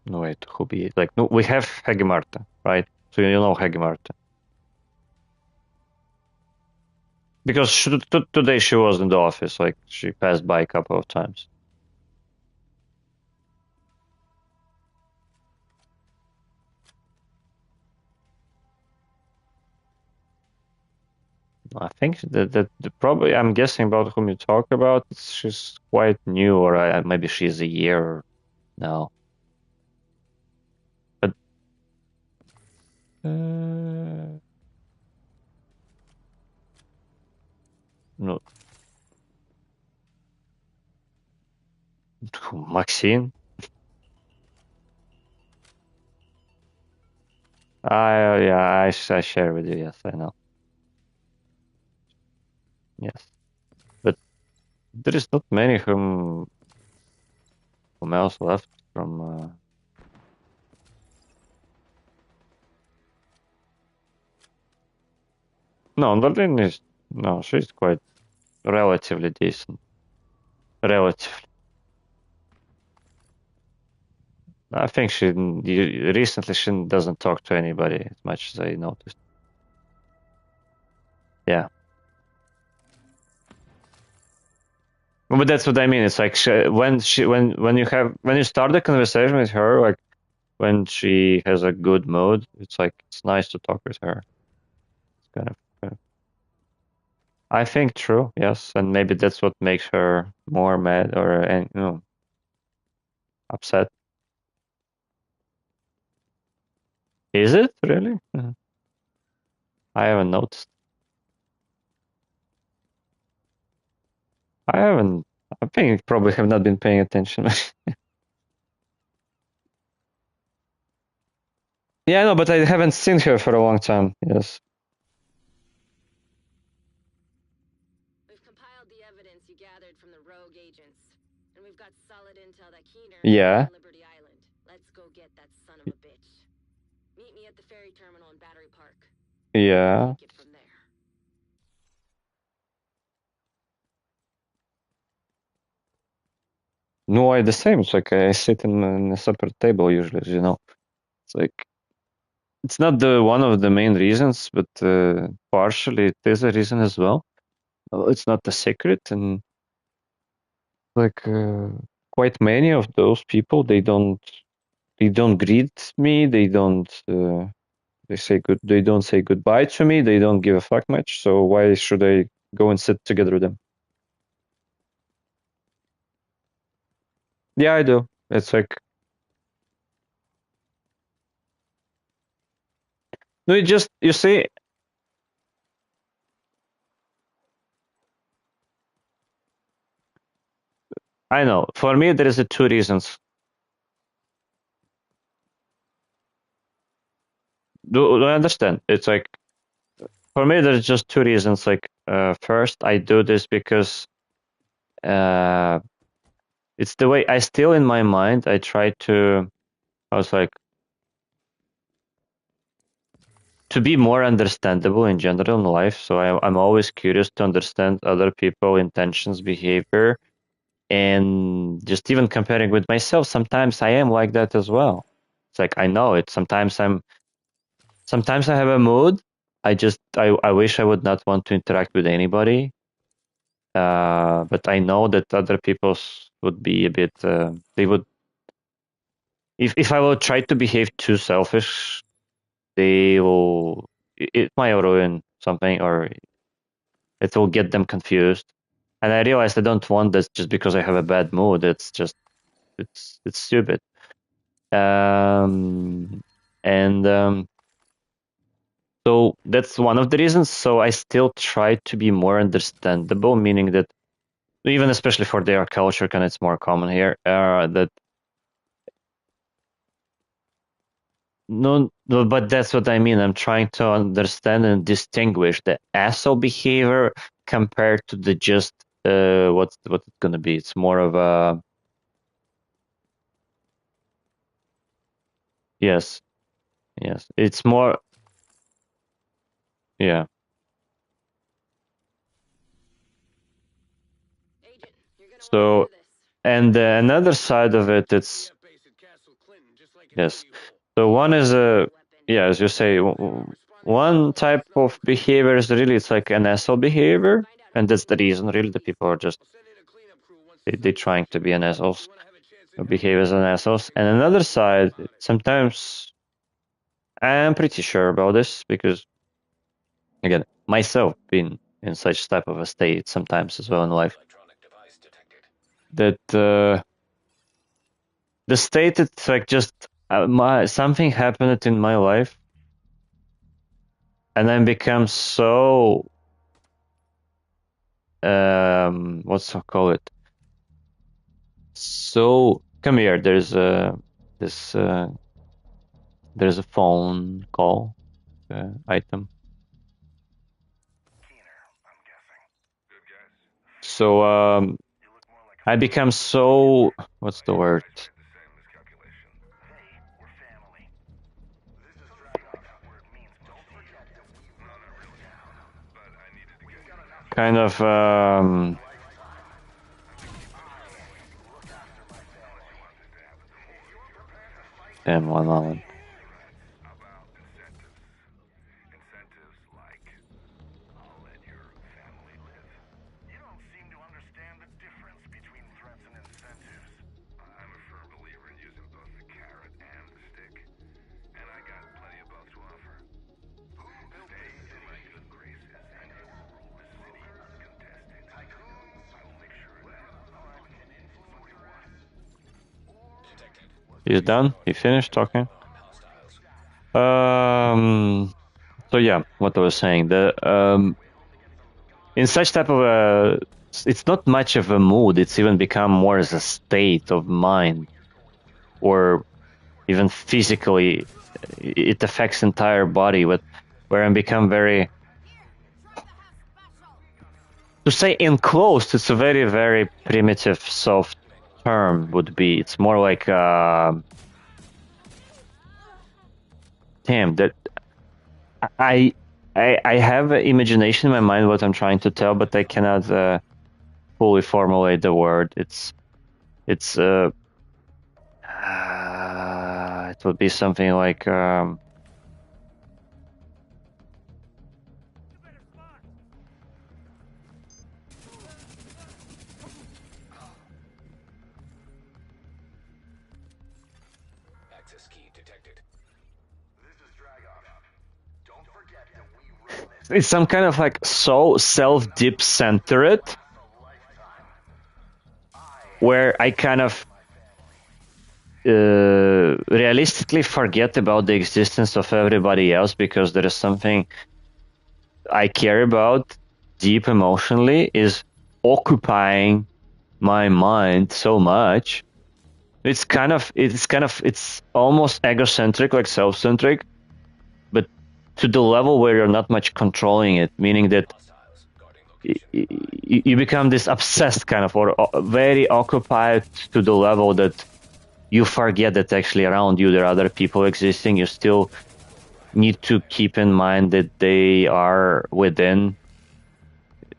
no wait, who BA? Like no, we have Hegi Marta, right? So you know Hegi Marta because today she was in the office. Like she passed by a couple of times. I think that the probably I'm guessing about whom you talk about. She's quite new, or maybe she's a year now. But no, Maxine. I share with you. Yes, I know. Yes, but there is not many whom else left from. No, Berlin is no. She's quite relatively decent. Relatively, I think recently she doesn't talk to anybody as much as I noticed. Yeah. But that's what I mean. It's like when you start the conversation with her, like when she has a good mood, it's like it's nice to talk with her. It's kind of I think true, yes, and maybe that's what makes her more mad or upset. Is it really? I haven't noticed. I haven't. I think probably have not been paying attention. Yeah, no, but I haven't seen her for a long time. Yes. We've compiled the evidence you gathered from the rogue agents, and we've got solid intel that Keener is Yeah. on Liberty Island. Let's go get that son of a bitch. Meet me at the ferry terminal in Battery Park. Yeah. Take it from there. No, I the same. It's like I sit in a separate table usually, It's like it's not the one of the main reasons, but partially it is a reason as well. It's not a secret, and like quite many of those people, they don't greet me. They don't say goodbye to me. They don't give a fuck much. So why should I go and sit together with them? Yeah, I do. It's like no, you see, I know. For me, there is two reasons. Do I understand? It's like for me, there's just two reasons. Like first, I do this because uh, it's the way I still in my mind. I try to. I was like to be more understandable in general in life. So I'm always curious to understand other people' intentions, behavior, and just even comparing with myself. Sometimes I am like that as well. It's like I know it. Sometimes I have a mood. I wish I would not want to interact with anybody. But I know that other people's would be a bit. They would, if I will try to behave too selfish, they will. It might ruin something, or it will get them confused. And I realized I don't want this just because I have a bad mood. It's just it's stupid. And so that's one of the reasons. So I still try to be more understandable, meaning that even especially for their culture, and it's more common here, that no, but that's what I mean. I'm trying to understand and distinguish the asshole behavior compared to the just what's it's gonna be. It's more of a yes, yes. It's more yeah. Agent, you're gonna want to So hear this. and another side of it, it's Base at Castle Clinton, just like in yes. City Hall. So one is a Weapon. yeah, as you say, one type of behavior is really it's like an asshole behavior, Find out and who that's the did reason really the people are just I'll send in a cleanup crew once they trying to be an assholes, You want to have a chance or in hell? behave as an assholes. And another side, sometimes I'm pretty sure about this because again, myself been in such type of a state sometimes as well in life Electronic device detected. that the state it's like just my something happened in my life and then become so what's I call it, so come here, this there's a phone call item. So I become so what's the word, kind of damn, 1 moment. Detected. He's done, he finished talking. Hostiles. So yeah, what I was saying, the in such type of a, it's not much of a mood. It's even become more as a state of mind, or even physically, it affects entire body. Where I become very, to say enclosed. It's a very very primitive, soft term would be. It's more like damn that I I have imagination in my mind what I'm trying to tell, but I cannot fully formulate the word. It's it would be something like Access key detected. it's some kind of like so self-deep centered, where I kind of realistically forget about the existence of everybody else because there is something I care about deep emotionally is occupying my mind so much. It's almost egocentric, like self-centric, but to the level where you're not much controlling it, meaning that Hostiles. Guarding location. you become this obsessed kind of, or very occupied to the level that you forget that actually around you there are other people existing. You still need to keep in mind that they are within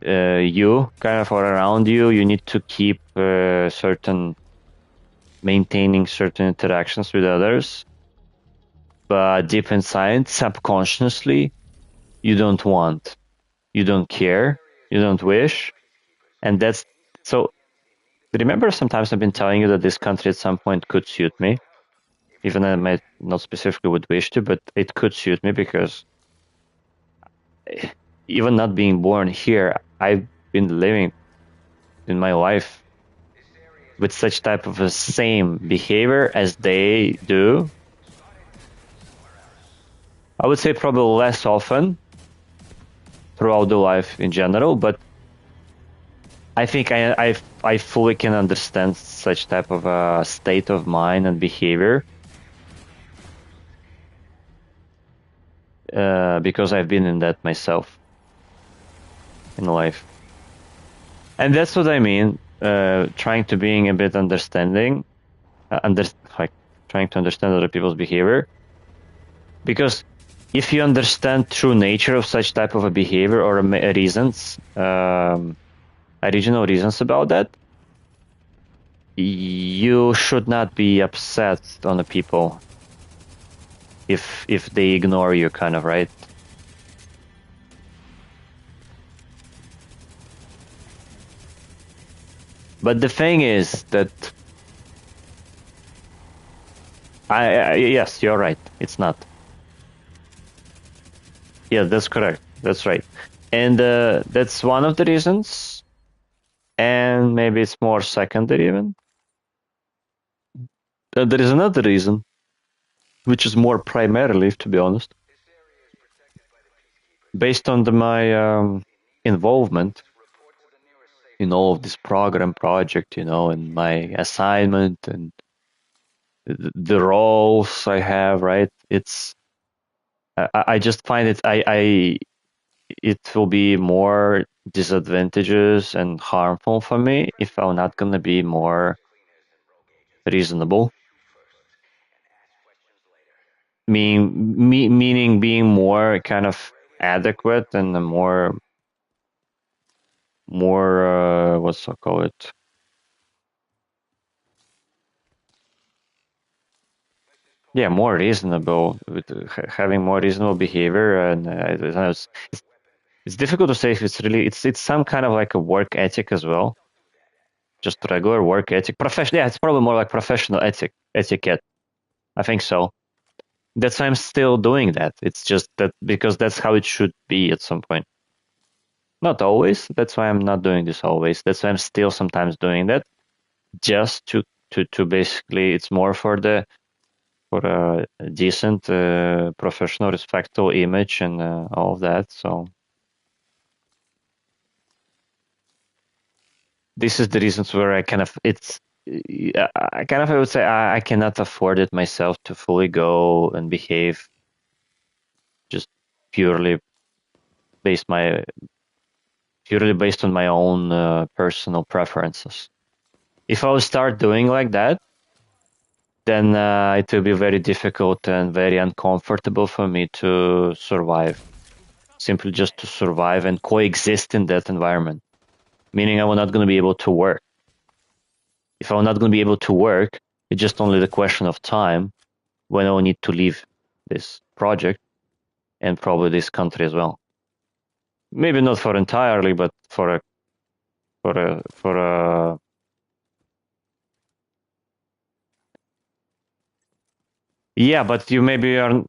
you, kind of, or around you. You need to keep maintaining certain interactions with others. But deep inside, subconsciously, you don't want, you don't care, you don't wish. And that's so. Remember, sometimes I've been telling you that this country at some point could suit me, even I might not specifically would wish to, but it could suit me because even not being born here, I've been living in my life with such type of a same behavior as they do. I would say probably less often throughout the life in general, but I think I fully can understand such type of a state of mind and behavior because I've been in that myself in life, and that's what I mean. Trying to being a bit understanding, like trying to understand other people's behavior, because if you understand true nature of such type of a behavior or reasons, original reasons about that, you should not be upset on the people if they ignore you, kind of, right? But the thing is that yes, you're right. It's not. Yeah, that's correct. That's right. And that's one of the reasons. And maybe it's more secondary even. There is another reason, which is more primarily, to be honest, based on my involvement in all of this project, and my assignment and the roles I have, right? I just find it will be more disadvantageous and harmful for me if I'm not gonna be more reasonable. Meaning being more kind of adequate and more what's I call it? Yeah, more reasonable with having more reasonable behavior, and I don't know, it's difficult to say if it's really it's some kind of like a work ethic as well, just regular work ethic, professional. Yeah, it's probably more like professional etiquette. I think so. That's why I'm still doing that. It's just that because that's how it should be at some point. Not always. That's why I'm not doing this always. That's why I'm still sometimes doing that, just to basically it's more for a decent, professional, respectful image and all of that. So this is the reasons where I kind of I would say I cannot afford it myself to fully go and behave just purely based my purely based on my own personal preferences. If I would start doing like that, then it will be very difficult and very uncomfortable for me to survive. Simply just to survive and coexist in that environment. Meaning I'm not going to be able to work. If I'm not going to be able to work, it's just only the question of time when I will need to leave this project and probably this country as well. Maybe not for entirely, but for a yeah, but you maybe are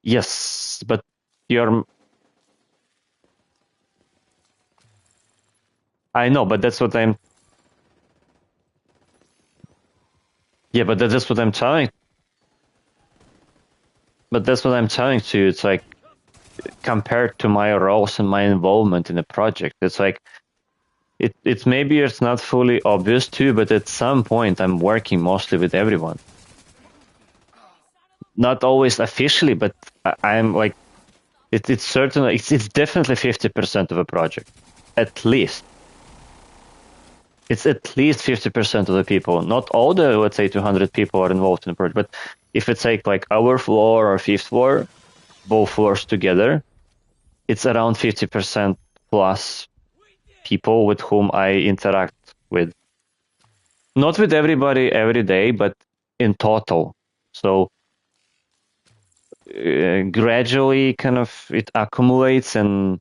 yes, but you're I know, but that's what I'm yeah, but that's what I'm telling. But that's what I'm telling to you. It's like compared to my roles and my involvement in the project, it's like it's maybe it's not fully obvious to you, but at some point I'm working mostly with everyone. Not always officially, but I'm like it's certainly it's definitely 50% of a project, at least. It's at least 50% of the people. Not all the, let's say, 200 people are involved in the project, but if it's like our floor or fifth floor, both floors together, it's around 50% plus people with whom I interact with. Not with everybody every day, but in total. So gradually kind of it accumulates and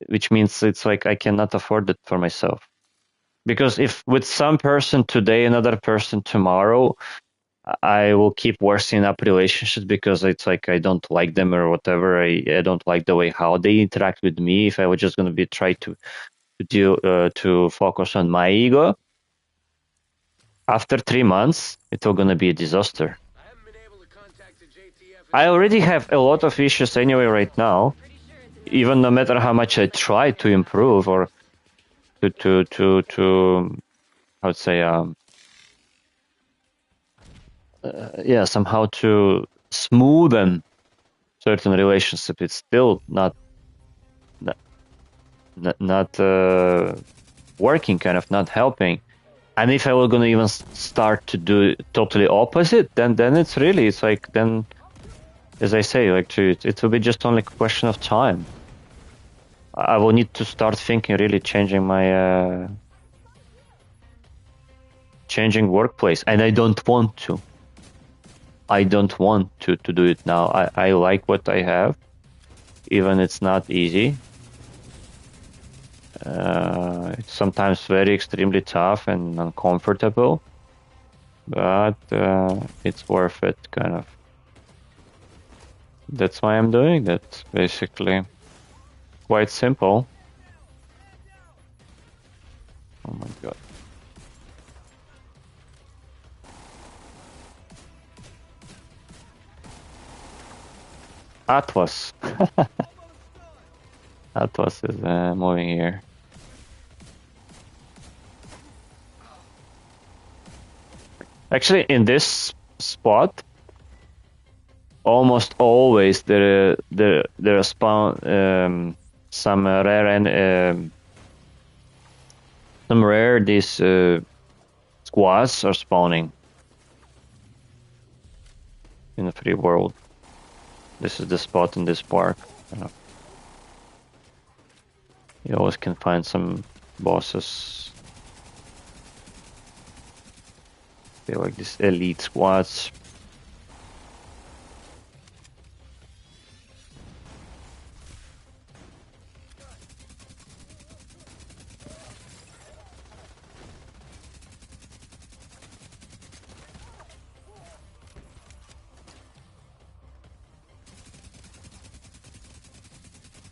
which means it's like I cannot afford it for myself. Because if with some person today, another person tomorrow, I will keep worsening up relationships because it's like I don't like them or whatever. I don't like the way how they interact with me. If I was just gonna be try to deal to focus on my ego, after 3 months, it's all gonna be a disaster. I haven't been able to contact the JTF. I already have a lot of issues anyway right now. Even no matter how much I try to improve or to I would say yeah, somehow to smoothen certain relationship, it's still not working, kind of not helping. And if I were gonna even start to do totally opposite, then it's really, it's like, then, as I say, like it will be just only a question of time. I will need to start thinking, really changing my changing workplace, and I don't want to. I don't want to do it now. I like what I have, even it's not easy. It's sometimes very extremely tough and uncomfortable, but it's worth it, kind of. That's why I'm doing that, basically. Quite simple. Oh my god. Atlas. Atlas is moving here. Actually, in this spot, almost always there spawn some rare and some rare these squads are spawning in the free world. This is the spot in this park. You always can find some bosses. They're like these elite squads.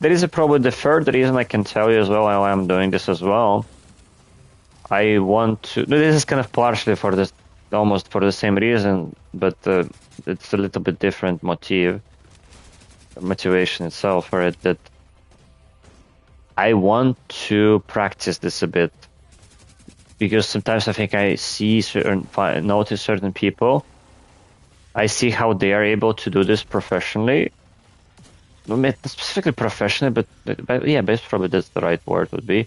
There is probably the third reason I can tell you as well why I'm doing this as well. I want to. This is kind of partially for this, almost for the same reason, but it's a little bit different motivation itself for it. That I want to practice this a bit, because sometimes I think I see notice certain people. I see how they are able to do this professionally. Not specifically professionally, but yeah, probably that's the right word would be.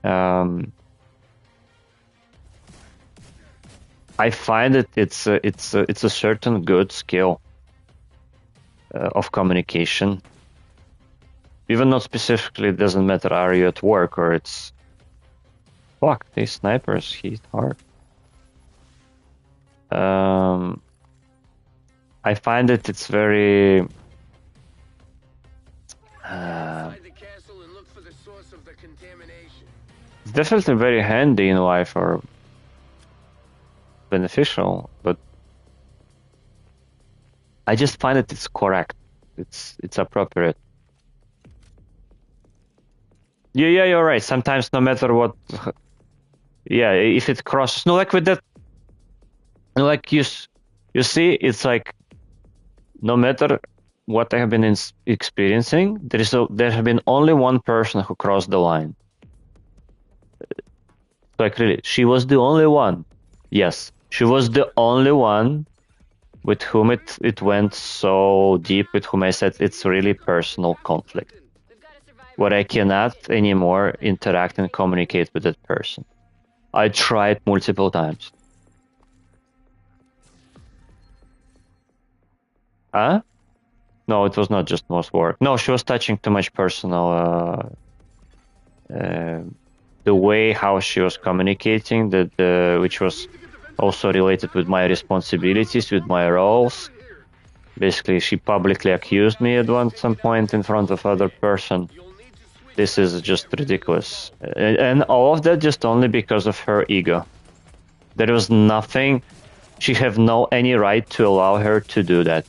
I find that it's a certain good skill of communication. Even not specifically, it doesn't matter, are you at work or it's... Fuck, these snipers hit hard. I find that it's very... it's definitely very handy in life or beneficial, but I just find that it's correct. It's appropriate. Yeah, you're right. Sometimes no matter what, yeah, if it crosses, no, like with that, like you see, it's like no matter what I have been experiencing, there have been only one person who crossed the line. Like really, she was the only one. Yes, she was the only one with whom it went so deep, with whom I said it's really personal conflict, where I cannot anymore interact and communicate with that person. I tried multiple times. Huh? No, it was not just most work. No, she was touching too much personal. The way how she was communicating, which was also related with my responsibilities, with my roles. Basically, she publicly accused me at some point in front of other person. This is just ridiculous. And all of that just only because of her ego. There was nothing, she have no any right to allow her to do that.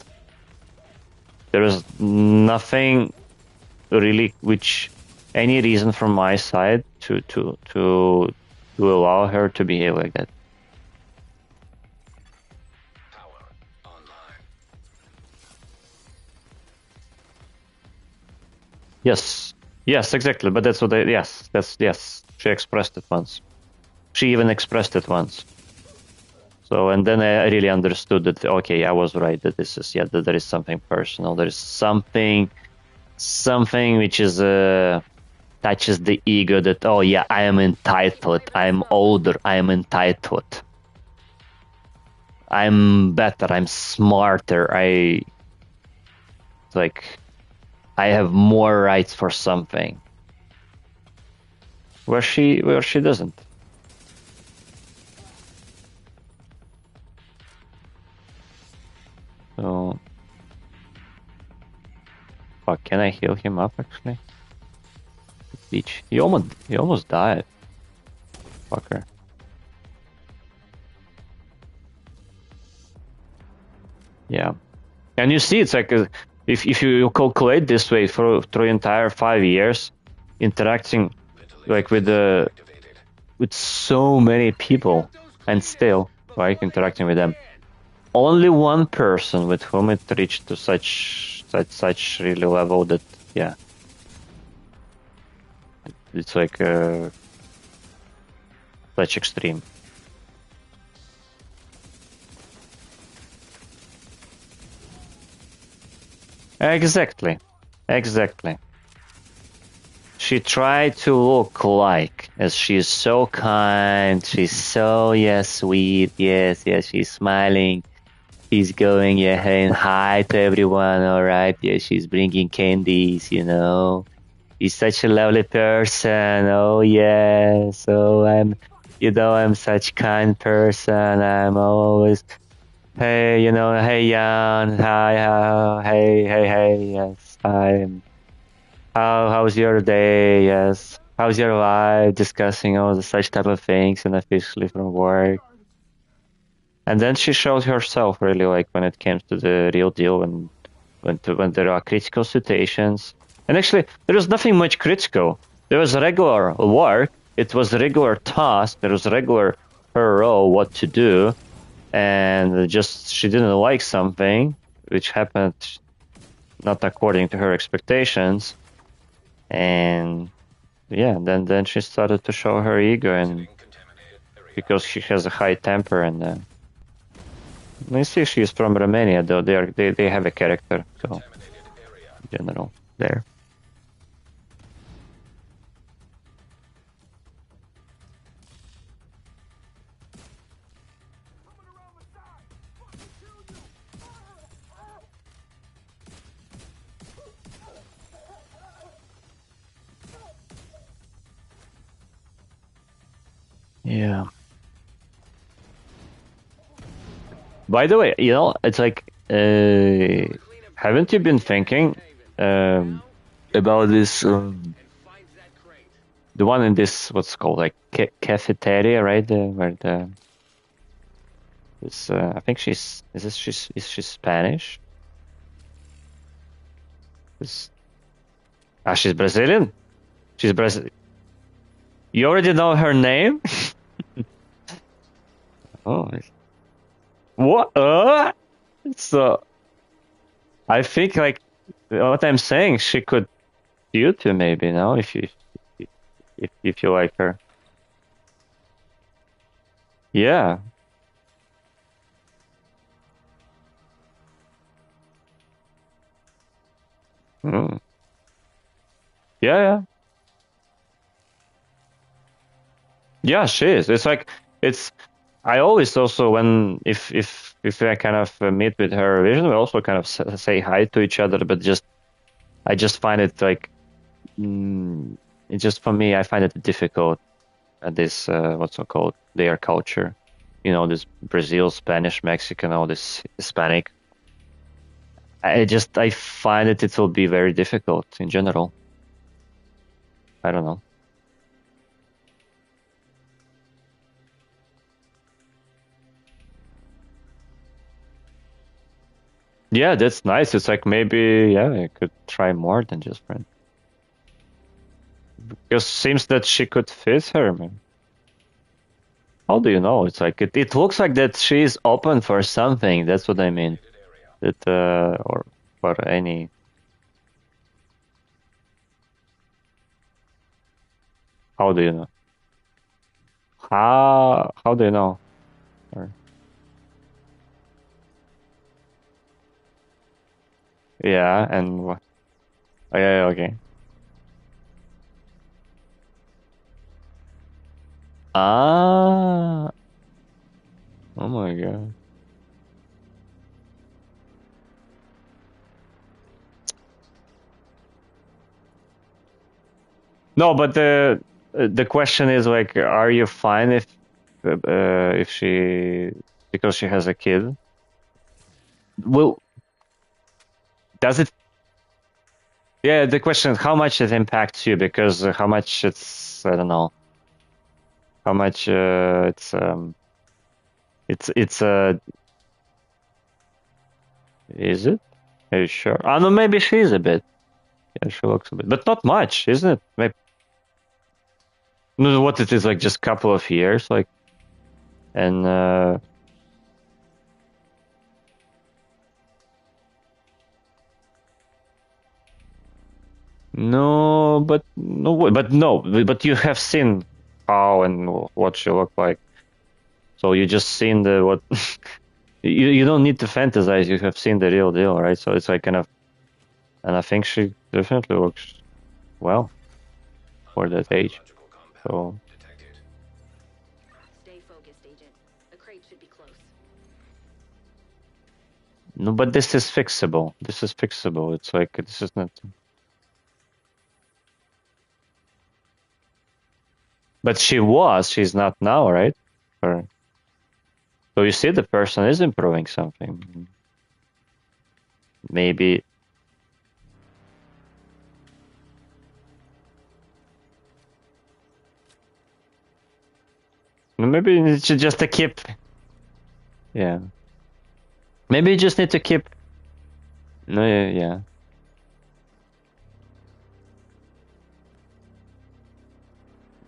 There was nothing really which any reason from my side to allow her to behave like that. Power online. Yes, exactly. But that's what yes. She expressed it once. She even expressed it once. So, and then I really understood that, okay, I was right, that this is, that there is something personal. There is something which is, touches the ego that, oh yeah, I am entitled. I'm older. I am entitled. I'm better. I'm smarter. I have more rights for something. Where she doesn't. So, fuck, can I heal him up actually? Bitch, he almost died. Fucker. Yeah, and you see, it's like if you calculate this way through entire 5 years, interacting like with so many people, and still like interacting with them. Only one person with whom it reached to such really level that, yeah, it's like such extreme. Exactly. She tried to look like, as she's so kind, she's so, sweet, yes, she's smiling. She's going, saying hi to everyone, all right, she's bringing candies, She's such a lovely person, oh, yeah, so I'm such kind person, I'm always, hey, hey, Jan, hi, hey, yes, hi, how's your day, yes, how's your life, discussing all the such type of things, and officially from work. And then she showed herself really, like, when it came to the real deal, when there are critical situations. And actually, there was nothing much critical. There was regular work. It was a regular task. There was regular her role, what to do. And just she didn't like something, which happened not according to her expectations. And yeah, then she started to show her ego, and because she has a high temper, and I see she's from Romania, though they have a character, so in general there. Yeah. By the way, it's like, haven't you been thinking about this? The one in this, what's called, like, cafeteria, right? Where this, I think she's Spanish? She's Brazilian. She's Brazilian. You already know her name? Oh, what? So, I think, like, what I'm saying, she could you too, maybe, now, if you like her. Yeah. Mm. Yeah. Yeah, she is. It's like, I always also, if I kind of meet with her vision, we also kind of say hi to each other, but I just find it like, it's just, for me, I find it difficult at this, what's it called, their culture. This Brazil, Spanish, Mexican, all this Hispanic. I find it will be very difficult in general. I don't know. Yeah, that's nice. It's like maybe, yeah, I could try more than just friend. Because seems that she could fit her, man. How do you know? It's like it looks like that she's open for something. That's what I mean. That or for any. How do you know? How do you know? Or, yeah, and what? Oh, yeah, yeah, okay. Ah, oh my god. No, but the question is like, are you fine if she because she has a kid? Well, does it? Yeah, the question is how much it impacts you because how much it's I don't know how much it's is it? Are you sure? Oh no, maybe she's a bit. Yeah, she looks a bit, but not much, isn't it? Maybe no, what it is like just a couple of years, like, and no, but you have seen how and what she looked like, so you just seen the what. You don't need to fantasize. You have seen the real deal, right? So it's like kind of, and I think she definitely looks well for that age. So Stay focused, Agent. The crate should be close. no, but this is fixable. This is fixable. It's like this is not. But she was. She's not now, right? Or, so you see, the person is improving something. Maybe. Maybe it's just to keep. Yeah. Maybe you just need to keep. No, yeah, yeah.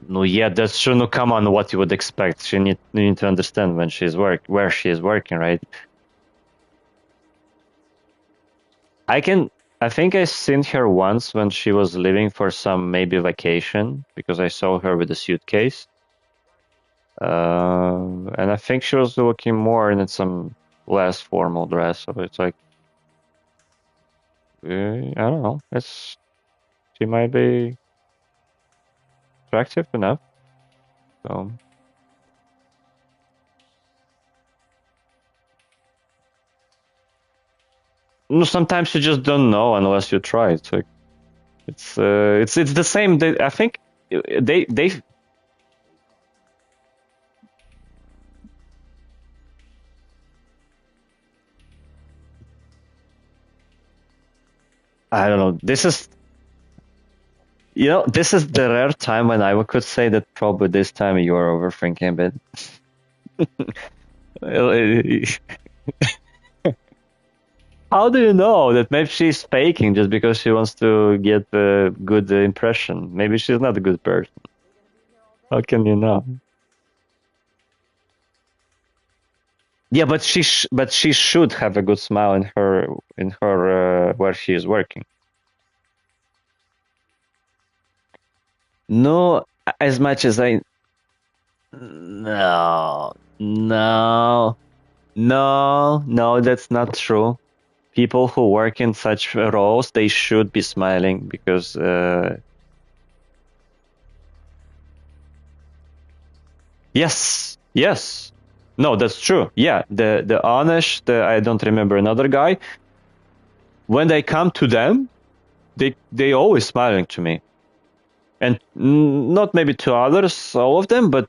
No, yeah, that's true. No, come on, what you would expect. You need to understand when she's where she is working, right? I think I seen her once when she was leaving for some maybe vacation because I saw her with a suitcase. And I think she was looking more in some less formal dress. So it's like, I don't know. She might be attractive enough. So no, sometimes you just don't know unless you try. It's like it's the same. I think they I don't know. This is the rare time when I could say that probably this time you are overthinking a bit. How do you know that maybe she's faking just because she wants to get a good impression? Maybe she's not a good person. How can you know? Yeah, but she should have a good smile in her where she is working. No, as much as I. No, no, no, that's not true. People who work in such roles, they should be smiling because. Yes, yes. No, that's true. Yeah, the Anish, I don't remember another guy. When they come to them, they always smiling to me, and not maybe to others, all of them, but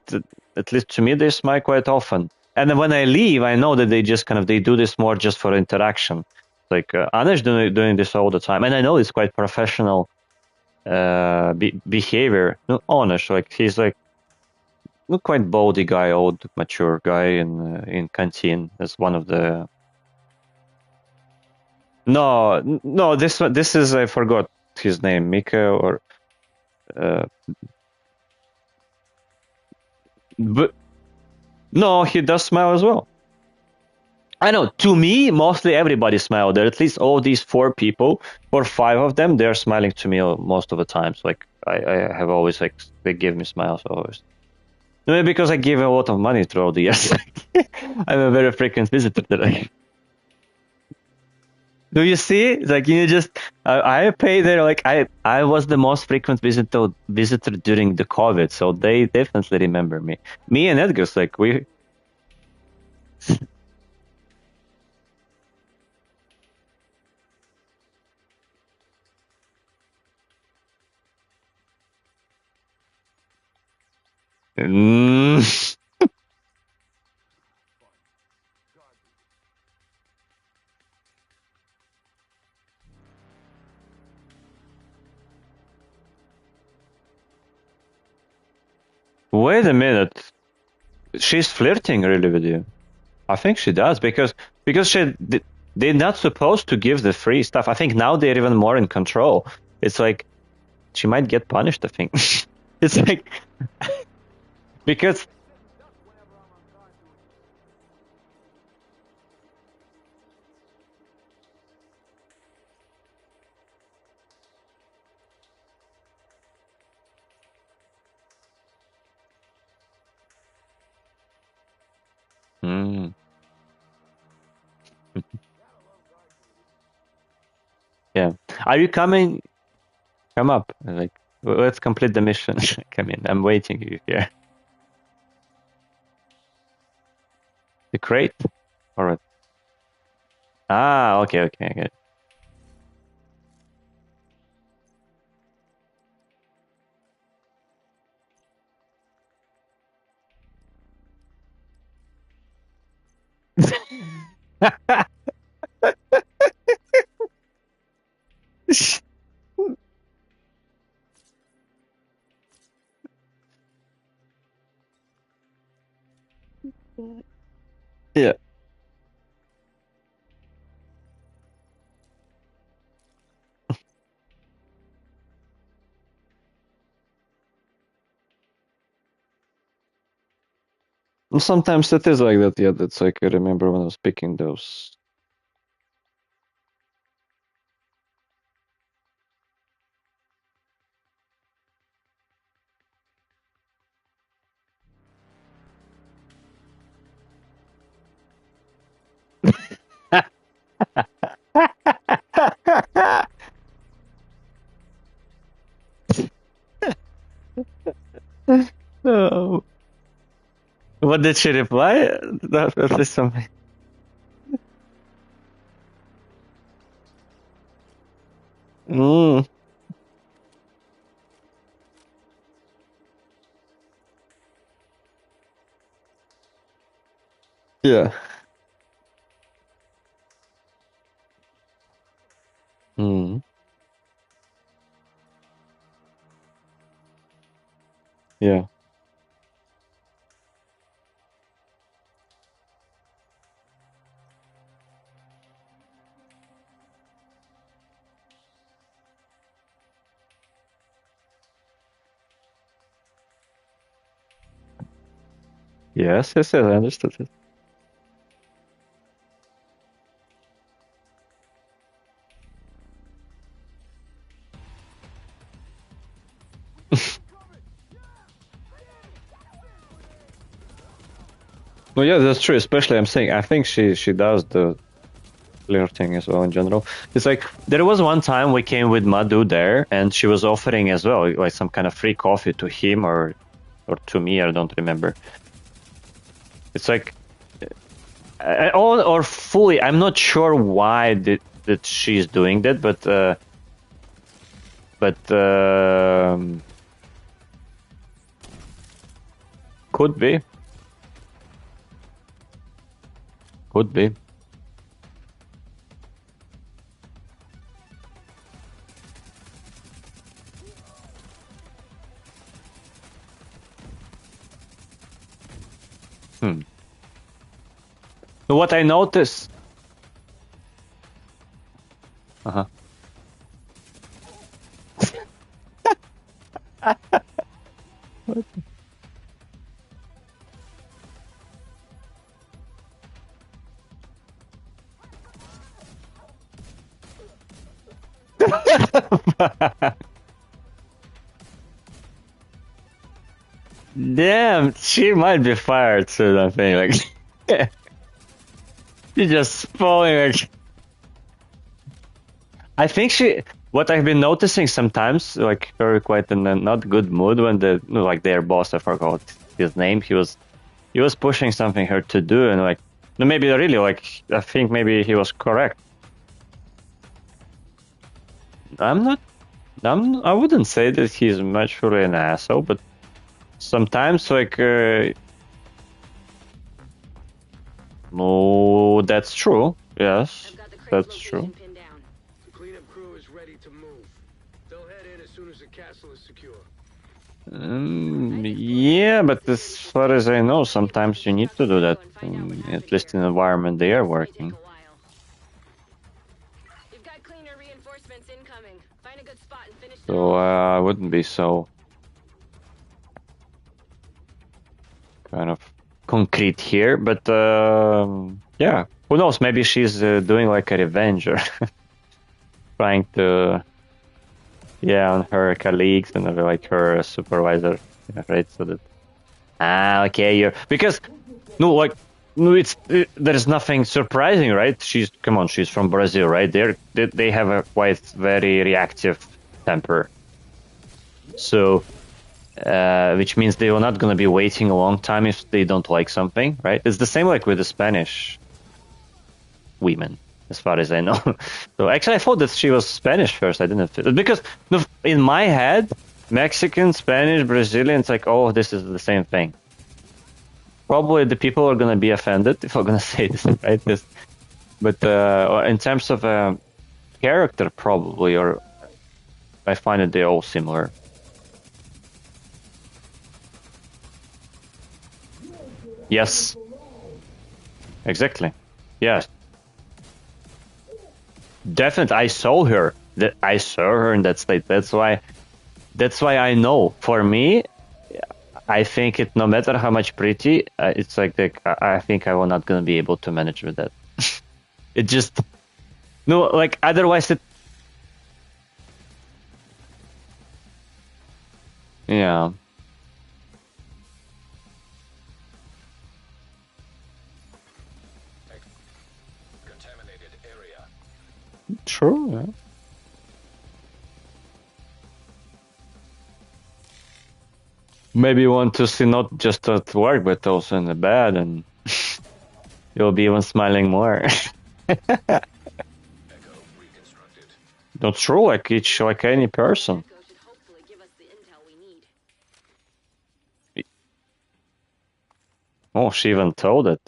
at least to me they smile quite often. And then when I leave, I know that they just they do this more just for interaction. Like Anish doing this all the time, and I know it's quite professional behavior, not honest. Like he's like not quite baldy guy, old mature guy in canteen as one of the. No, this is I forgot his name, Mika or. But no, he does smile as well. I know. To me, mostly everybody smiled. There are at least all these 4 people, or 5 of them, they're smiling to me most of the time. So like I have always like they give me smiles always. Maybe because I give a lot of money throughout the years. I'm a very frequent visitor there. Do you see? Like you just I pay there. Like I was the most frequent visitor during the COVID, so they definitely remember me. Me and Edgar's like we. Mm. Wait a minute. She's flirting really with you. I think she does because they're not supposed to give the free stuff. I think now they're even more in control. It's like she might get punished. I think it's like because mm. Yeah. Are you coming? Come up. Like let's complete the mission. Come in. I'm waiting you here. The crate. All right. Ah, okay, okay, I get it. Yeah. Sometimes it is like that. Yeah, that's like I remember when I was picking those. Oh. What did she reply? That is something. Mm, yeah. Mm, yeah. Yes, yes, yes, I understood it. Well, yeah, that's true. Especially, I'm saying, I think she does the flirting as well in general. It's like there was one time we came with Madhu there, and she was offering as well, like some kind of free coffee to him or to me. I don't remember. It's like, or fully. I'm not sure why that she's doing that, but could be. Could be. What I noticed. Uh-huh. Damn, she might be fired soon, I think. Like, she's just falling. Like, I think what I've been noticing sometimes, like her quite in a not good mood when like their boss, I forgot his name, he was pushing something her to do, and like, no, maybe really, like, I think maybe he was correct. I wouldn't say that he's much really an asshole, but sometimes, like, no, that's true. Yes, that's true. The cleanup crew is ready to move. They'll head in as soon as the castle is secure. Yeah, but as far as I know, sometimes you need to do that, at least in the environment they are working. We've got cleaner reinforcements incoming. Find a good spot and finish. So I wouldn't be so kind of concrete here, but yeah, who knows? Maybe she's doing like a revenge or trying to, yeah, on her colleagues and like her supervisor, right? So that okay, you're because no, like no, there's nothing surprising, right? She's from Brazil, right? They have a quite very reactive temper, so. Which means they are not going to be waiting a long time if they don't like something, right? It's the same like with the Spanish women, as far as I know. So actually, I thought that she was Spanish first. I didn't because in my head, Mexican, Spanish, Brazilian, it's like, oh, this is the same thing. Probably the people are going to be offended if I'm going to say this, right? But in terms of character, probably, or I find that they're all similar. Yes. Exactly. Yes. Definitely. I saw her in that state. That's why I know. For me, I think no matter how much pretty, it's like I think I will not gonna be able to manage with that. It just no, like otherwise it. Yeah. Contaminated area. True. Yeah. Maybe you want to see not just at work, but also in the bed, and you'll be even smiling more. Echo reconstructed. That's true, like any person. Echo should hopefully give us the intel we need. Oh, she even told it.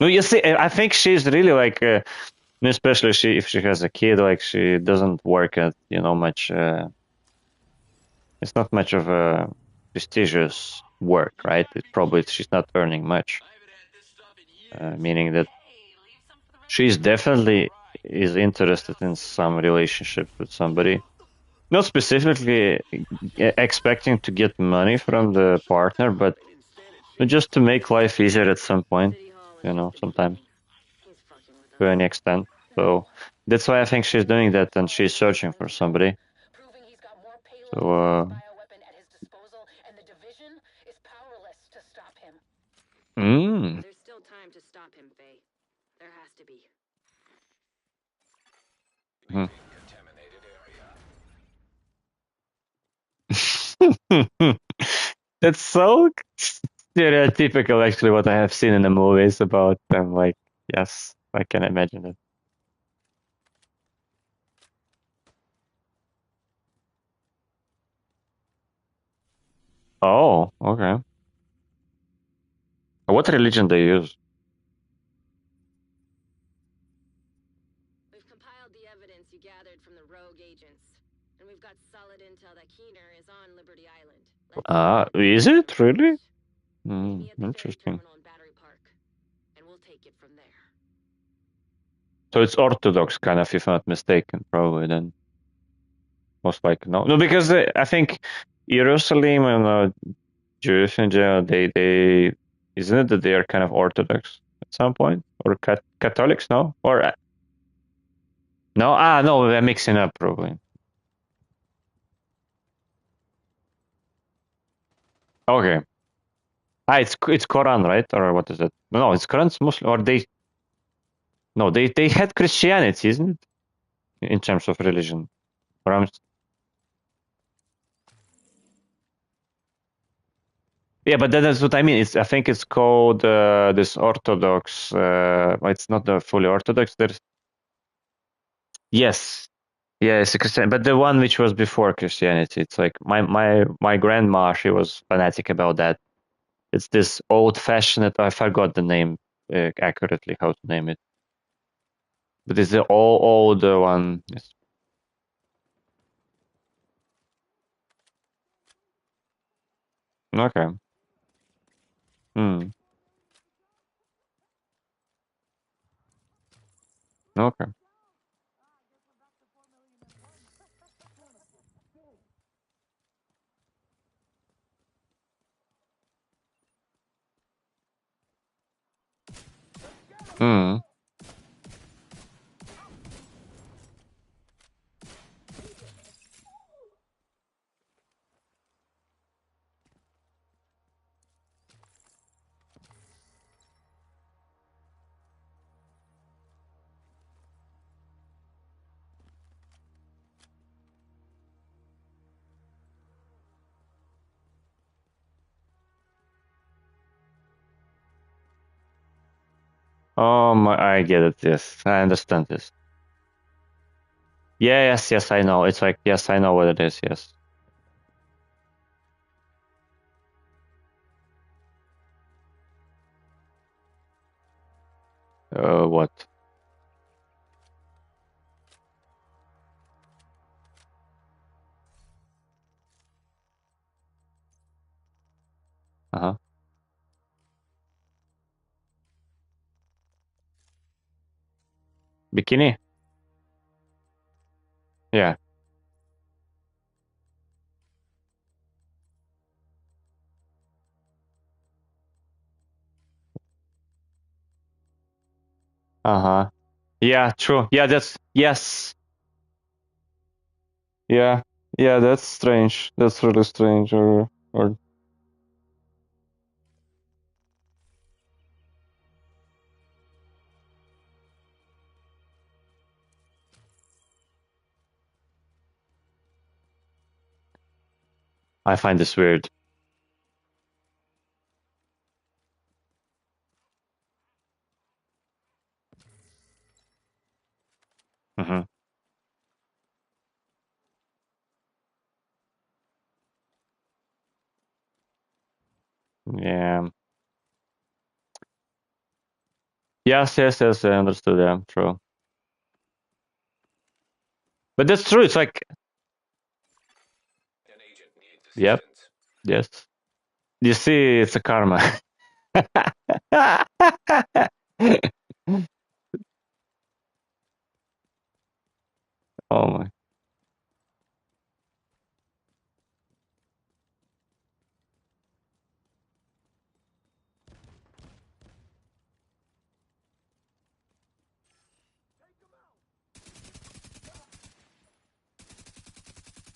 No, you see, I think she's really like, especially if she has a kid, like she doesn't work at much. It's not much of a prestigious work, right? She's not earning much, meaning that she's definitely is interested in some relationship with somebody. Not specifically expecting to get money from the partner, but just to make life easier at some point, sometimes to any extent. So that's why I think she's doing that, and she's searching for somebody. So, bioweapon at his disposal, and the division is powerless to stop him. There's still time to stop him, Faye. There has to be. Contaminated area. That's so stereotypical, actually, what I have seen in the movies about them. Like, yes, I can imagine it. Oh, okay. What religion they use? We've compiled the evidence you gathered from the rogue agents, and we've got solid intel that Keener is on Liberty Island. Is it really? Mm, Meet me at the ferry interesting. terminal in Battery Park, and we'll take it from there. So it's Orthodox kind of, if I'm not mistaken, probably then. Most likely no. No, because I think Jerusalem and Jews in general, they isn't it that they are kind of Orthodox at some point, or Catholics? No, or no? Ah, no, I'm mixing up probably. Okay. Ah, it's Quran, right? Or what is it? No, it's Quran's Muslim, or they no, they had Christianity, isn't it? In terms of religion. Or yeah, but that's what I mean. I think it's called this Orthodox. It's not the fully Orthodox. There's yes, yeah, it's a Christian, but the one which was before Christianity. It's like my grandma. She was fanatic about that. It's this old-fashioned. I forgot the name accurately how to name it, but it's the older one. Okay. Hmm. Okay. Hmm. I get it. Yes, I understand this. Yeah, yes, I know. It's like, yes, I know what it is. Yes. What? Uh-huh. Bikini? Yeah. Uh-huh. Yeah, true. Yeah, that's yes. Yeah. Yeah, that's strange. That's really strange. Or I find this weird. Mm-hmm. Yeah. Yes, I understood. Yeah, true. But that's true. It's like, An agent needs yep, assistance. yes. You see, it's a karma. Oh my.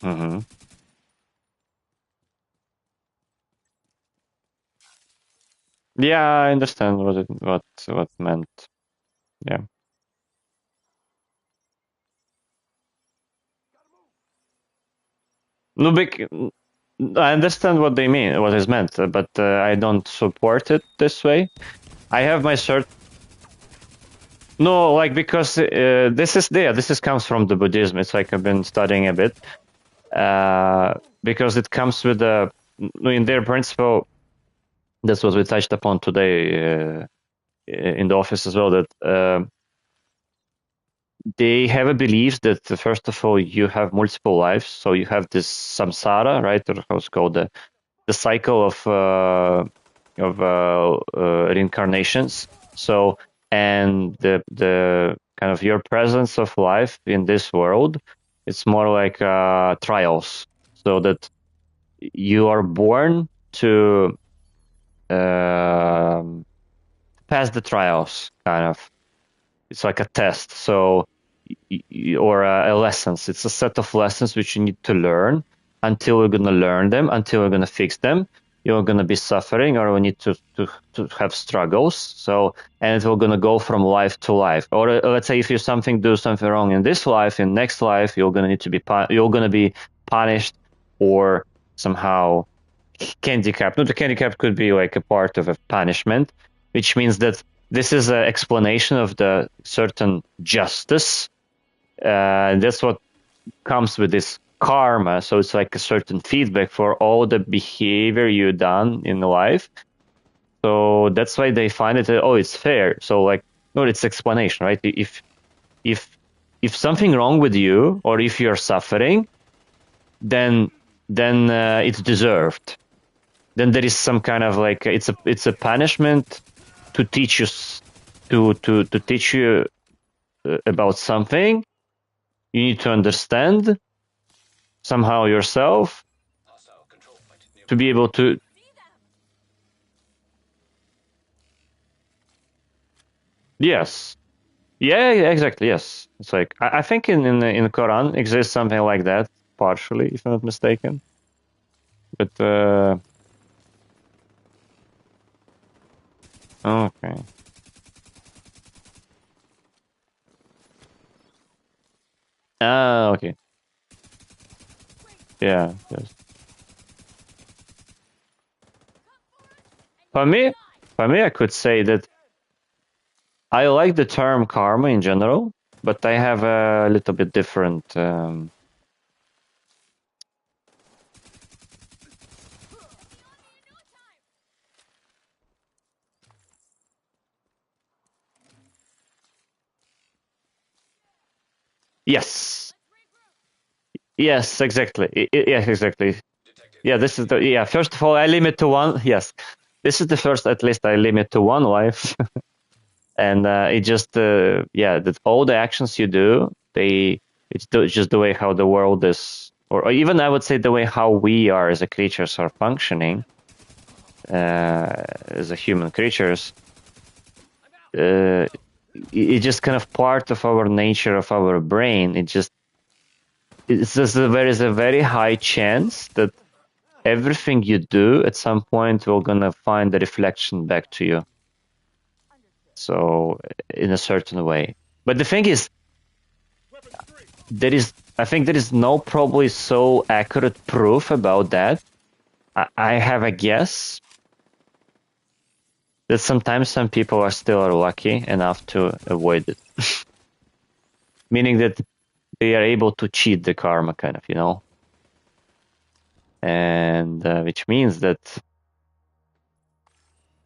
Mm-hmm. Yeah, I understand what meant. Yeah. No, I understand what they mean, what is meant, but I don't support it this way. I have my cert. No, like because this is comes from the Buddhism. It's like I've been studying a bit, because it comes with the in their principle. That's what we touched upon today in the office as well. That they have a belief that first of all you have multiple lives, so you have this samsara, right, or how it's called the cycle of of reincarnations. So, and the kind of your presence of life in this world, it's more like trials. So that you are born to pass the trials, kind of. It's like a test. So, or a lessons. It's a set of lessons which you need to learn. Until we're gonna learn them, until we're gonna fix them, you're gonna be suffering, or we need to have struggles. So, and we're gonna go from life to life. Or let's say if you do something wrong in this life, in next life, you're gonna need to be you're gonna be punished or somehow handicapped. No, the handicap could be like a part of a punishment, which means that this is an explanation of the certain justice. That's what comes with this karma. So it's like a certain feedback for all the behavior you done in life. So that's why they find it. Oh, it's fair. So like, no, it's explanation, right? If something wrong with you, or if you're suffering, then it's deserved. Then there is some kind of like it's a punishment to teach you to teach you about something. You need to understand somehow yourself to be able to. Yes. Yeah, exactly. Yes. It's like I think in the Quran exists something like that partially, if I'm not mistaken. But okay. Ah, okay. Yeah. Yes. For me, I could say that I like the term karma in general, but I have a little bit different. Yes. Yes, exactly. Yes, exactly. Yeah, this is the yeah. First of all, I limit to one. Yes, this is the first. At least I limit to one life, and it just yeah. That all the actions you do, it's just the way how the world is, or even I would say the way how we are as a creatures are functioning, as a human creatures. It's just kind of part of our nature, of our brain. It's just there is a very high chance that everything you do at some point will gonna find a reflection back to you. So in a certain way. But the thing is, I think there is no probably so accurate proof about that. I have a guess that sometimes some people are still lucky enough to avoid it. Meaning that they are able to cheat the karma, kind of, and which means that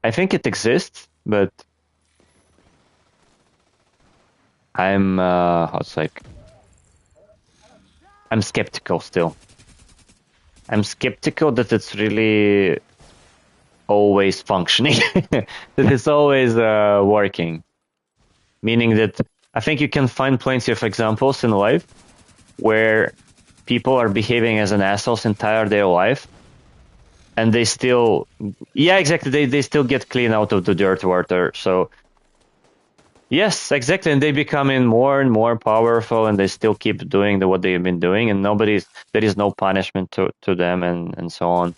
I think it exists, but I'm I'm skeptical still. I'm skeptical that it's really always functioning, that it's always working. Meaning that I think you can find plenty of examples in life where people are behaving as an assholes entire their life, and they still, yeah, exactly, they still get clean out of the dirt water. So yes, exactly, and they becoming more and more powerful, and they still keep doing what they've been doing, and there is no punishment to them, and so on.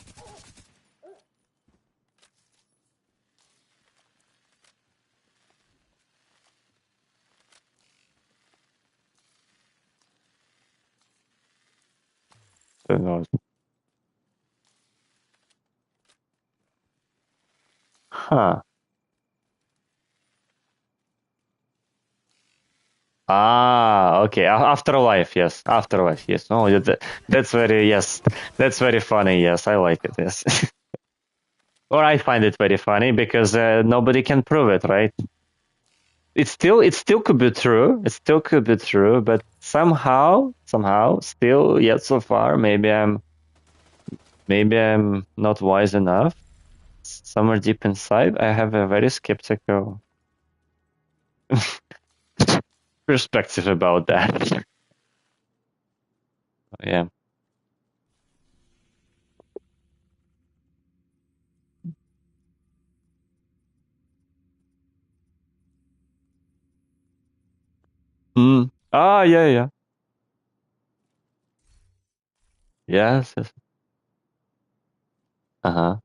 Who knows? Huh. Ah, okay. Afterlife, yes. Afterlife, yes. Oh, that's very, yes. That's very funny. Yes, I like it. Yes. Or I find it very funny because nobody can prove it, right? It still could be true. It still could be true, but somehow, still, yet so far, maybe I'm not wise enough. somewhere deep inside, I have a very skeptical perspective about that. Yeah. Mm. Ah, yeah, yeah. Yes, yes. Uh-huh.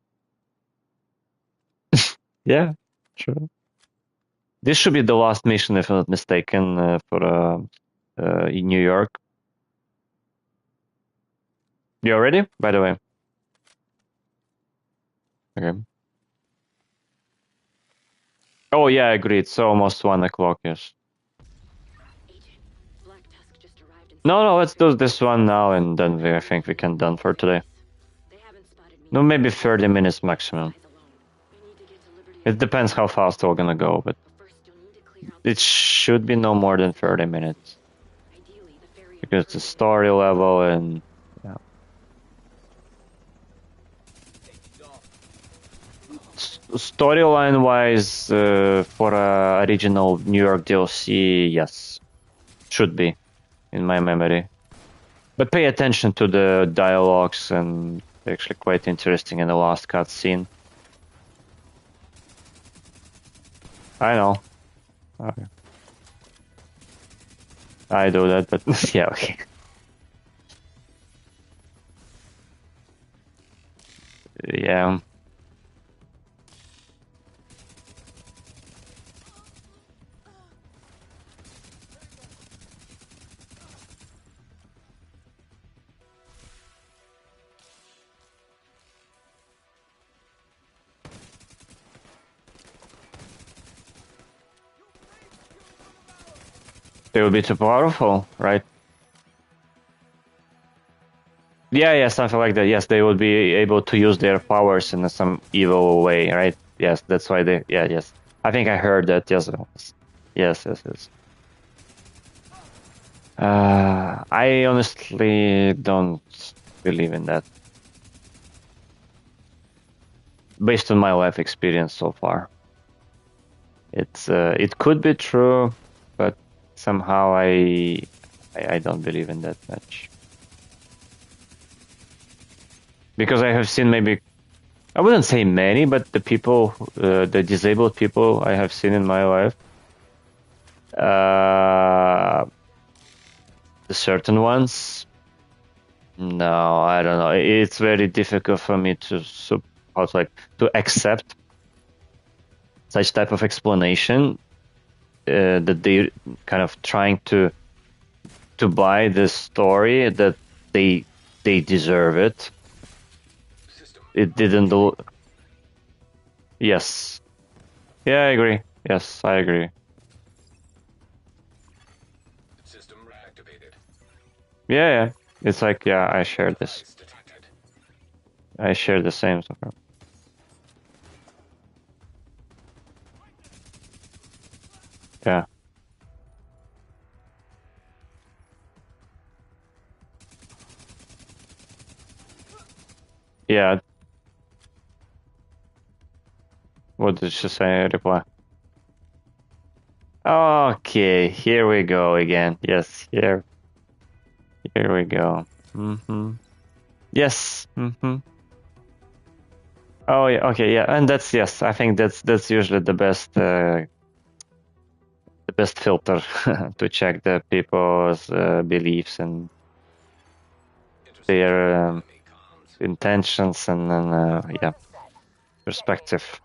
Yeah, true. This should be the last mission, if I'm not mistaken, for in New York. You ready? By the way. Okay. Oh yeah, I agree. It's almost 1 o'clock. Yes. Agent, Black Tusk just arrived in No, San no. Let's do Francisco. this one now, and then I think we can done for today. They haven't spotted me No, yet. maybe 30 minutes maximum. Eyes alone. We need to get to Liberty It depends how fast we're gonna go, but But first, you'll need to clear out it should be no more than 30 minutes ideally the ferry and because the crew. story level and yeah. Storyline wise, for a original New York DLC, yes, should be in my memory. But pay attention to the dialogues, and actually quite interesting in the last cutscene. I know. Okay. I do that, but yeah, okay. Yeah. They will be too powerful, right? Yeah, yeah, something like that. Yes, they would be able to use their powers in some evil way, right? Yes, that's why they. Yeah, yes. I think I heard that. Yes, yes, yes, yes. I honestly don't believe in that, based on my life experience so far. It could be true, but somehow I don't believe in that much, because I have seen maybe, I wouldn't say many, but the people, the disabled people I have seen in my life, the certain ones, no, I don't know. It's very difficult for me to how to, like, to accept such type of explanation, that they kind of trying to buy this story that they deserve it. System. It didn't do. Yes. Yeah, I agree. Yes, I agree. System reactivated. Yeah, yeah. It's like, yeah, I share this. Device detected. I share the same. So far. Yeah. Yeah. What did she say? Reply. Okay, here we go again. Yes, here we go. Yes. Oh yeah. Okay. Yeah. And that's, yes. I think that's usually the best filter to check the people's beliefs and Intercepted their enemy comms. intentions, and then yeah, perspective.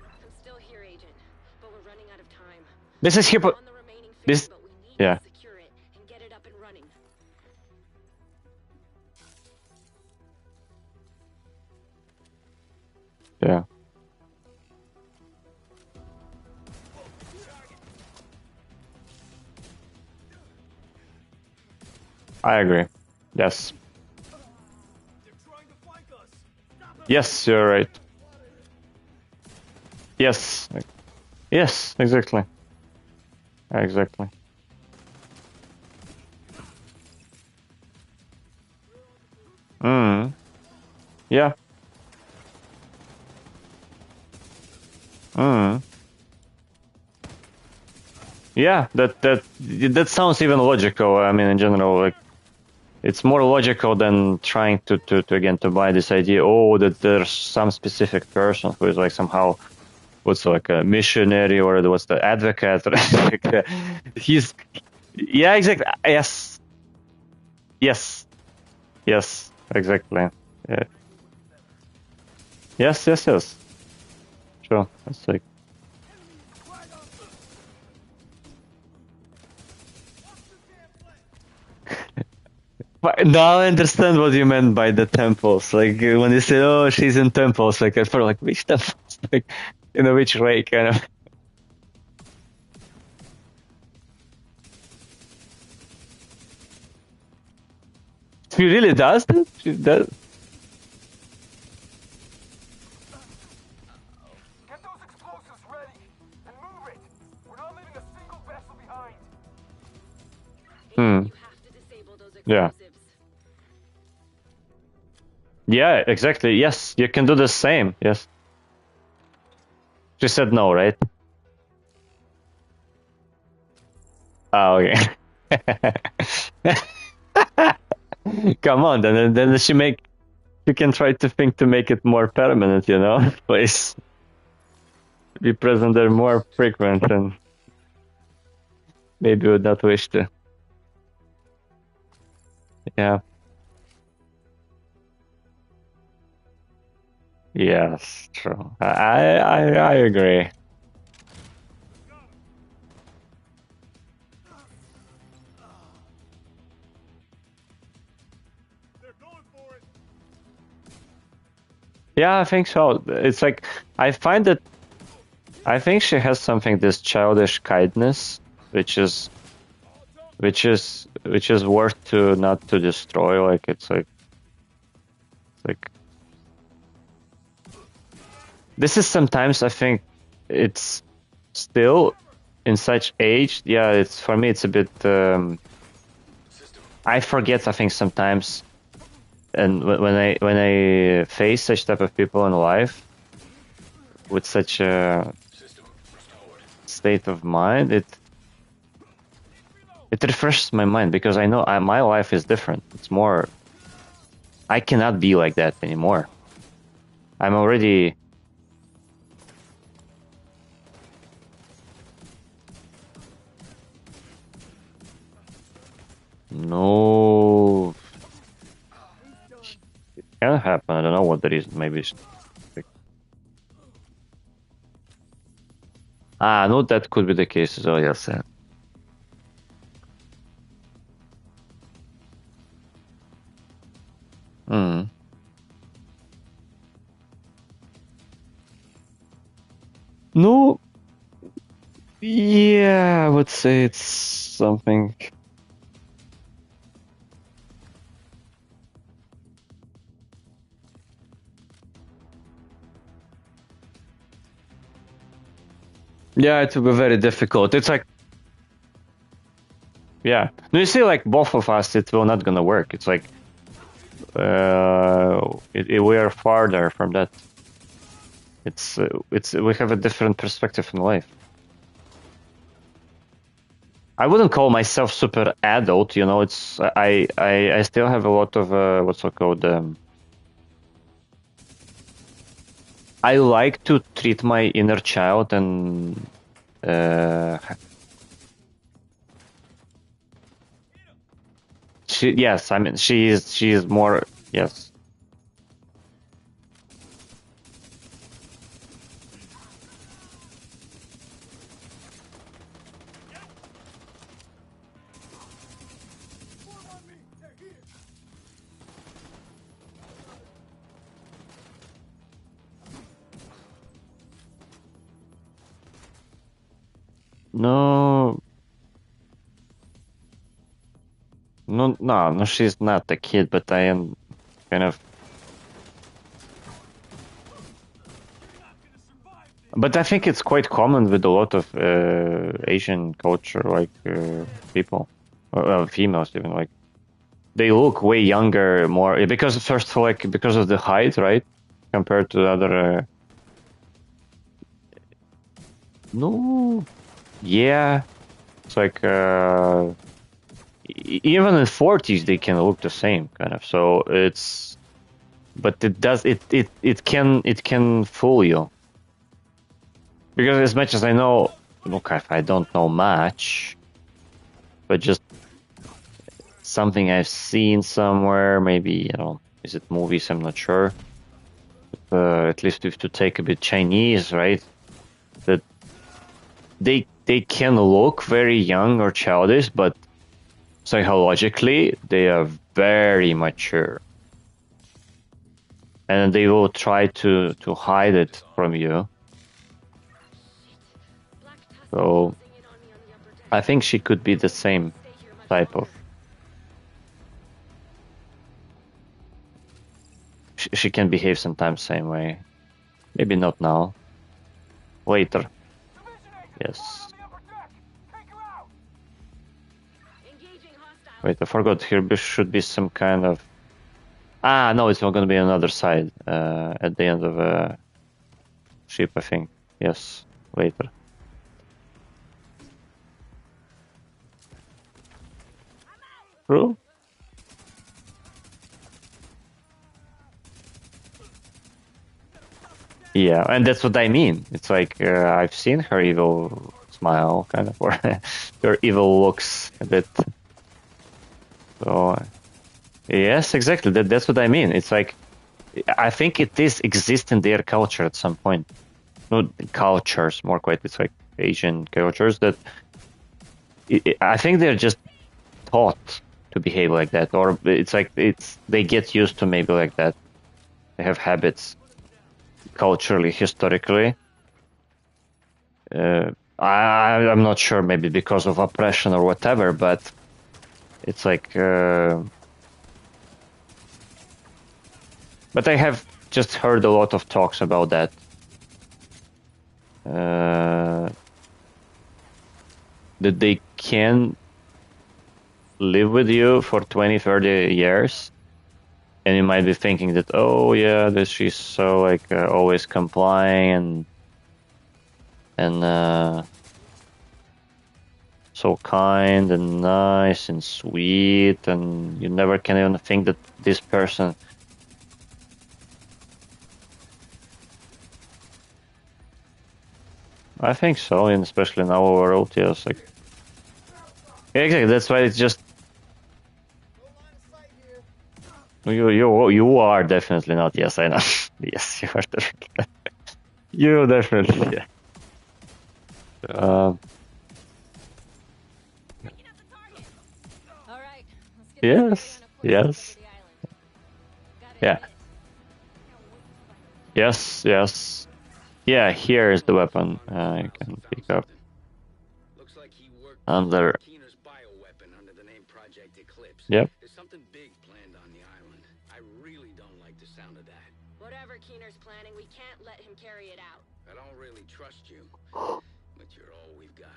I'm still here, Agent, but we're running out of time. This is We're hypo. on the remaining ferry, This. but we need Yeah. to secure it and get it up and running. Yeah. I agree. Yes. Yes, you're right. Yes. Yes, exactly. Exactly. Yeah, that sounds even logical. I mean, in general, like it's more logical than trying to again to buy this idea. Oh, that there's some specific person who is like somehow what's like a missionary or what's the advocate. He's yeah, exactly. Yes, yes, yes, exactly. Yeah. Yes, yes, yes. Sure. It's like. But now I understand what you meant by the temples. Like when you said, "Oh, she's in temples," like I felt like which temples, like which way, kind of. She really does that. She does. Get those explosives ready and move it. We're not leaving a single vessel behind. Hmm. You have to disable those Yeah. explosives. Yeah. Exactly. Yes, you can do the same. Yes. She said no, right? Oh, okay. Come on, then she can try to think to make it more permanent, Please be present there more frequent and maybe would not wish to. Yeah. Yes, true. I agree. Yeah, I think so. It's like I find that I think she has something this childish kindness, which is worth to not to destroy. Like it's like this is sometimes I think it's still in such age. Yeah, it's for me it's a bit. I forget I think sometimes, and when I face such type of people in life with such a state of mind, it refreshes my mind because I know my life is different. It's more. I cannot be like that anymore. I'm already. No. It can happen. I don't know what the reason. Maybe. No, that could be the case as well. Yes. Hmm. No. Yeah, I would say it's something. Yeah, it will be very difficult. It's like, yeah. No, you see, like both of us, it will not gonna work. It's like, we are farther from that. It's we have a different perspective in life. I wouldn't call myself super adult, It's I still have a lot of what's it called. I like to treat my inner child and yes, I mean she is more yes. No, no, she's not a kid, but I am kind of. But I think it's quite common with a lot of Asian culture, like people, or females even, like they look way younger, more because first of all, like because of the height, right, compared to other. No, yeah, It's like even in 40s they can look the same kind of. So it's, but it can fool you, because as much as I know, look, I don't know much, but just something I've seen somewhere, maybe, is it movies? I'm not sure. At least if to take a bit Chinese, right? That they can look very young or childish, but psychologically they are very mature, and they will try to hide it from you. So I think she could be the same type of. She can behave sometimes same way. Maybe not now. Later. Yes. Wait, I forgot. Here should be some kind of. No, it's not going to be another side at the end of a ship, I think. Yes, later. True. Yeah, and that's what I mean. It's like I've seen her evil smile, kind of, or her evil looks a bit. So, yes, exactly. That's what I mean. It's like I think it is exist in their culture at some point. Not cultures, more quite. It's like Asian cultures that I think they're just taught to behave like that, or it's like they get used to maybe like that. They have habits culturally, historically. I'm not sure, maybe because of oppression or whatever, but it's like. But I have just heard a lot of talks about that. That they can live with you for 20, 30 years, and you might be thinking that, oh yeah, that she's so like always complying and so kind and nice and sweet, and you never can even think that this person. I think so, and especially in our world, yes, like exactly. That's why it's just you are definitely not. Yes, I know. Yes, you are definitely. You definitely. Yeah. Yes. Yes. Yeah. Yes. Yes. Yeah. Here is the weapon you can pick up. Looks like he worked Under. Keener's bioweapon under the name Project Eclipse. Yep. There's something big planned on the island. I really don't like the sound of that. Whatever Keener's planning, we can't let him carry it out. I don't really trust you, but you're all we've got.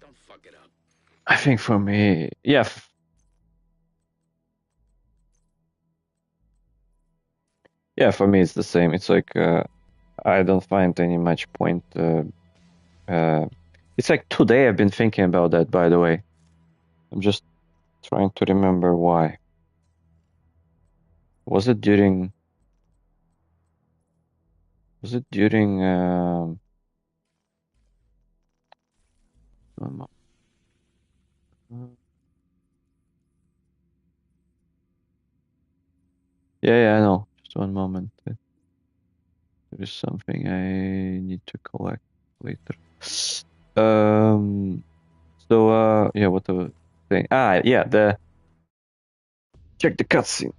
Don't fuck it up. I think for me, yeah. Yeah, for me it's the same. It's like I don't find any much point. It's like today I've been thinking about that. By the way, I'm just trying to remember why. Was it during? Was it during? Yeah, I know. Just one moment. There is something I need to collect later. Yeah, what the thing? Yeah, check the cutscene.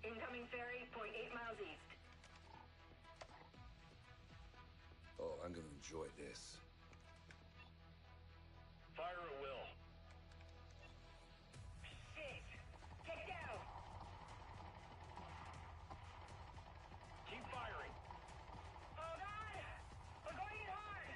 Incoming ferry, 0.8 miles east. Oh, I'm gonna enjoy this. Fire at will. Shit! Get down! Keep firing. Oh god! We're going in hard!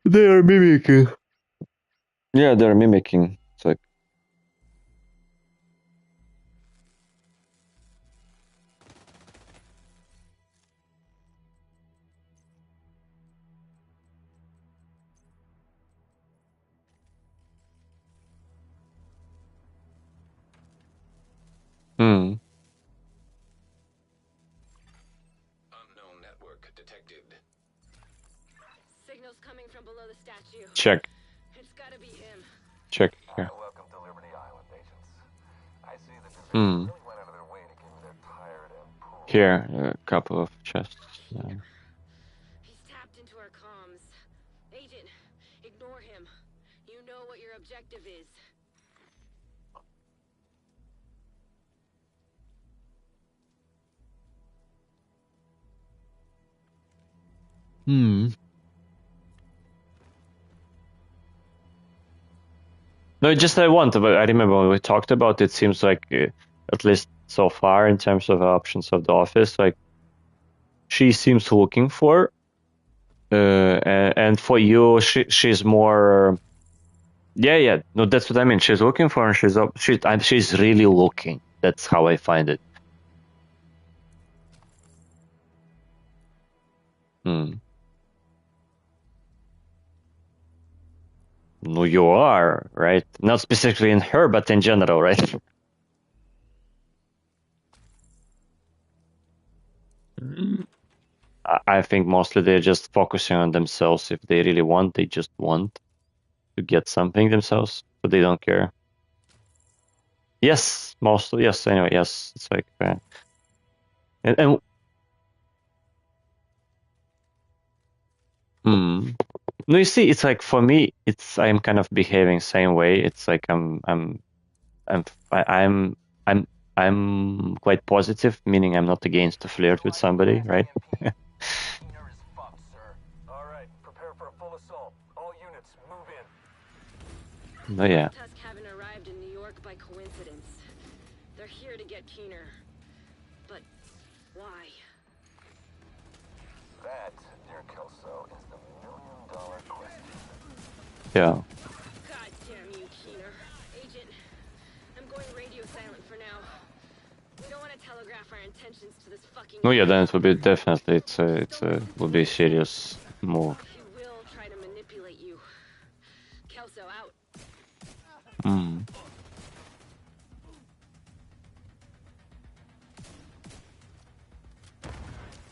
They are mimicking. Yeah, they're mimicking. Hmm. Unknown network detected. Signals coming from below the statue. Check. It's gotta be him. Check here. Welcome to Liberty Island, agents. I see that this Hmm. really went out of their way to give me their tired and poor. Here, a couple of chests. He's tapped into our comms. Agent, ignore him. You know what your objective is. Hmm. No, just I want, but I remember when we talked about it, seems like, at least so far, in terms of options of the office, like, she seems looking for, and for you, she's more, yeah, no, that's what I mean. She's looking for, and she's really looking. That's how I find it. Hmm. No, you are, right? Not specifically in her, but in general, right? I think mostly they're just focusing on themselves. If they really want, they just want to get something themselves, but they don't care. Yes, mostly, yes, anyway, yes. It's like, and no, you see, it's like, for me, I'm kind of behaving same way. It's like I'm I'm I'm I'm quite positive, meaning I'm not against to flirt with somebody, right? Keener is fucked, sir. All right, prepare for a full assault. All units, move in. No, yeah. Tusk haven't arrived in New York by coincidence. They're here to get Keener. But why? That, dear Kelso, is the million-dollar question. Yeah. God damn you, Keener. Agent, I'm going radio silent for now. We don't want to telegraph our intentions to this fucking... No, yeah, then it would be definitely, would be a serious move. He will try to manipulate you. Kelso out. Mm.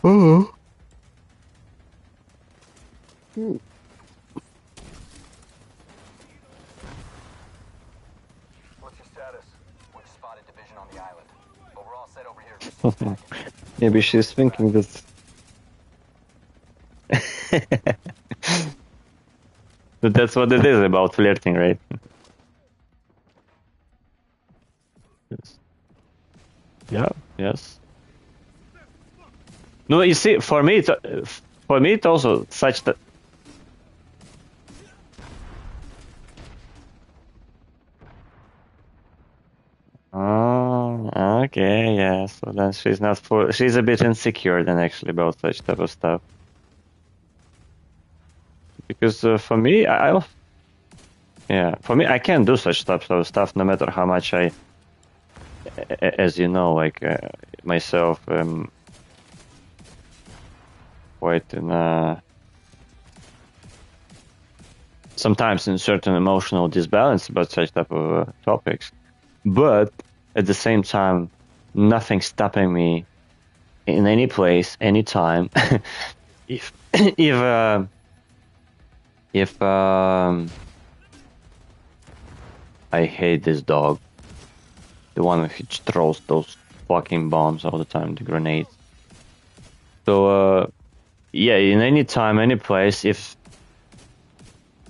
Oh. What's your status? We've spotted division on the island, but we're all set over here. Maybe she's thinking that. But that's what it is about flirting, right? Yes. Yeah. Yes. No, you see, for me, it also such that. Oh, okay, yeah. So then she's not she's a bit insecure then actually about such type of stuff. Because for me, for me, I can't do such types of stuff no matter how much as you know, like myself, quite in sometimes in certain emotional disbalance about such type of topics. But at the same time, nothing stopping me in any place, anytime. if I hate this dog, the one who throws those fucking bombs all the time, the grenades. So yeah, in any time, any place, if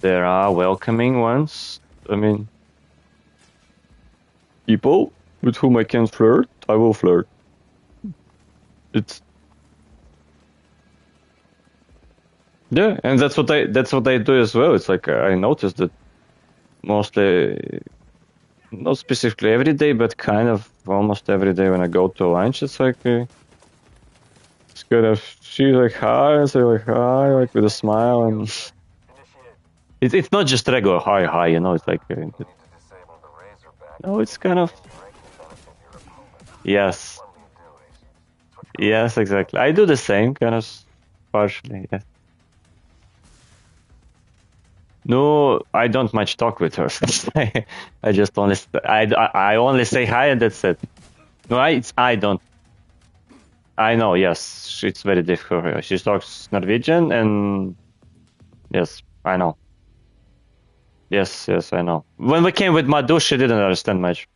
there are welcoming ones, I mean, people with whom I can flirt, I will flirt. Yeah, and that's what I do as well. It's like I noticed that mostly, not specifically every day, but kind of almost every day when I go to lunch, it's like it's kind of she's like hi, I say like hi, like with a smile, and it's not just regular hi, you know. It's like no, it's kind of yes, exactly. I do the same kind of partially. Yes. No, I don't much talk with her. I just only I only say hi and that's it. No, I don't. I know, yes, it's very difficult for her. She talks Norwegian, and yes, I know. Yes, yes, I know. When we came with Madu, she didn't understand much.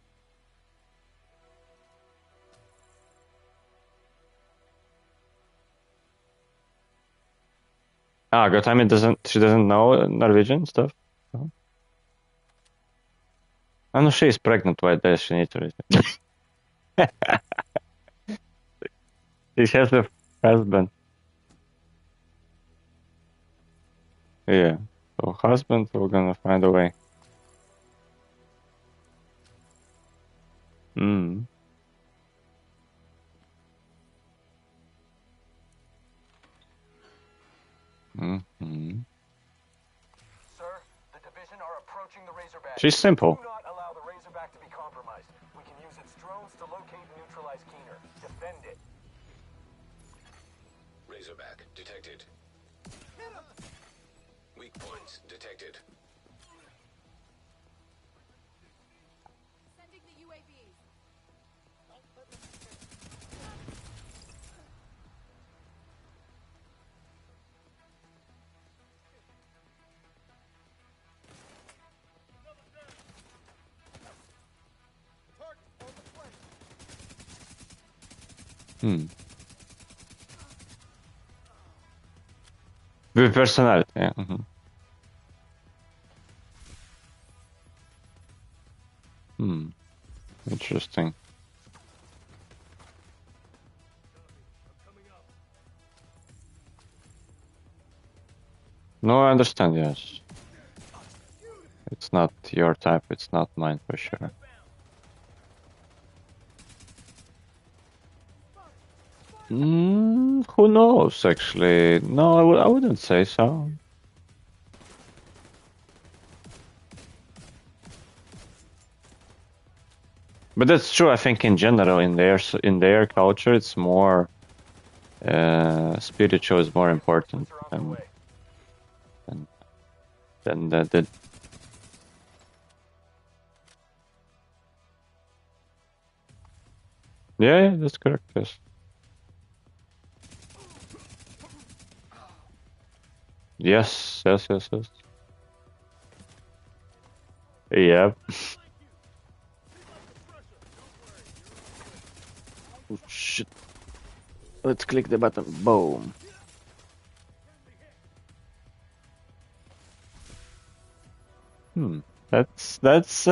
Ah, Gotami she doesn't know Norwegian stuff. Oh. I know she is pregnant. Why does she need to read it? She has a husband. Yeah. So husband, we're gonna find a way. Hmm. Mm-hmm. Sir, the division are approaching the Razorback. She's simple. Do not allow the Razorback to be compromised. We can use its drones to locate and neutralize Keener. Defend it. Razorback detected. Weak points detected. Sending the UAVs. Hmm. With personality, yeah. Mm-hmm. Hmm. Interesting. No, I understand, yes. It's not your type, it's not mine for sure. Who knows, actually? No, I wouldn't say so. But that's true. I think in general, in their culture, it's more spiritual is more important than the. Yeah, that's correct. Yes. Yes. Yes. Yes. Yes. Yep. Oh, shit. Let's click the button. Boom. That's that's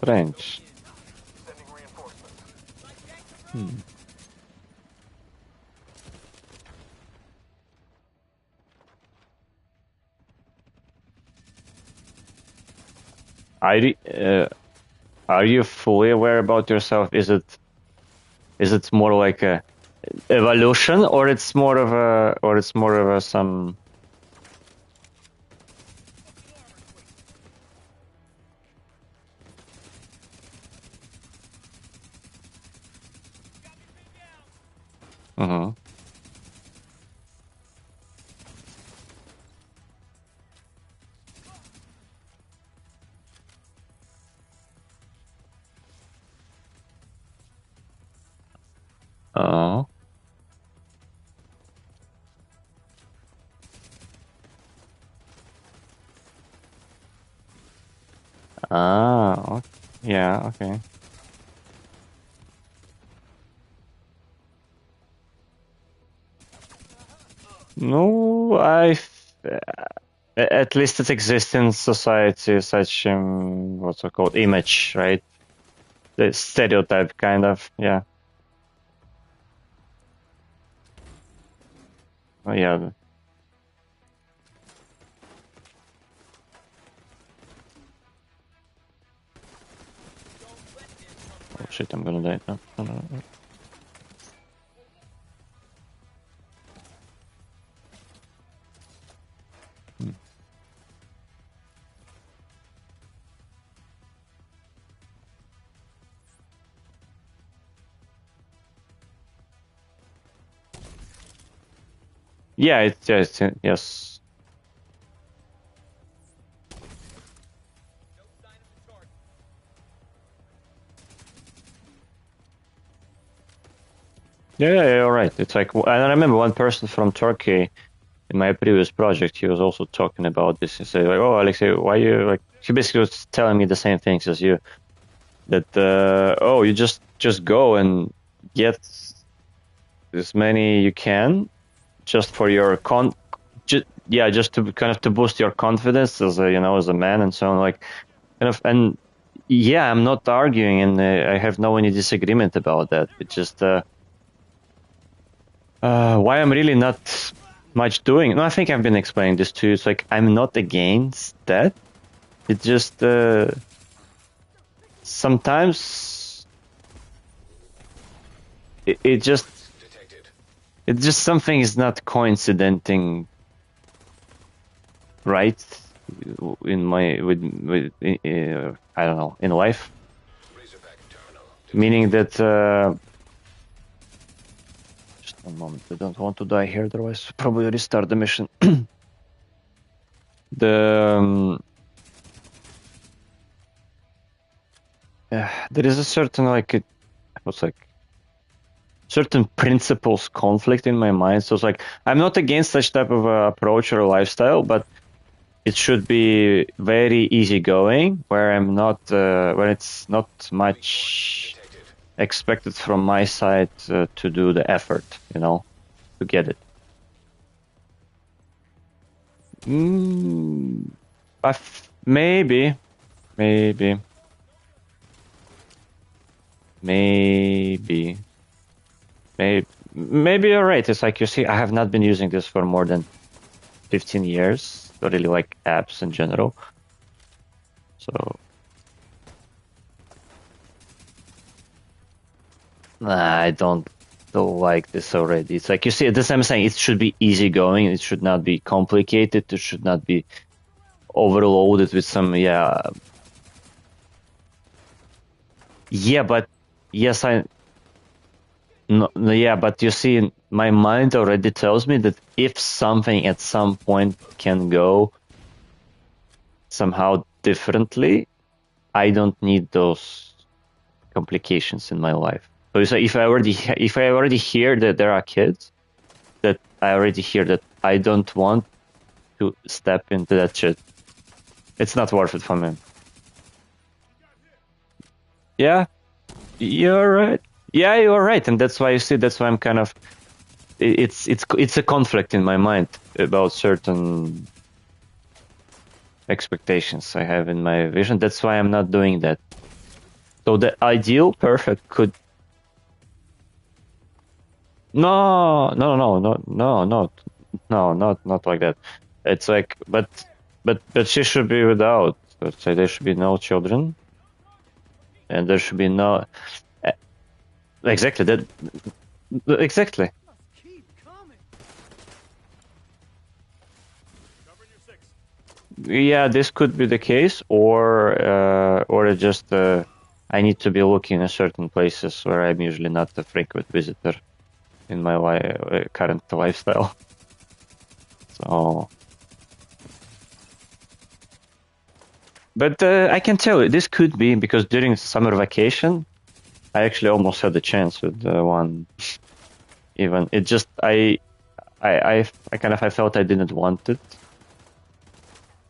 strange. Sending reinforcements. Hmm. Are you fully aware about yourself? Is it more like a evolution, or it's more of a some. Uh-huh. Oh. Ah. Yeah. Okay. No, at least it exists in society, such what's it called, image, right? The stereotype, kind of. Yeah. Oh, yeah. Oh shit! I'm gonna die now. No, no, no. Hmm. Yeah, yes. Yeah, you're right. It's like I remember one person from Turkey in my previous project. He was also talking about this. He said like, "Oh, Alexei, why you like?" He basically was telling me the same things as you. That oh, you just go and get as many you can just for your just to kind of to boost your confidence as a as a man and so on, like kind of. And yeah, I'm not arguing, and I have no any disagreement about that. It's just why I'm really not much doing. No, I think I've been explaining this to you. It's like I'm not against that. It's just sometimes it just Detected. it's just something is not coincidenting right in my with I don't know, in life, Razorback terminal. meaning that just one moment, I don't want to die here, otherwise probably restart the mission. The there is a certain what's like certain principles conflict in my mind. So it's like I'm not against such type of approach or lifestyle, but it should be very easygoing, where I'm not where it's not much Detected. expected from my side to do the effort, to get it. Maybe, maybe, maybe, maybe you're right. It's like, you see, I have not been using this for more than 15 years, so really like apps in general. So I don't like this already. It's like, you see, this I'm saying, it should be easygoing. It should not be complicated. It should not be overloaded with some, yeah, but yes, no, yeah, but you see, my mind already tells me that if something at some point can go somehow differently, I don't need those complications in my life. So it's like, if I already hear that there are kids, that I already hear that I don't want to step into that shit. It's not worth it for me. Yeah, you're right. Yeah, you're right, and that's why you see. That's why I'm kind of. It's a conflict in my mind about certain expectations I have in my vision. That's why I'm not doing that. So the ideal perfect could. Not like that. It's like, but she should be without. Let's say there should be no children, and there should be no. Exactly that. Exactly. Yeah, this could be the case, or it just I need to be looking in certain places where I'm usually not a frequent visitor in my current lifestyle. So, but I can tell you, this could be because during summer vacation, I actually almost had a chance with one. Even it just I felt I didn't want it,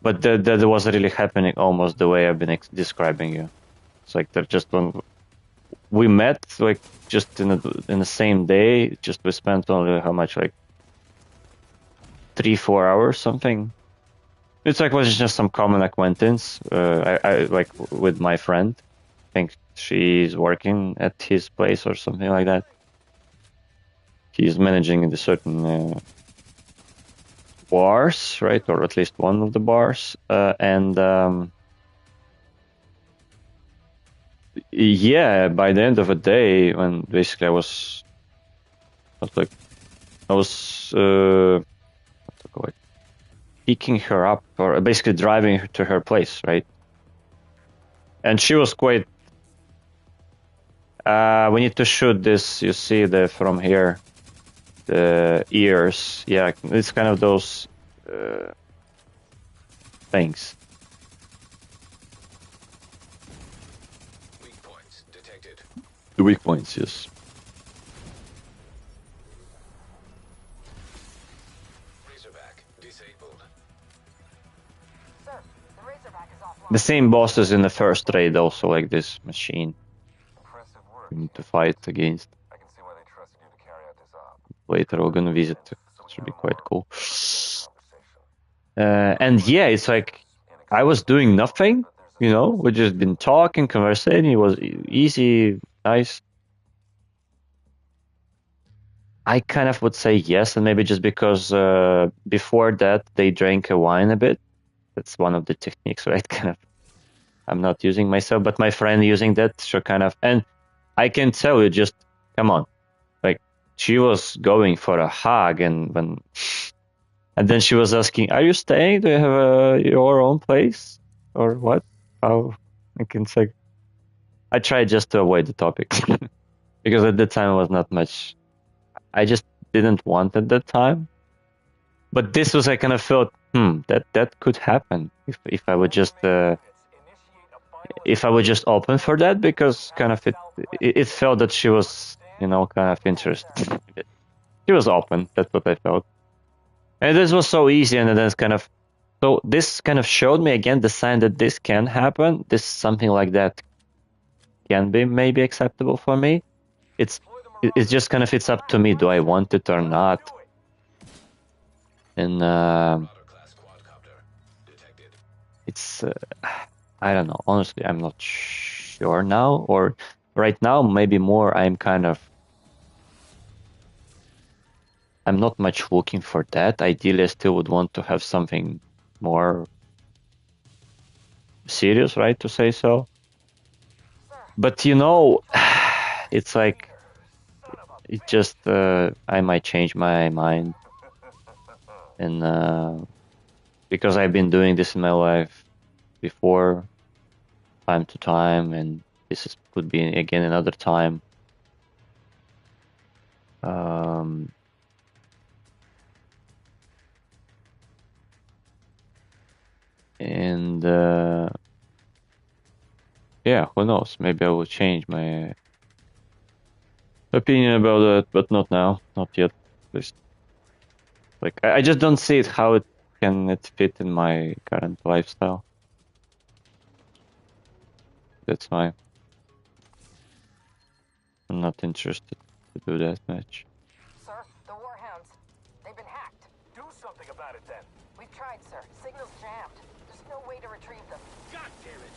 but that was really happening almost the way I've been describing you. It's like they're just when we met, like just in the same day, just we spent only how much, like 3-4 hours something. It's like was just some common acquaintance. I like with my friend. I think she's working at his place or something like that. He's managing the certain bars, right, or at least one of the bars, and yeah, by the end of the day, when basically I was like, I was like picking her up, or basically driving her to her place, right? And she was quite. We need to shoot this. You see the from here. ears. Yeah, it's kind of those things. Weak points detected. The weak points, yes. Razorback disabled. Sir, the Razorback is offline. The same bosses in the first raid also, like this machine Impressive work. we need to fight against. I can see why they trusted you to carry out this op. Later we're gonna visit. So we Should be have a quite more cool. conversation. And yeah, it's like I was doing nothing, you know, we just been talking, conversing. It was easy, nice. I kind of would say yes, and maybe just because before that they drank a wine a bit. That's one of the techniques, right? Kind of. I'm not using myself, but my friend using that, so kind of. And I can tell you, just come on, like she was going for a hug, and then she was asking, "Are you staying? Do you have your own place, or what?" How I can say. I tried just to avoid the topic because at the time it was not much. I just didn't want at that time. But this was I kind of felt, that could happen if I would just open for that, because kind of it felt that she was, you know, kind of interested. She was open. That's what I felt. And this was so easy, and then it's kind of, so this kind of showed me again the sign that this can happen. This something like that can be maybe acceptable for me. It's just kind of, it's up to me. Do I want it or not? And Class quadcopter detected. it's I don't know. Honestly, I'm not sure now, or right now maybe more. I'm not much looking for that. Ideally, I still would want to have something more serious, right? To say so. But you know, it's like it just I might change my mind, and because I've been doing this in my life before, time to time, and this could be again another time. And yeah, who knows? Maybe I will change my opinion about that, but not now, not yet. At least, like I just don't see it how it fit in my current lifestyle. That's why I'm not interested to do that much. Sir, the Warhounds. They've been hacked. Do something about it then. We've tried, sir. Signal's jammed. There's no way to retrieve them. God damn it!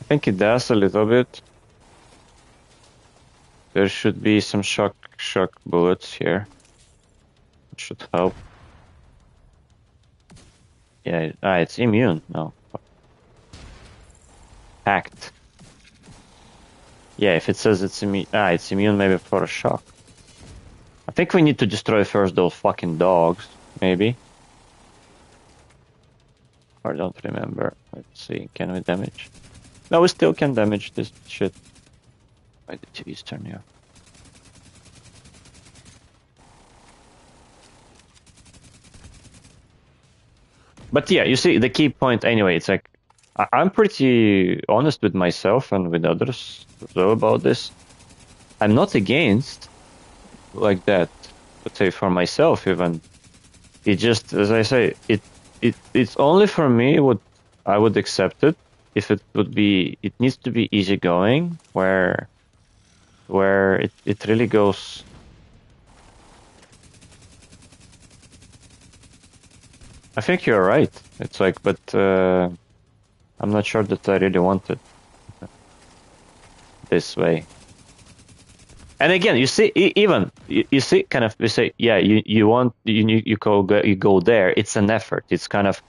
I think it does a little bit. There should be some shock bullets here. It should help. Yeah, it's immune. No. Hacked. Yeah, if it says it's immune, it's immune maybe for a shock. I think we need to destroy first those fucking dogs, maybe. Or I don't remember. Let's see, can we damage? No, we still can damage this shit. Why the TV's turning off? But yeah, you see, the key point anyway, it's like, I'm pretty honest with myself and with others though about this. I'm not against like that, let's say for myself even. It just, as I say, it's only for me what I would accept it if it needs to be easygoing, where it really goes. I think you're right. It's like, but I'm not sure that I really want it this way. And again, you see, even you see, kind of, we say, yeah, you go there. It's an effort. It's kind of,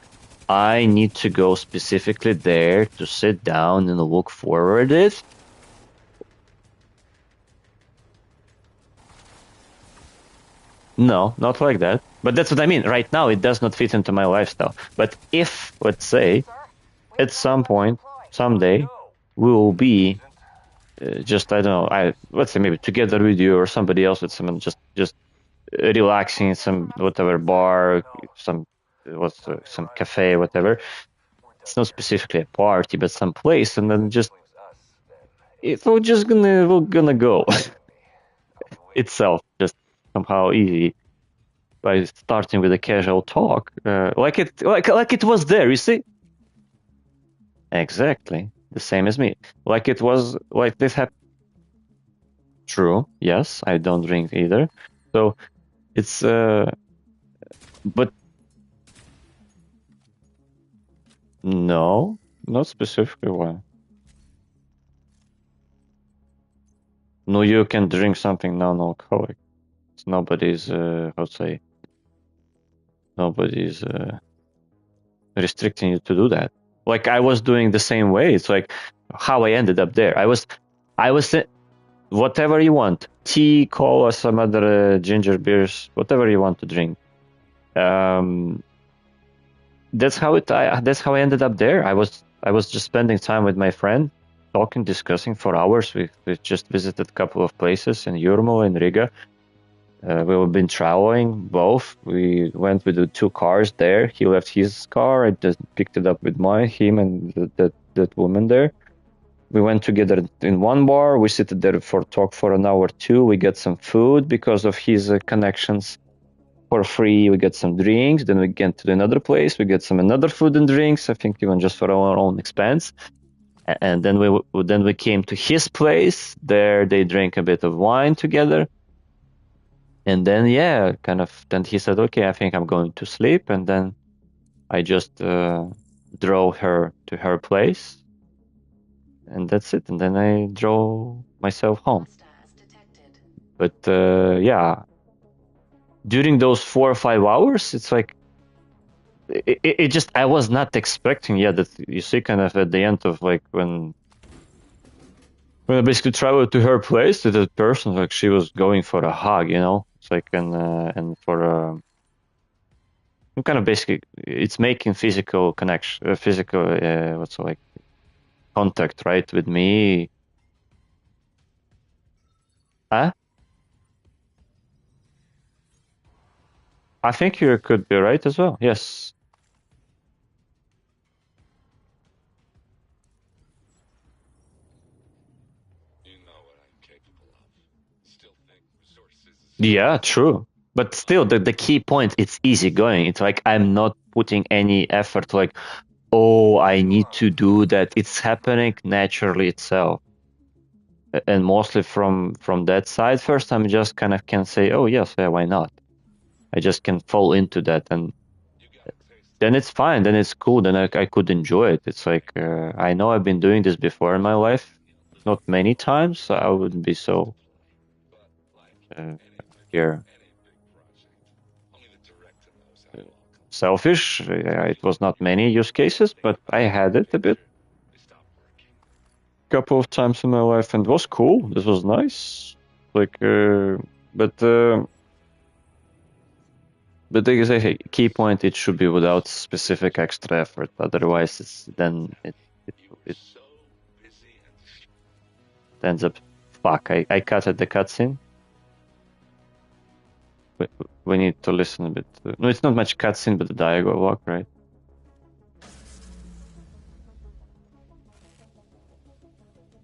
I need to go specifically there to sit down and look forward it. No, not like that. But that's what I mean. Right now, it does not fit into my lifestyle. But if, let's say, at some point, someday, we will be just, I don't know, let's say maybe together with you or somebody else with someone just relaxing in some whatever bar, some some cafe, whatever. It's not specifically a party, but some place, and then just it's all just gonna go itself, just somehow easy by starting with a casual talk, like it was there. You see, exactly the same as me. Like it was like this happened. True. Yes, I don't drink either. So it's but no, not specifically why. No, you can drink something non-alcoholic. It's nobody's how to say, nobody's restricting you to do that. Like I was doing the same way. It's like how I ended up there. I was whatever you want, tea, cola, some other ginger beers, whatever you want to drink. That's how I ended up there. I was just spending time with my friend, talking, discussing for hours. We just visited a couple of places in Jurmo and Riga. We've been traveling both. We went with the two cars there. He left his car. I just picked it up with him and that woman there. We went together in one bar. We sit there for talk for an hour or two. We get some food because of his connections for free. We get some drinks. Then we get to another place. We get some another food and drinks. I think even just for our own expense. And then we came to his place. There they drank a bit of wine together. And then yeah, kind of. Then he said, "Okay, I think I'm going to sleep." And then I just drove her to her place, and that's it. And then I drove myself home. But yeah, during those 4 or 5 hours, it's like it just I was not expecting. Yeah, that you see, kind of at the end of like when I basically traveled to her place to that person, like she was going for a hug, you know. It's like and for kind of basically it's making physical connection, physical what's like contact, right, with me. Huh? I think you could be right as well. Yes. You know what I'm capable of. Still think resources is Yeah, true. But still, the key point, it's easy going. It's like I'm not putting any effort like, oh, I need to do that. It's happening naturally itself. And mostly from that side. First, I'm just kind of can say, oh yes, yeah, why not? I just can fall into that, and you gotta taste then it's fine. Then it's cool. Then I could enjoy it. It's like I know I've been doing this before in my life, not many times, so I wouldn't be so but like uh, any here big project. Only the director knows how it all comes selfish. It was not many use cases, but I had it a bit, they stop working. couple of times in my life, and it was cool. This was nice. Like, but there is a key point. It should be without specific extra effort. Otherwise, it, You were it so busy and ends up. Fuck! I cut at the cutscene. We need to listen a bit. No, it's not much cutscene, but the dialogue, right?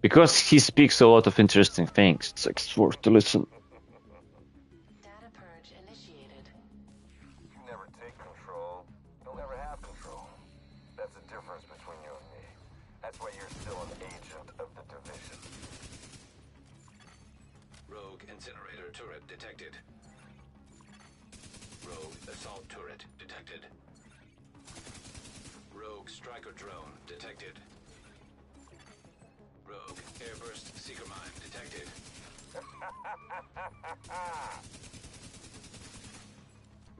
Because he speaks a lot of interesting things. It's like it's worth to listen. Data purge initiated. You never take control. You'll never have control. That's the difference between you and me. That's why you're still an agent of the division. rogue incinerator turret detected. Rogue assault turret detected. Rogue striker drone detected. Rogue airburst seeker mine detected.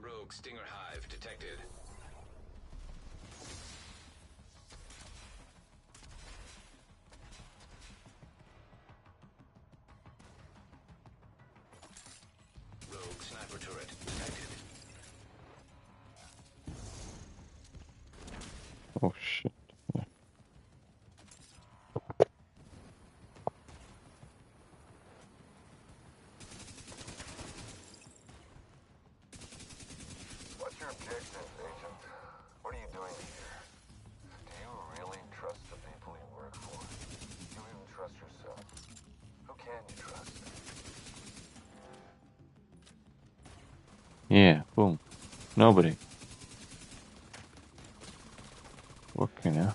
Rogue stinger hive detected. Rogue sniper turret Oh shit. What's your objective, Agent? What are you doing here? Do you really trust the people you work for? Do you even trust yourself? Who can you trust? Yeah, boom. Nobody. Working now.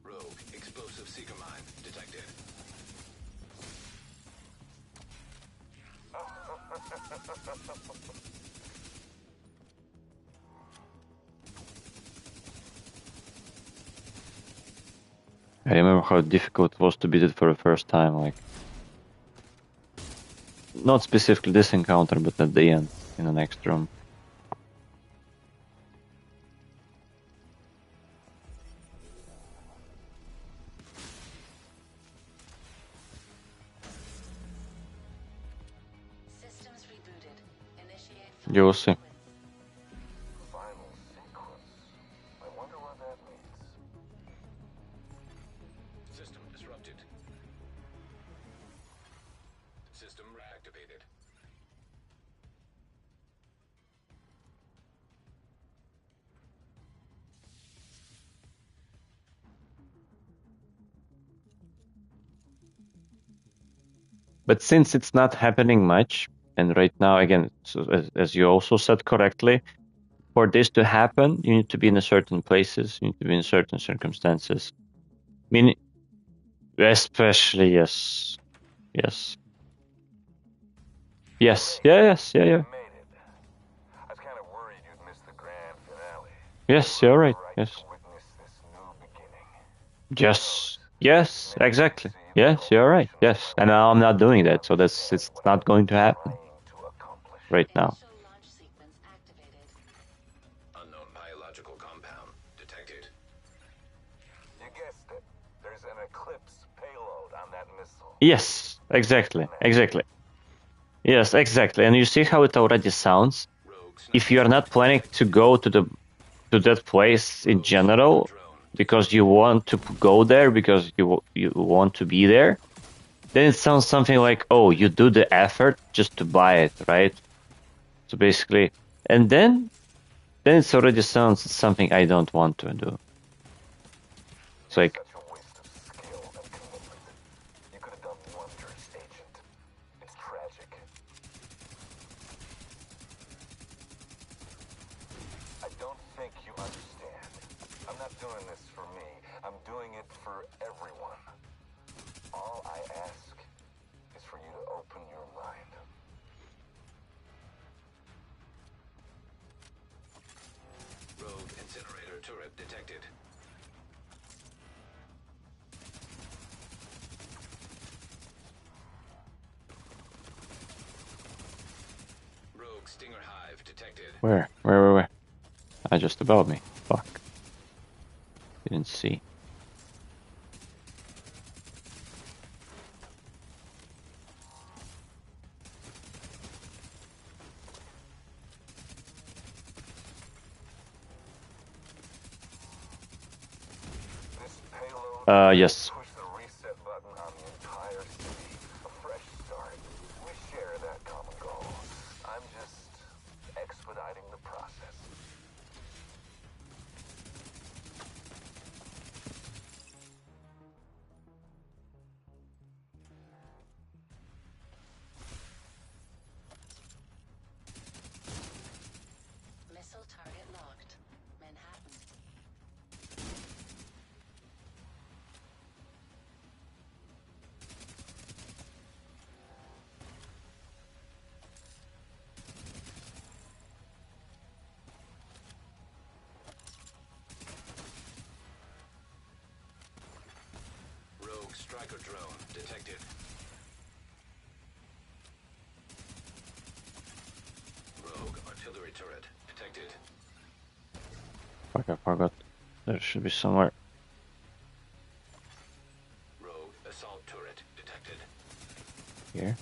Rogue, explosive seeker mine detected. I remember how difficult it was to beat it for the first time, like not specifically this encounter, but at the end in the next room. Systems rebooted. Initiate You will see. Final sequence. I wonder what that means. System disrupted. System reactivated. But since it's not happening much, and right now, again, so as you also said correctly, for this to happen, you need to be in a certain places, you need to be in certain circumstances. Meaning, especially, yes. Yes. Yes. Yeah, yes, yeah, yeah. You made it. I was kind of worried you'd miss the grand finale. Yes, you're right. Right Yes. to witness this new beginning. Yes. Yes, exactly. Yes, you're right. Yes. And I'm not doing that, so it's not going to happen Trying to accomplish. right now. Initial launch sequence activated. Unknown biological compound detected. You guessed it. There's an Eclipse payload on that missile. Yes, exactly. Exactly. Yes, exactly. And you see how it already sounds? Rogue If sniper you are not planning to go to that place in general because you want to go there because you want to be there, then it sounds something like, oh, you do the effort just to buy it, right? So basically, and then it already sounds something I don't want to do. It's like, Such a waste of skill and commitment. You could have done wonders, Agent. It's tragic. I don't think you understand. I'm not doing this for me. I'm doing it for everyone. All I ask is for you to open your mind. Rogue incinerator turret detected. Rogue stinger hive detected. where? Ah, just above me. Fuck. Didn't see. This payload Yes. push the reset button on the entire city. A fresh start. We share that common goal. I'm just expediting the process. Missile target locked. Manhattan. Rogue striker drone detected. Rogue artillery turret detected. Fuck, I forgot. There should be somewhere. Rogue assault turret detected. Here.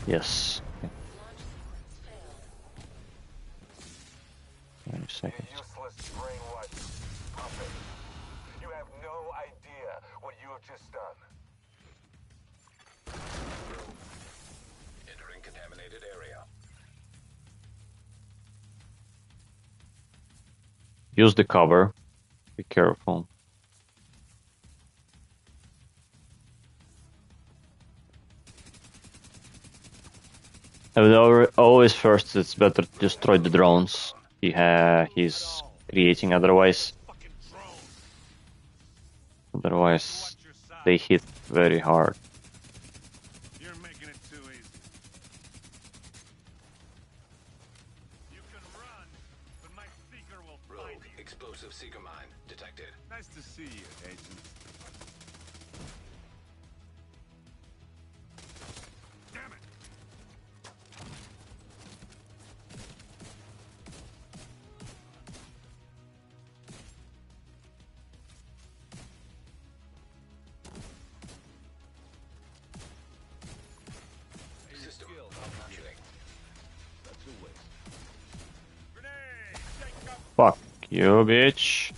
Yes. Launch sequence failed. seconds. useless brainwash puppet. You have no idea what you have just done. Entering contaminated area. Use the cover. Be careful. I would always first, it's better to destroy the drones he's creating, otherwise they hit very hard. You're making it too easy. You can run, but my seeker will find Rogue, you. explosive seeker mine detected. Nice to see you, Agent. Damn it! System malfunctioning. Grenade! Take up! Fuck you, bitch.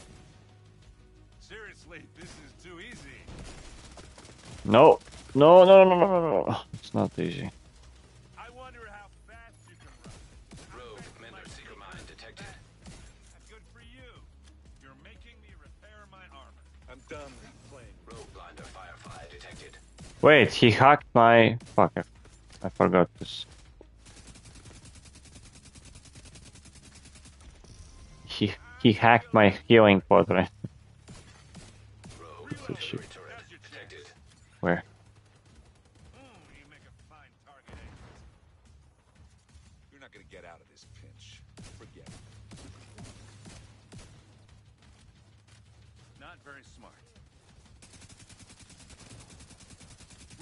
Seriously, this is too easy. No. No, no, no, no, no, no. It's not easy. I wonder how fast you can run. Rogue, Mender seeker mine detected. That's good for you. You're making me repair my armor. I'm done playing. Rogue blinder firefly detected. Wait, he hacked my... Fuck, I forgot this. He hacked my healing quadrant. Rogue artillery turret detected. Where? You make a fine target, Agent. You're not gonna get out of this pinch. Forget it. Not very smart.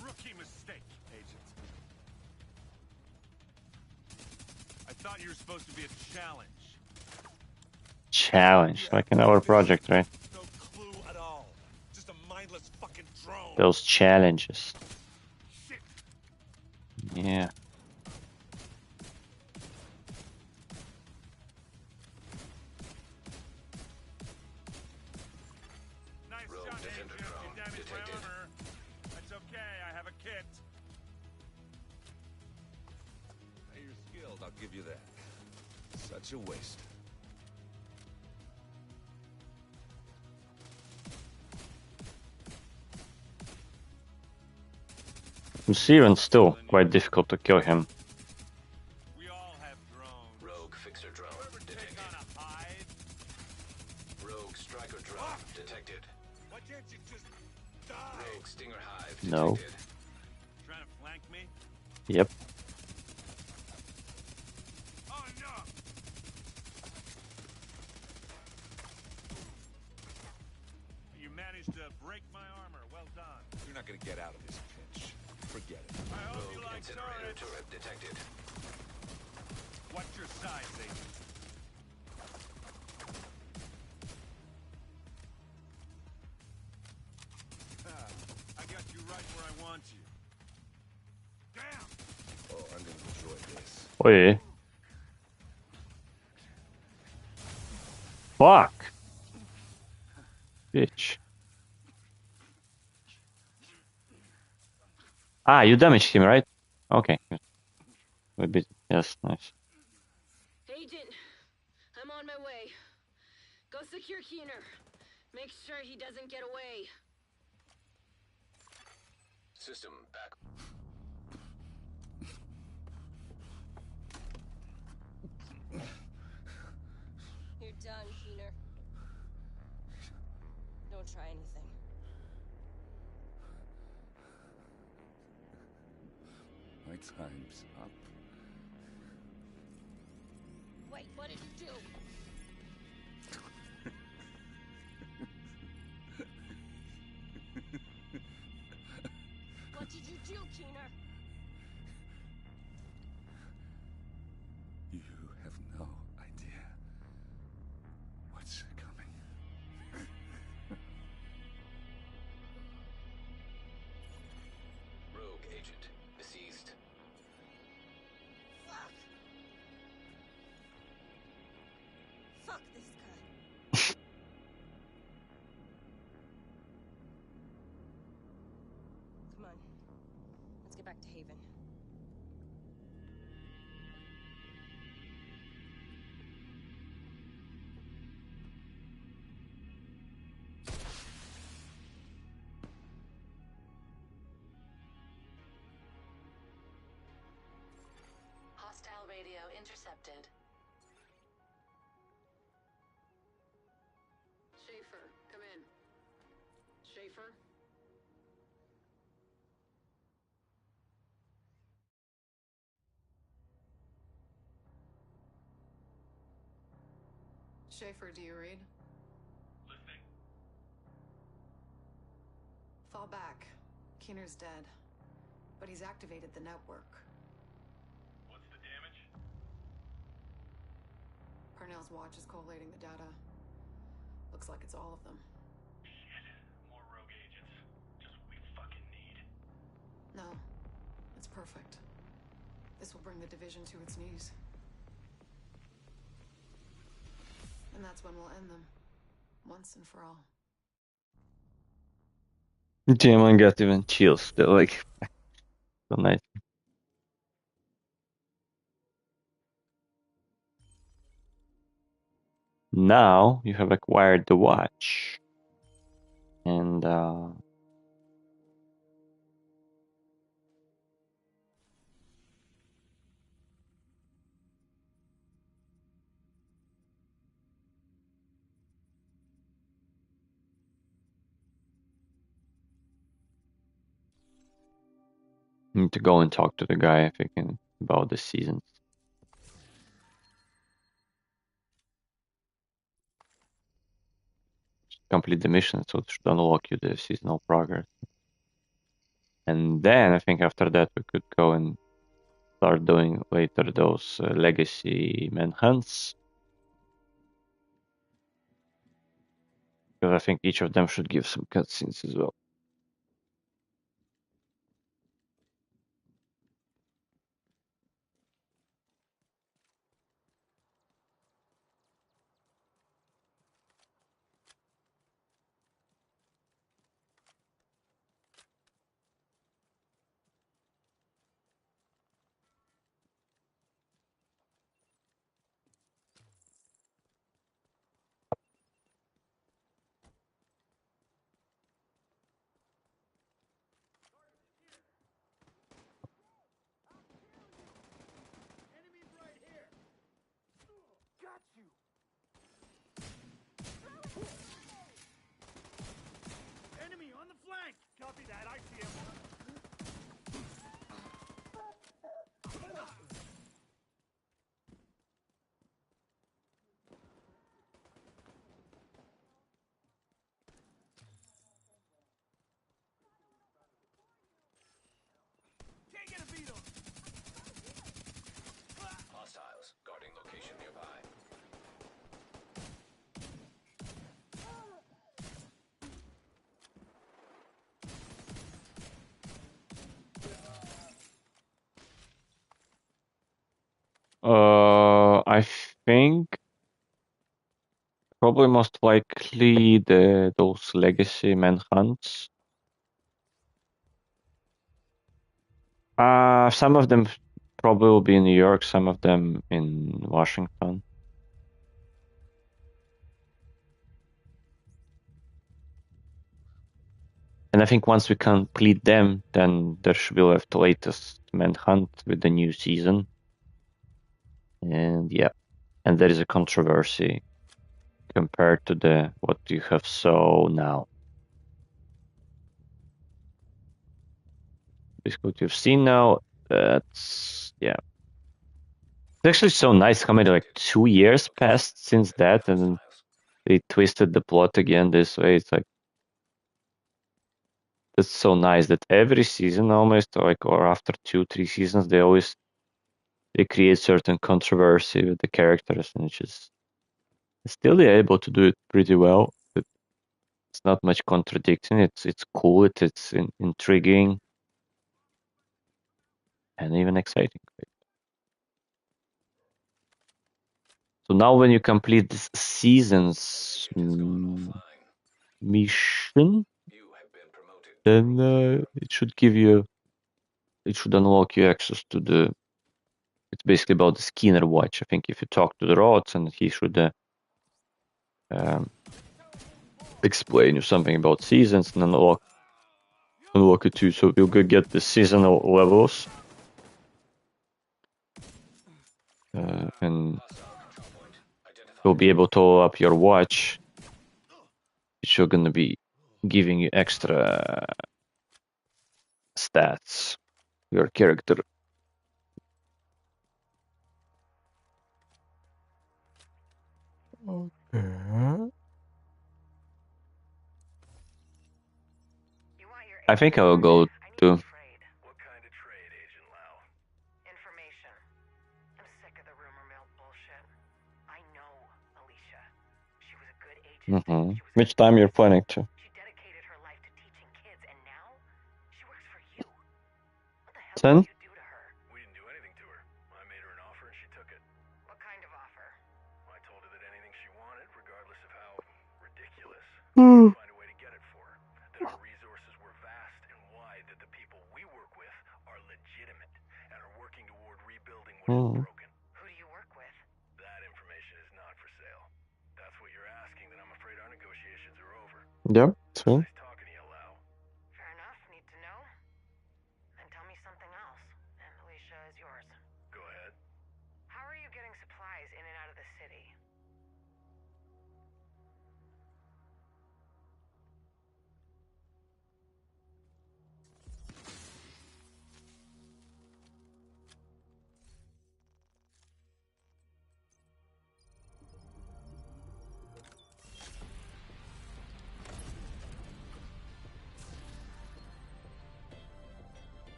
Rookie mistake, Agent. I thought you were supposed to be a challenge. Challenge, like in our project, right? No clue at all. Just a mindless fucking drone. Those challenges. Shit! Yeah. Nice Rogue shot, defender Agent. drone You damaged my detected. armor. That's okay, I have a kit. Hey, you're skilled, I'll give you that. Such a waste. It's even still quite difficult to kill him. We all have drones. Rogue fixer drone Ever take detected. on a hive? Rogue striker drone detected. Why can't you just die? Rogue stinger hive No. detected. Trying to flank me? Yep. Oh no! You managed to break my armor. Well done. You're not gonna get out of this pinch. Forget it. I hope you Rogue like incinerator turrets. turret detected. Watch your size, Agent. I got you right where I want you. Damn! Oh, I'm gonna enjoy this. Oh yeah. Fuck. Bitch. Ah, you damaged him, right? Okay. Good. A bit. Yes, nice. Agent, I'm on my way. Go secure Keener. Make sure he doesn't get away. System back. You're done, Keener. Don't try anything. My time's up. Wait, what did you do? What did you do, Keener? You have no idea what's coming. Rogue agent deceased. Fuck. Fuck this guy. Come on. Let's get back to Haven. Hostile radio intercepted. Schaefer, come in. Schaefer? Schaefer, do you read? Listening. Fall back. Keener's dead. But he's activated the network. What's the damage? Parnell's watch is collating the data. Looks like it's all of them. Shit. More rogue agents. Just what we fucking need. No. It's perfect. This will bring the division to its knees. And that's when we'll end them. Once and for all. Damn, I got even chills. They're like so nice. Now you have acquired the watch, and need to go and talk to the guy if you can about the seasons. Complete the mission, so it should unlock you the seasonal progress. And then I think after that we could go and start doing later those legacy manhunts. Because I think each of them should give some cutscenes as well. Enemy on the flank! Copy that, I see him. Can't get a beat on. Hostiles, guarding location nearby. I think probably most likely those legacy manhunts. Some of them probably will be in New York, some of them in Washington. And I think once we complete them, then there should be left the latest manhunt with the new season. And yeah, and there is a controversy compared to what you have saw now. Basically, what you've seen now, that's yeah. It's actually so nice how many like 2 years passed since that, and they twisted the plot again this way. It's like it's so nice that every season almost, or after 2-3 seasons, they create certain controversy with the characters, and still they're able to do it pretty well. It's not much contradicting. It's cool. It's intriguing, and even exciting. So now when you complete this season's mission, then it should give you, it should unlock you access to the, it's basically about the Skinner watch. I think if you talk to the Rods, and he should explain you something about seasons and unlock it too. So you'll go get the seasonal levels. And you'll be able to level up your watch, which are gonna be giving you extra stats, your character. Okay. I think I will go to. What kind of trade, Agent Lau? Information. I'm sick of the rumor mill bullshit. I know Alicia. She was a good agent. She was Which time you're planning to? She dedicated her life to teaching kids, and now she works for you. What the hell 10? did you do to her? We didn't do anything to her. I made her an offer and she took it. What kind of offer? I told her that anything she wanted, regardless of how ridiculous, we'd find a way to get it for her. That our resources were vast and wide, that the people we work with are legitimate and are working toward rebuilding what is broken. Who do you work with? That information is not for sale. That's what you're asking, then I'm afraid our negotiations are over. Yep, so. Nice talking to you, Lau. Fair enough. Need to know. And tell me something else. And Alicia is yours. Go ahead. How are you getting supplies in and out of the city?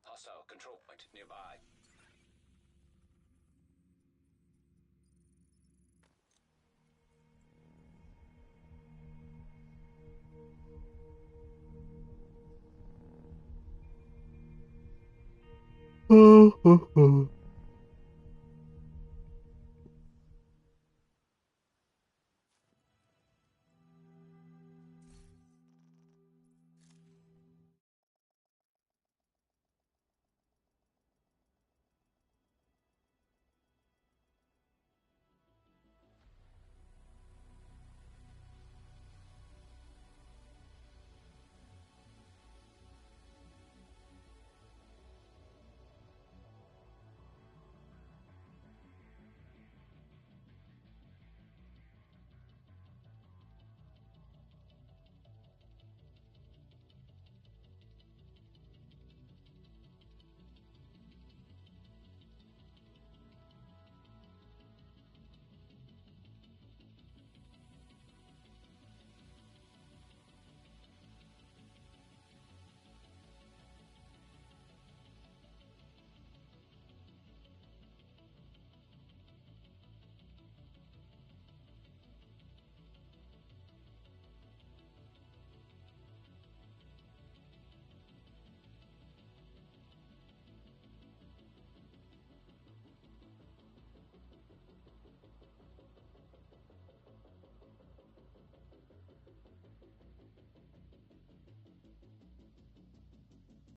Hostile control point nearby. Oh,